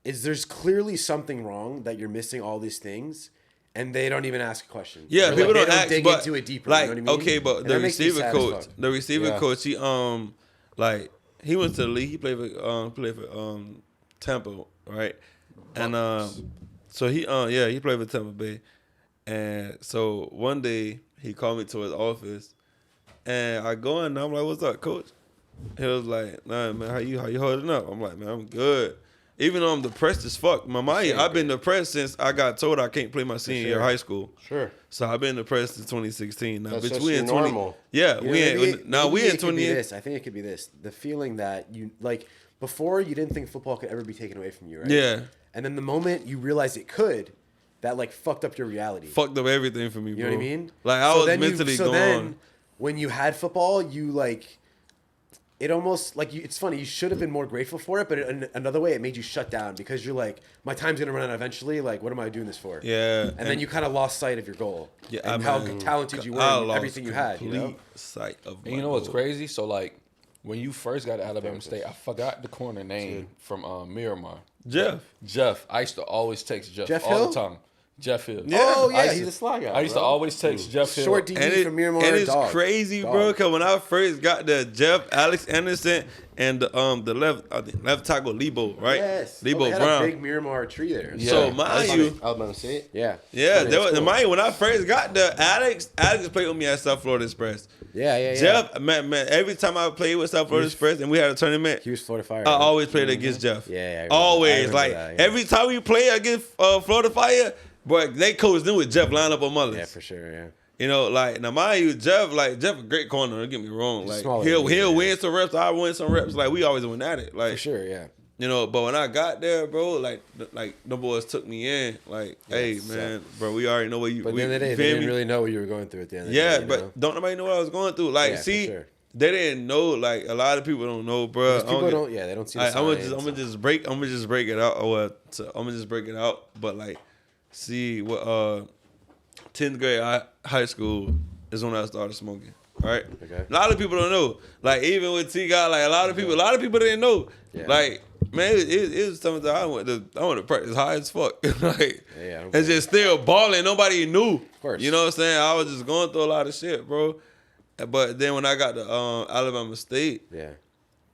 There's clearly something wrong that you're missing all these things, and they don't even ask a question. Yeah, Or, people like, don't they ask, dig but, into it deeper. Like, you know what I mean? okay, but And the that makes me receiver sad as coach, fuck. he like he went to the league. He played for Tampa, right? And so he played for Tampa Bay. And so one day he called me to his office, and I go in and I'm like, "What's up, coach?" He was like, "Nah, man, how you holding up?" I'm like, "Man, I'm good." Even though I'm depressed as fuck. I've been depressed since I got told I can't play my senior year of high school. Sure. So I've been depressed since 2016. Now, That's bitch, just we in 20. normal. Yeah, You know, we maybe in it could be 20. this. I think it could be this. The feeling that you like before you didn't think football could ever be taken away from you, right? Yeah. And then the moment you realized it could, that like fucked up your reality. Fucked up everything for me, bro. You know what I mean? Like I was mentally so gone. then when you had football, you like it almost like it's funny. You should have been more grateful for it, but in another way, it made you shut down because you're like, my time's gonna run out eventually. Like, what am I doing this for? Yeah. And then you kind of lost sight of your goal. Yeah, and how talented you were, I and lost everything you had. You know? complete sight of And you know what's crazy? So like when you first got to Alabama State, I forgot the corner name from Miramar. Jeff. I used to always text Jeff all Hill? the time. Jeff Hill. Yeah. Oh yeah, I used he's to- a sly guy. I used to bro. always text Jeff Hill. Short DB from Miramar. And it's dog. crazy, Dog. bro. Because when I first got the Jeff, Alex Anderson, and the left tackle Lebo, right? Yes. Lebo they had Brown. a big Miramar tree there. Yeah. So mind you, Alabama State. Yeah. yeah, That's cool. mind you, when I first got the Alex played with me at South Florida Express. Yeah. Jeff, man, every time I played with South Florida Express and we had a tournament, He was Florida Fire. I right? always played against Jeff. Yeah, I remember- I always. remember Like that, yeah. every time we play against Florida Fire, boy, they coach knew with Jeff line up on Mullins. Yeah, for sure. Yeah. You know, like now mind you, Jeff a great corner. Don't get me wrong. Like smaller he'll than me, yeah. win some reps. I win some reps. Like we always win at it. Like For sure. Yeah. you know. But when I got there, bro, like the boys took me in. Like, hey man, bro, we already know what you. But at we, the end of the day, you they feel didn't me? really know what you were going through at the end of the Yeah, day. you but know? don't nobody know what I was going through. Like, Yeah, for see, sure. they didn't know. Like a lot of people don't know, bro. Because people don't. Yeah, they don't see the I'm signs. gonna just break it out. I'm gonna just break it out. But like, see what 10th grade high school is when I started smoking. Right. Okay. A lot of people don't know. Like even with T God, like a lot of people didn't know. Yeah. Like man, it was something that I went to practice high as fuck. Like Yeah, it's just still balling. Nobody knew. Of course. You know what I'm saying? I was just going through a lot of shit, bro. But then when I got to Alabama State, Yeah.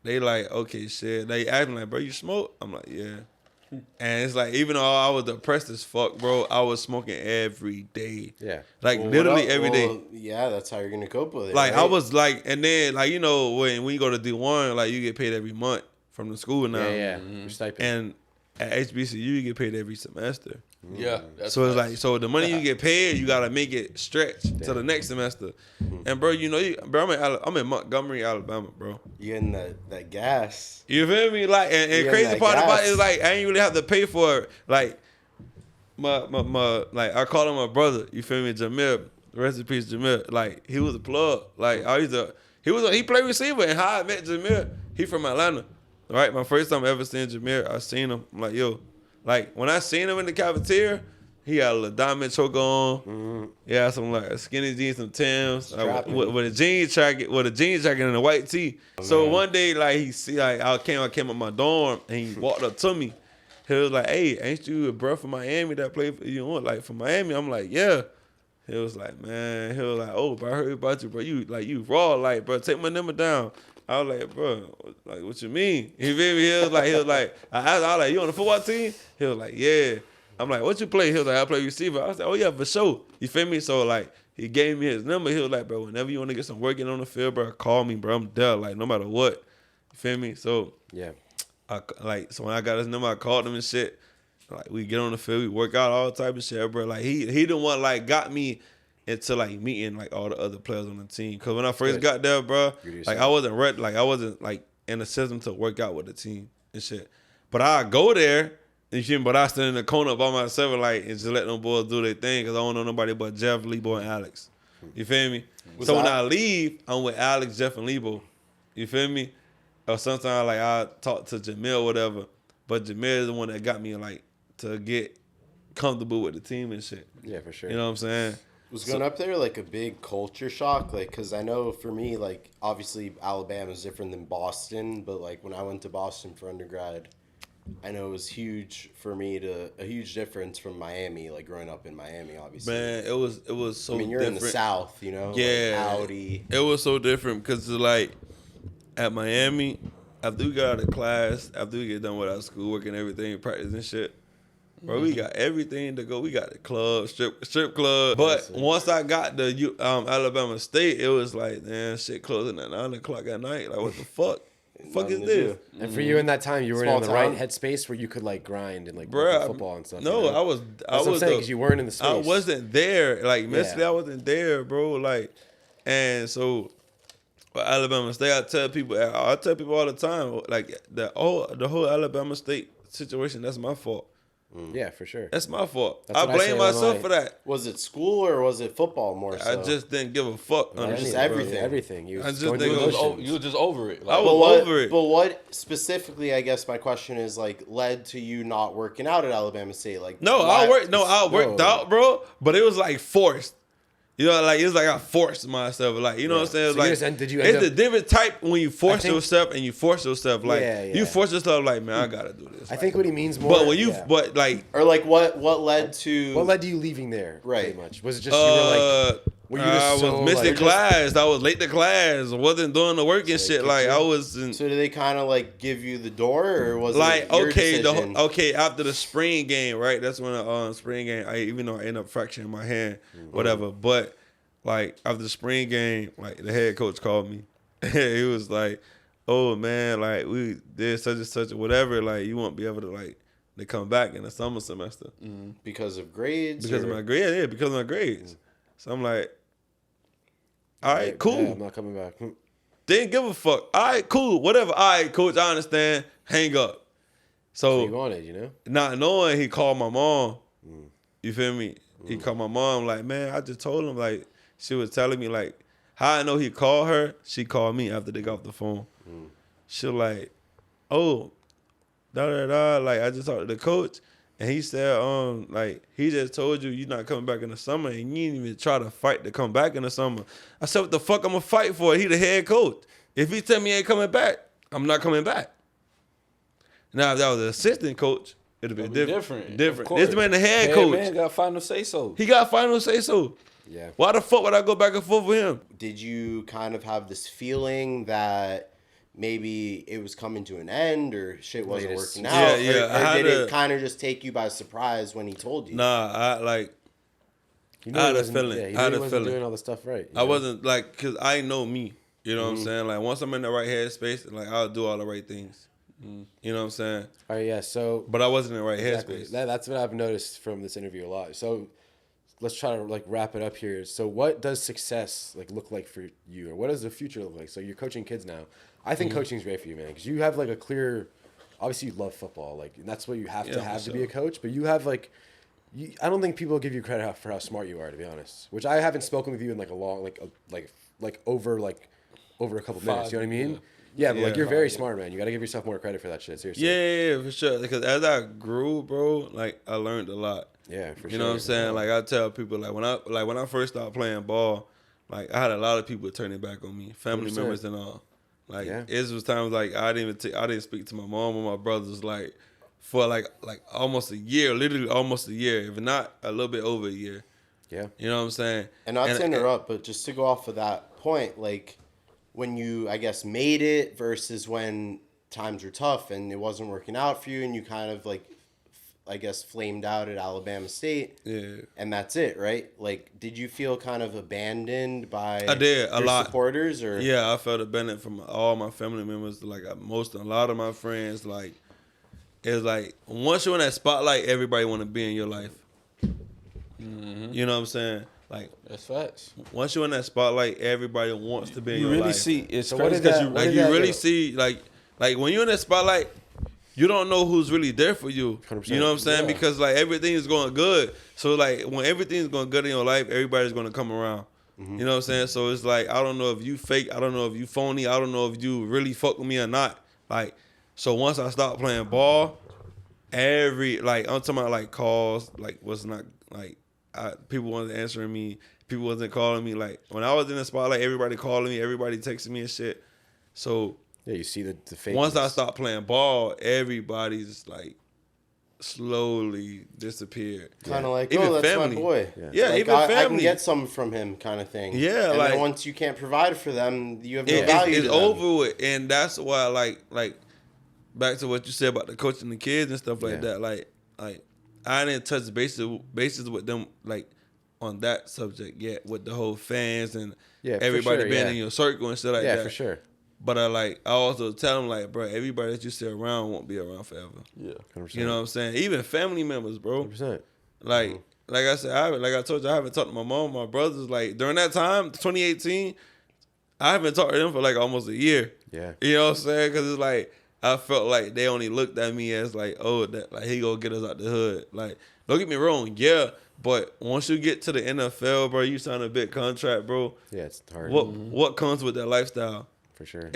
they like, okay, shit. They asked me like, bro, you smoke? I'm like, yeah. And it's like, even though I was depressed as fuck, bro, I was smoking every day. Yeah. Like Well, literally what every day. well, yeah, that's how you're gonna cope with it. Like right? I was like, and then like you know when you go to D1, like you get paid every month from the school now. Yeah. Your stipend. And at HBCU you get paid every semester. Yeah. That's So it's facts. like, so the money you get paid, you gotta make it stretch to the next semester. And bro, you know, bro, I'm in Montgomery, Alabama, bro. you getting that gas. You feel me? Like, and You crazy getting part that about it gas. is like I ain't really have to pay for it. Like my like I call him my brother. You feel me? Jamil, rest in peace, Jamil. Like he was a plug. Like he played receiver. And how I met Jamil, he from Atlanta. Right? My first time ever seeing Jamil, I seen him. I'm like, yo, like when I seen him in the cafeteria, he had a little diamond choker on. Yeah, some like skinny jeans, some Timbs, with a jean jacket, and a white tee. So one day, like he see, like I came up my dorm, and he walked up to me. He was like, "Hey, ain't you a bro from Miami that played for you? Like from Miami?" I'm like, "Yeah." He was like, "Man," he was like, "Oh, bro, I heard about you, bro. You raw, like, bro. Take my number down." I was like, "Bro, like, what you mean?" He feel me? He was like, I was like, "You on the football team?" He was like, "Yeah." I'm like, "What you play?" He was like, "I play receiver." I was like, "Oh yeah, for sure." You feel me? So like, he gave me his number. He was like, "Bro, whenever you want to get some work in on the field, bro, call me, bro. I'm there, like, no matter what." You feel me? So Yeah. so when I got his number, I called him and shit. Like we get on the field, we work out all type of shit, bro. Like he the one like got me into like meeting like all the other players on the team. Cause when I first got there, bro, like I wasn't ready, like I wasn't like in the system to work out with the team and shit. But I go there, and shit, but I stand in the corner by myself like and just let them boys do their thing. Cause I don't know nobody but Jeff, Lebo, and Alex. You feel me? So when I leave, I'm with Alex, Jeff, and Lebo. You feel me? Or sometimes like I talk to Jamil or whatever, but Jamil is the one that got me like to get comfortable with the team and shit. Yeah, for sure. You know what I'm saying? Was going up there like a big culture shock? Like, because I know for me, like, obviously Alabama's different than Boston, but like when I went to Boston for undergrad, I know it was huge for me a huge difference from Miami, like growing up in Miami, obviously. Man, it was so. I mean, you're different. in the South, you know. Yeah, like Audi. It was so different because like at Miami, after we got out of class, after we get done with our schoolwork and everything, practice and shit, bro, we got everything to go. We got the club, strip club. But once I got to Alabama State, it was like, man, shit closing at 9 o'clock at night. Like, what the fuck? Fuck is this? And for you in that time, you were Small in the town. right headspace where you could like grind and like Bruh, play football and stuff. No, you know? I was. That's what I'm saying, because you weren't in the space. I wasn't there. Like mentally, Yeah. I wasn't there, bro. Like, and so Alabama State, I tell people all the time, like the whole Alabama State situation. That's my fault. Yeah, for sure. That's my fault. That's I what I say blame when myself I- for that. Was it school or was it football more so? I just didn't give a fuck. Right, honestly, just bro. everything. Everything. You I was just going think through it was emotions. You were just over it. I Like, was over it. But what specifically, I guess my question is, like, led to you not working out at Alabama State? Like, No, why- I worked out, bro. But it was like forced. You know, like it's like I forced myself. Like, you know what I'm saying? So you Like, just did you end it's up- a different type when you force think- yourself and you force yourself. Like, Yeah, yeah. you force yourself. Like, man, I gotta do this. I think what he means more. But when you, yeah. but like, Or like what led to what led to you leaving there? Right. Pretty much. Was it just you were like? Were you just I was so, missing like- class. I was late to class. I wasn't doing the work and shit. Like, I was in, So did they kind of like give you the door, or was like, it your okay, decision? after the spring game, right? That's when the spring game. Even though I ended up fracturing my hand, whatever. But like after the spring game, like the head coach called me. He was like, "Oh man, like we did such and such or whatever. Like you won't be able to like to come back in the summer semester Because of grades? because of my grades. Yeah, because of my grades. So I'm like, all right, cool. Yeah, I'm not coming back. Didn't give a fuck. All right, cool. Whatever. All right, coach, I understand. Hang up. So you So wanted, you know? not knowing, he called my mom. You feel me? He called my mom like, man, I just told him, like, she was telling me, like, how I know he called her, she called me after they got off the phone. She was like, oh, da-da-da, like, I just talked to the coach, and he said, like, he just told you you're not coming back in the summer, and you didn't even try to fight to come back in the summer. I said, what the fuck I'm gonna fight for? He the head coach. If he tell me he ain't coming back, I'm not coming back. Now, if that was an assistant coach, it'd have been different. Different. This man the head coach. Man got final say so. He got final say so. Yeah. Why the fuck would I go back and forth with him? Did you kind of have this feeling that maybe it was coming to an end or shit wasn't Latest. working out? Yeah, Or, I had did it to- kind of just take you by surprise when he told you? Nah, I like. You I had he a wasn't- feeling. Yeah, he I had knew a he wasn't feeling. doing all the stuff right. you I know? wasn't like, cause I know me. You know what I'm saying? Like once I'm in the right headspace, like I'll do all the right things. You know what I'm saying? All right, yeah. So But I wasn't in the right exactly. headspace. That's what I've noticed from this interview a lot. So let's try to like wrap it up here. So what does success like look like for you, or what does the future look like? So you're coaching kids now. I think coaching is great for you, man, because you have like a clear. Obviously, you love football, like, and that's what you have to Yeah, have for to be a coach. But you have like, I don't think people give you credit for how smart you are, to be honest. Which I haven't spoken with you in like a long, like over a couple minutes. You know what I mean? Yeah, but like Yeah. you're very smart, man. You got to give yourself more credit for that shit. Seriously. Yeah, for sure. Because as I grew, bro, like I learned a lot. Yeah, for sure. You know what I'm saying? Like I tell people, like when I first started playing ball, like I had a lot of people turning back on me, family 100%. members and all. Like Yeah. it was times like I didn't speak to my mom or my brothers like for like almost a year, literally almost a year, if not a little bit over a year. Yeah. You know what I'm saying? And not to interrupt, but just to go off of that point, like when you, I guess, made it versus when times were tough and it wasn't working out for you and you kind of like, I guess, flamed out at Alabama State. Yeah. And that's it, right? Like, did you feel kind of abandoned by I did, a your lot. supporters? Or Yeah, I felt abandoned from all my family members. Like a lot of my friends. Like it's like once you're in that spotlight, everybody want to be in your life. You know what I'm saying? Like That's facts. once you're in that spotlight, everybody wants to be in You your really life. see it's So what crazy did because that- you what Like did you that really do? see like when you're in that spotlight, you don't know who's really there for you. 100%. You know what I'm saying? Yeah. Because like everything is going good. So like when everything's going good in your life, everybody's going to come around. You know what I'm saying? So it's like I don't know if you fake, I don't know if you phony, I don't know if you really fuck with me or not. Like so once I stopped playing ball, I'm talking about like calls, like was not like people wasn't answering me, people wasn't calling me. Like when I was in the spotlight, everybody calling me, everybody texting me and shit. So Yeah, you see the fake. Once I stopped playing ball, everybody's like slowly disappeared. Kind of like, even oh, that's family. my boy. Yeah, like, even family. I can get some from him, kind of thing. Yeah, and like then once you can't provide for them, you have no value. It's to them. over with, and that's why, like back to what you said about the coaching the kids and stuff like that. Like I didn't touch bases with them like on that subject yet, with the whole fans and everybody being in your circle and shit like that. Yeah, for sure. But I also tell them like, bro, everybody that you see around won't be around forever. Yeah, 100%. You know what I'm saying? Even family members, bro. 100%. Like I said, I told you, I haven't talked to my mom, my brothers. Like during that time, 2018, I haven't talked to them for like almost a year. Yeah. You know what I'm saying? Because it's like I felt like they only looked at me as like, oh, that like he gonna get us out the hood. Like, don't get me wrong, yeah. But once you get to the NFL, bro, you sign a big contract, bro. Yeah, it's hard. What comes with that lifestyle? For sure.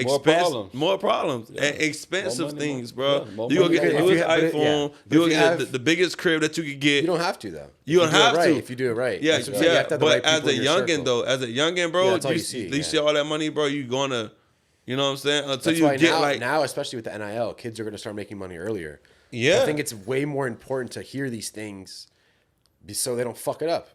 More problems. Yeah. And expensive things, bro. You gonna get the newest iPhone. You gonna get the biggest crib that you could get. You don't have to though. You don't have to if you do it right. Yeah, yeah. But as a youngin though, bro, you see all that money, bro. You gonna, you know what I'm saying? Until that's you why get now, especially with the NIL, kids are gonna start making money earlier. Yeah, I think it's way more important to hear these things, so they don't fuck it up.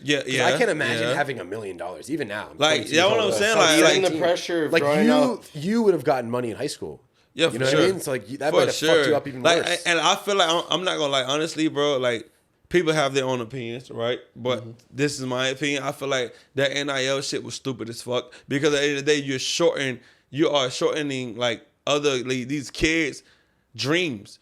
Yeah. I can't imagine having $1 million even now. Like, yeah, what I'm saying, like the pressure of growing up. You would have gotten money in high school. Yeah, you know for what sure. I mean? So like that might have fucked you up even worse. And I feel like I'm not gonna honestly, bro. Like people have their own opinions, right? But this is my opinion. I feel like that NIL shit was stupid as fuck because at the end of the day, you are shortening like these kids' dreams.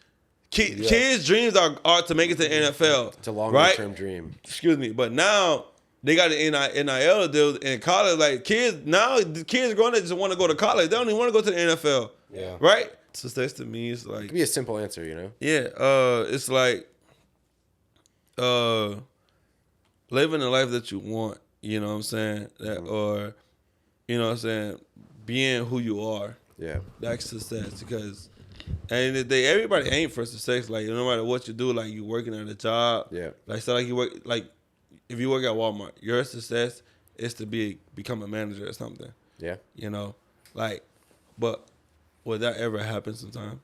Kids' dreams are to make it to the NFL. It's a long-term dream. Excuse me, but now they got the NIL deal in college. Like the kids growing up just want to go to college. They don't even want to go to the NFL. Yeah. Right. Success to me is like. It could be a simple answer, you know. Yeah. It's like living the life that you want. You know what I'm saying? Or you know what I'm saying, being who you are. Yeah. That's success because. At the end of the day, everybody ain't for success. Like no matter what you do, like you working at a job. Yeah. Like so, like you work like if you work at Walmart, your success is to become a manager or something. Yeah. You know, like, but will that ever happen sometime?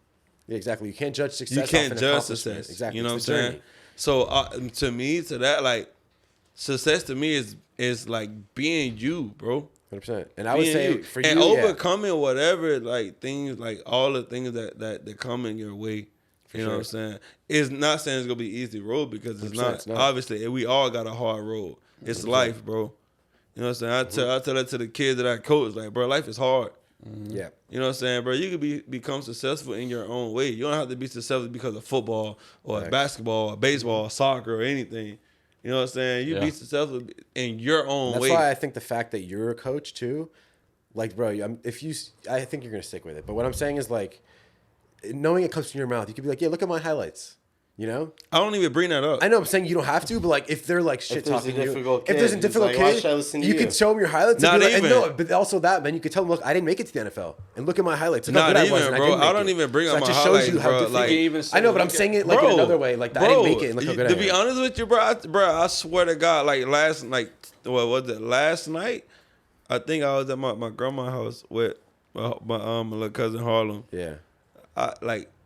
Yeah, exactly. You can't judge success. You can't off an judge accomplishment. success. Exactly. You know what I'm It's saying? journey. So to me, to that, like, success to me is like being you, bro. 100%. And I would say for you, and overcoming whatever like things, like all the things that come in your way. You know what I'm saying? It's not saying it's gonna be easy road because it's not. Obviously, we all got a hard road. It's life, bro. You know what I'm saying? I tell that to the kids that I coach, like, bro, life is hard. Yeah. You know what I'm saying, bro? You could become successful in your own way. You don't have to be successful because of football or basketball or baseball or soccer or anything. You know what I'm saying? You be successful in your own way. That's why I think the fact that you're a coach too, like, bro, I think you're gonna stick with it. But what I'm saying is like, knowing it comes from your mouth, you could be like, yeah, look at my highlights. You know? I don't even bring that up. I know I'm saying you don't have to, but like if they're like shit talking you, if there's a difficult like, kid, you could show them your highlights. Not and be like, even. and no, but also that, man, you could tell them, look, I didn't make it to the NFL, and look at my highlights. Look how Not good I even, was, and bro. I don't didn't make even bring it. up So my that just highlights, shows you how bro. good. I know, but I'm saying it like in another way. Like I didn't make it, and look how good I am. To be honest with you, bro, I swear to God, like last night, I think I was at my grandma's house with my little cousin Harlem. Yeah.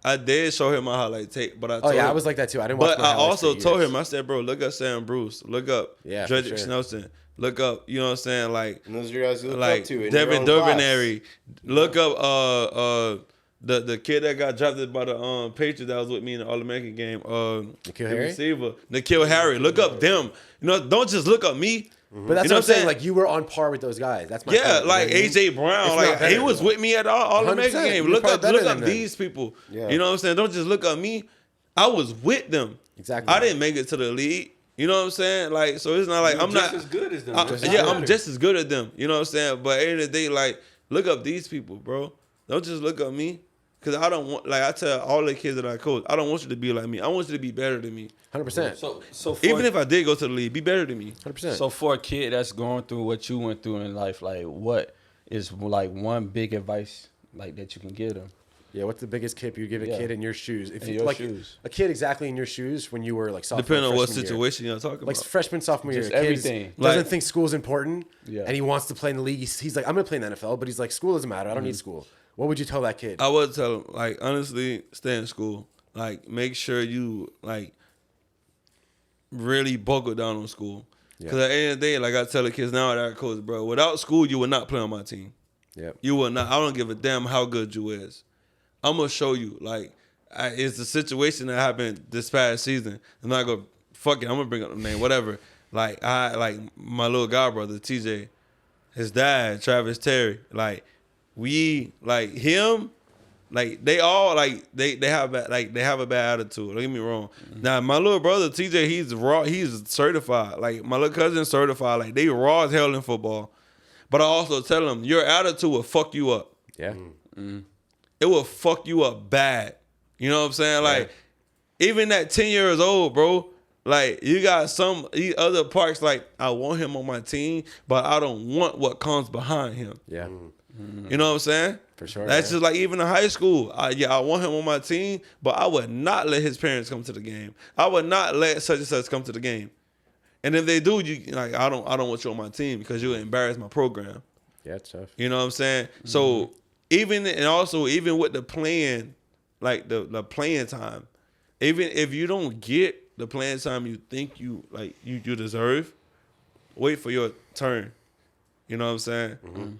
I did show him my highlight tape, but I told I him, was like that too. I didn't watch But my I highlights also for told years. him, I said, bro, look up Sam Bruce, look up Dredrick Snelson, look up, you know what I'm saying, like, and those are your guys you look like up to in Devin your own Duvernay, look up the kid that got drafted by the Patriots that was with me in the All-American game, N'Keal Harry? receiver, N'Keal Harry. Look up them. You know, don't just look up me. But that's You know what I'm saying. Like you were on par with those guys. That's my Yeah, point, like you know what I mean? A.J. Brown, If like not better, he was with me at All-American 100%. game. You're Look probably up better than them. these people. Yeah. You know what I'm saying? Don't just look up me. I was with them. Exactly. I didn't make it to the league. You know what I'm saying? Like, so it's not like I'm not as good as them. I'm just as good at them. You know what I'm saying? But at the end of the day, like, look up these people, bro. Don't just look up me. Cause I don't want, like I tell all the kids that I coach, I don't want you to be like me. I want you to be better than me. 100%. So for, Even if I did go to the league, be better than me. 100%. So for a kid that's going through what you went through in life, like what is like one big advice like that you can give them? Yeah, what's the biggest tip you give a kid in your shoes? If In you your like shoes. a kid exactly in your shoes when you were like sophomore, Depending on what freshman year. situation you're talking Like about. freshman, sophomore year, Just kid everything. doesn't Like- think school's important, Yeah. and he wants to play in the league. He's like, I'm gonna play in the NFL, but he's like, school doesn't matter. I don't need school. What would you tell that kid? I would tell him, like, honestly, stay in school. Like, make sure you, like, really buckle down on school. Because at the end of the day, like I tell the kids now that I coach, bro, without school, you would not play on my team. Yep. You will not. I don't give a damn how good you is. I'm going to show you. Like, it's the situation that happened this past season. I'm not going to, fuck it, I'm going to bring up the name, whatever. Like, my little god brother, TJ, his dad, Travis Terry, like, him, like, they all, like, they have a bad attitude. Don't get me wrong. Mm-hmm. Now, my little brother, TJ, he's raw. He's certified. Like, my little cousin's certified. Like, they raw as hell in football. But I also tell them, your attitude will fuck you up. Yeah. Mm-hmm. It will fuck you up bad. You know what I'm saying? Like, even at 10 years old, bro, like, you got some other parts, like, I want him on my team, but I don't want what comes behind him. Yeah. Mm-hmm. You know what I'm saying? For sure. That's just like even in high school. I want him on my team, but I would not let his parents come to the game. I would not let such and such come to the game. And if they do, you like I don't want you on my team because you embarrass my program. Yeah, it's tough. You know what I'm saying? Mm-hmm. So even with the playing, like the playing time, even if you don't get the playing time you think you deserve, wait for your turn. You know what I'm saying? Mm-hmm.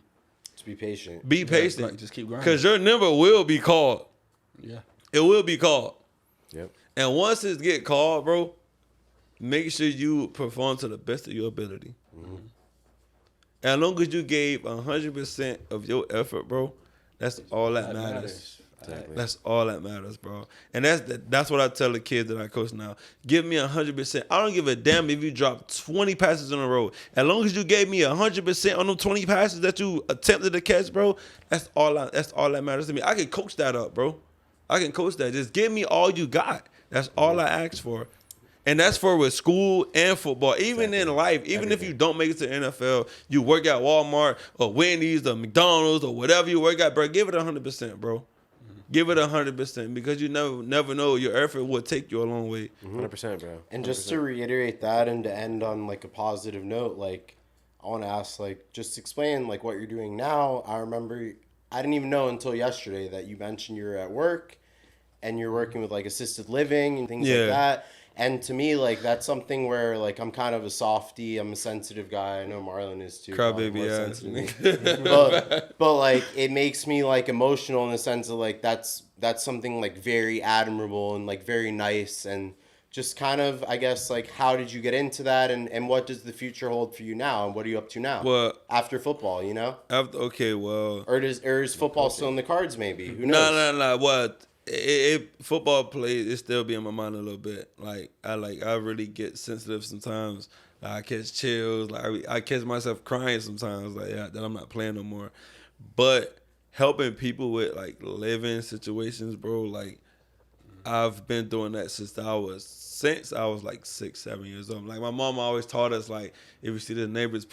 Just be patient. Be patient. Like, just keep grinding. Because your number will be called. Yeah. It will be called. Yep. And once it get called, bro, make sure you perform to the best of your ability. Mm-hmm. As long as you gave 100% of your effort, bro, that's all that matters. Exactly. That's all that matters, bro. And that's what I tell the kids that I coach now. Give me 100%. I don't give a damn if you drop 20 passes in a row. As long as you gave me 100% on them 20 passes that you attempted to catch, bro, that's all that matters to me. I can coach that up, bro. I can coach that. Just give me all you got. That's all I ask for. And that's for with school and football. Even in life, even if you don't make it to the NFL, you work at Walmart or Wendy's or McDonald's or whatever you work at, bro, give it 100%, bro. Give it 100% because you never know. Your effort will take you a long way. 100%, bro. 100%. And just to reiterate that and to end on like a positive note, like I want to ask, like, just explain like what you're doing now. I remember I didn't even know until yesterday that you mentioned you're at work and you're working with like assisted living and things like that. And to me, like, that's something where, like, I'm kind of a softie. I'm a sensitive guy. I know Marlon is, too. Crybaby, but, like, it makes me, like, emotional in the sense of, like, that's something, like, very admirable and, like, very nice. And just kind of, I guess, like, how did you get into that? And what does the future hold for you now? And what are you up to now? Well, after football, you know? Or is football still in the cards, maybe? Who knows? No. What? Football plays, it still be in my mind a little bit. Like I really get sensitive sometimes. Like, I catch chills. Like I catch myself crying sometimes. Like that I'm not playing no more. But helping people with like living situations, bro. Like I've been doing that since I was like 6, 7 years old. Like my mom always taught us, like, if you see the neighbors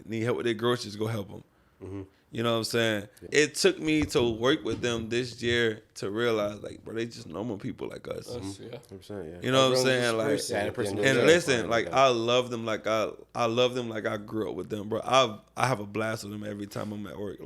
need help with their groceries, go help them. Mm-hmm. You know what I'm saying? Yeah. It took me to work with them this year to realize, like, bro, they just normal people like us. Yeah. 100%, yeah. You know what I'm saying? Like, and listen, like, I love them like I grew up with them, bro. I have a blast with them every time I'm at work.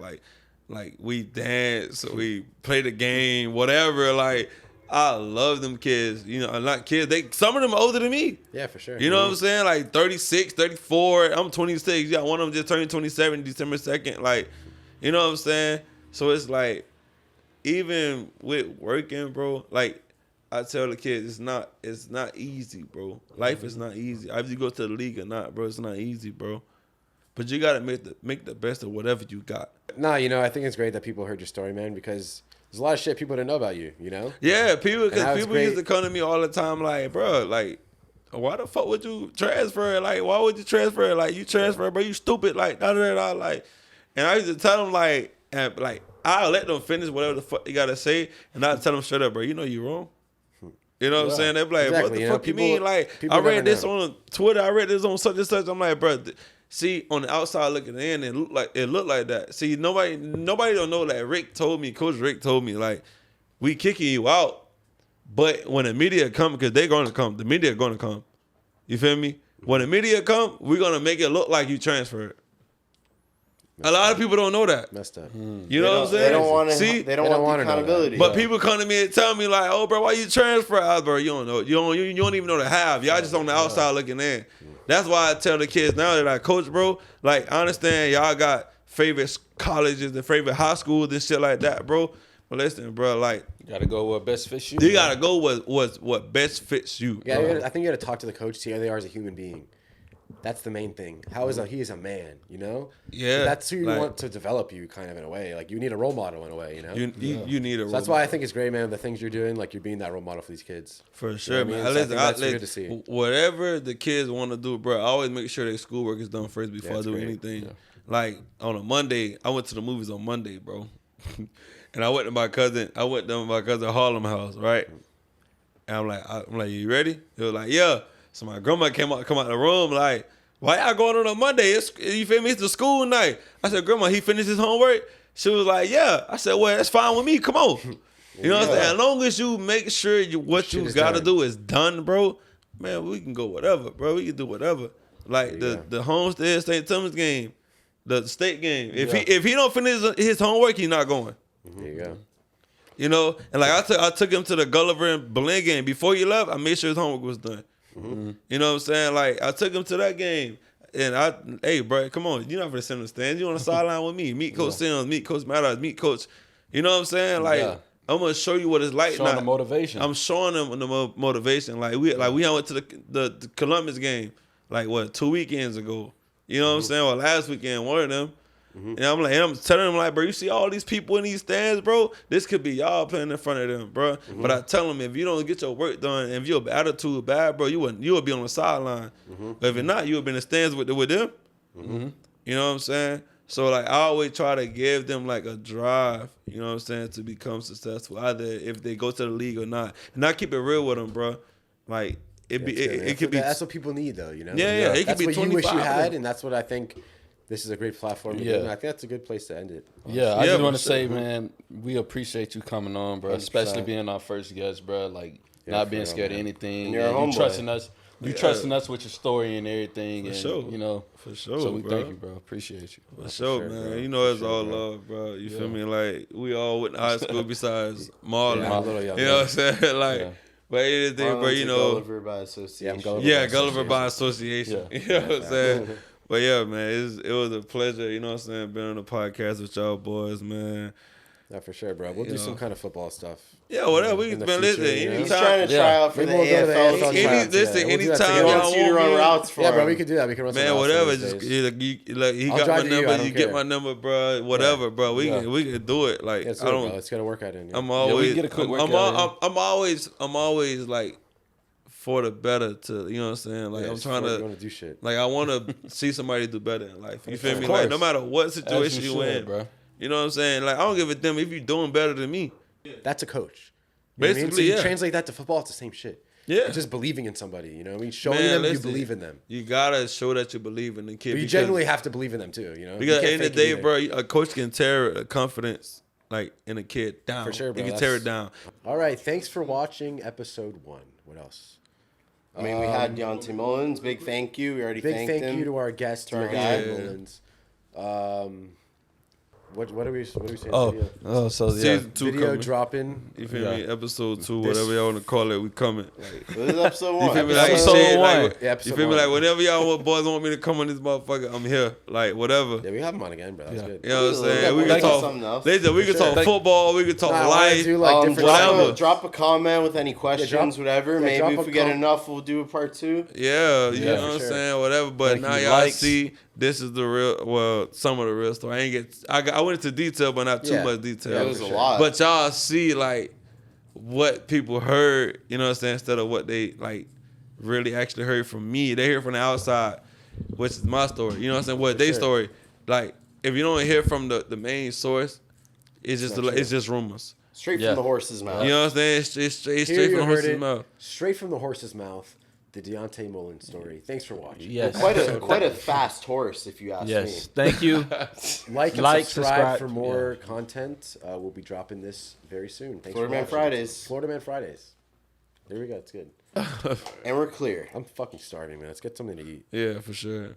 Like we dance, we play the game, whatever. Like, I love them kids. You know, not kids. Some of them are older than me. Yeah, for sure. You know what I'm saying? Like 36, 34. I'm 26. Yeah, one of them just turned 27 December 2nd. Like, you know what I'm saying? So it's like, even with working, bro, like I tell the kids, it's not easy, bro. Life is not easy. If you go to the league or not, bro, it's not easy, bro. But you gotta make the best of whatever you got. Nah, you know, I think it's great that people heard your story, man, because there's a lot of shit people didn't know about you, you know? Yeah, people used to come to me all the time like, bro, like, why the fuck would you transfer? Like, why would you transfer? Like, you transfer, bro, you stupid. Like, da-da-da-da. Like, and I used to tell them, like, I'll let them finish whatever the fuck they got to say, and I'll tell them straight up, bro, you know you wrong. You know what I'm saying? They're like, exactly. What the fuck you mean? Like, I read this on Twitter. I read this on such and such. I'm like, bro, see, on the outside looking in, it looked like that. See, nobody don't know that. Coach Rick told me, like, we kicking you out, but when the media come, because they're going to come, the media are going to come. You feel me? When the media come, we're going to make it look like you transferred. A lot of people don't know that. Messed up. You know what I'm saying? They don't want to. See, They don't want the accountability. but people come to me and tell me like, "Oh, bro, why you transfer?" I was, bro, you don't know. You don't even know the half. Y'all just on the outside looking in. That's why I tell the kids now that I coach, bro. Like, I understand y'all got favorite colleges and favorite high schools and shit like that, bro. But listen, bro, like, You gotta go where best fits you. you gotta go with what best fits you. Yeah, bro. I think you got to talk to the coach, see how they are as a human being. That's the main thing. He is a man, you know? Yeah, That's who you like- want to develop you kind of in a way. Like, you need a role model in a way, you know? You need a. So that's why I think it's great, man, the things you're doing, like you're being that role model for these kids. For You sure, know what I man. mean? So I think that's Listen, good to see. whatever the kids want to do, bro, I always make sure their schoolwork is done first before I that's do great. anything. Like, on a Monday, I went to the movies on Monday, bro. And I went to my cousin Harlem house, right? And I'm like, you ready? He was like, yeah. So my grandma come out the room like, why y'all going on a Monday? You feel me? It's the school night. I said, Grandma, he finished his homework? She was like, yeah. I said, well, that's fine with me. Come on. You know what I'm saying? As long as you make sure what you got to do is done, bro, man, we can go whatever, bro. We can do whatever. Like the Homestead St. Thomas game, the state game. If he don't finish his homework, he's not going. There you go. You know? And like I took him to the Gulliver and Berlin game. Before he left, I made sure his homework was done. You know what I'm saying? Like, I took him to that game. And hey, bro, come on. You're not going to sit in the stands. You on the sideline with me. Meet Coach Sims, meet Coach Maddox, meet Coach. You know what I'm saying? Like, I'm going to show you what it's like. Showing the motivation. I'm showing them the motivation. Like, we went to the Columbus game, like, 2 weekends ago. You know what I'm saying? Or last weekend, one of them. And I'm telling them, like, bro, you see all these people in these stands, bro? This could be y'all playing in front of them, bro. But I tell them, if you don't get your work done, and if your attitude bad, bro, you would be on the sideline. But if you're not, you would be in the stands with them. You know what I'm saying? So, like, I always try to give them, like, a drive, you know what I'm saying, to become successful, either if they go to the league or not. And I keep it real with them, bro. Like, it could be. That's what people need, though, you know? Yeah, it could that's be what 25. you wish you had, and that's what I think this is a great platform to do. And I think that's a good place to end it. Yeah, I just want to say, man, we appreciate you coming on, bro. 100%. Especially being our first guest, bro. Like, not being scared of anything. And you trusting us. You trusting us with your story and everything. For sure. You know. For sure, So we bro. thank you, bro. Appreciate you. For sure, man. You know it's all love, bro. You feel me? Like, we all went to high school besides Marlon. You know what I'm saying? Like, but anything, bro, you know. Gulliver by association. Gulliver by association. You know what I'm saying? But yeah, man, it was a pleasure, you know what I'm saying, being on the podcast with y'all boys, man. Yeah, for sure, bro. We'll do some kind of football stuff. Yeah, whatever. We can spend listening. He's trying to try out for the AFL. Anytime y'all wants you to run routes for him. Yeah, bro, we could do that. We can run some man, routes whatever. some of Just these days. he got my number. You get my number, bro. Whatever, bro. We can do it. Like, Let's get a workout in. I'm always. get a quick workout I'm always like for the better. To you know what I'm saying. Like, I'm trying to do shit. Like, I want to see somebody do better in life. You feel me? Like, no matter what situation you in, bro. You know what I'm saying? Like, I don't give a damn if you're doing better than me. That's a coach. You know what I mean? Basically, So you translate that to football, it's the same shit. Yeah. It's just believing in somebody, you know what I mean? Showing Man, them listen, you believe in them. You gotta show that you believe in the kid. But you genuinely have to believe in them too, you know? Because at the end of the day, either. bro, a coach can tear a confidence like in a kid down. For sure, bro. He can tear it down. All right, thanks for watching episode 1. What else? I mean, we had Dionte Mullins. Big thank you. We already thanked him. Big thank you to our guest, our guy. Mullins. What are we saying? So Season 2 video coming. dropping. You feel me? Episode 2, whatever y'all want to call it, we coming. This is episode 1. You feel me? Like, Episode shit, one. like, Yeah, episode you feel me? one. Like, whenever y'all boys want me to come on this motherfucker, I'm here. Like, whatever. Yeah, we have him on again, bro. That's good. You know what I'm saying? We We'll can talk talk something else. Listen, we can talk football, we can talk I wanna life. do like different Drop a comment with any questions, whatever. Maybe drop if a we get com- enough, we'll do a part 2. Yeah, you know for what I'm sure. saying? Whatever. But Thank now you. y'all Likes. see this is the real, well, some of the real story. I went into detail, but not too Yeah. much detail. Yeah, it was a lot. But y'all see, like, what people heard, you know what I'm saying, instead of what they, like, really actually heard from me. They hear from the outside, which is my story. You know what I'm saying? What their story. Like, if you don't hear from the main source, it's just rumors. Straight from the horse's mouth. You know what I'm saying? It's straight Here from you the heard horse's it. mouth. Straight from the horse's mouth. The Dionte Mullins story. Thanks for watching. Yes. Quite a fast horse, if you ask me. Yes. Thank you. Like and subscribe for more content. We'll be dropping this very soon. Thanks Florida for Man watching. Fridays. Florida Man Fridays. There we go. It's good. And we're clear. I'm fucking starving, man. Let's get something to eat. Yeah, for sure.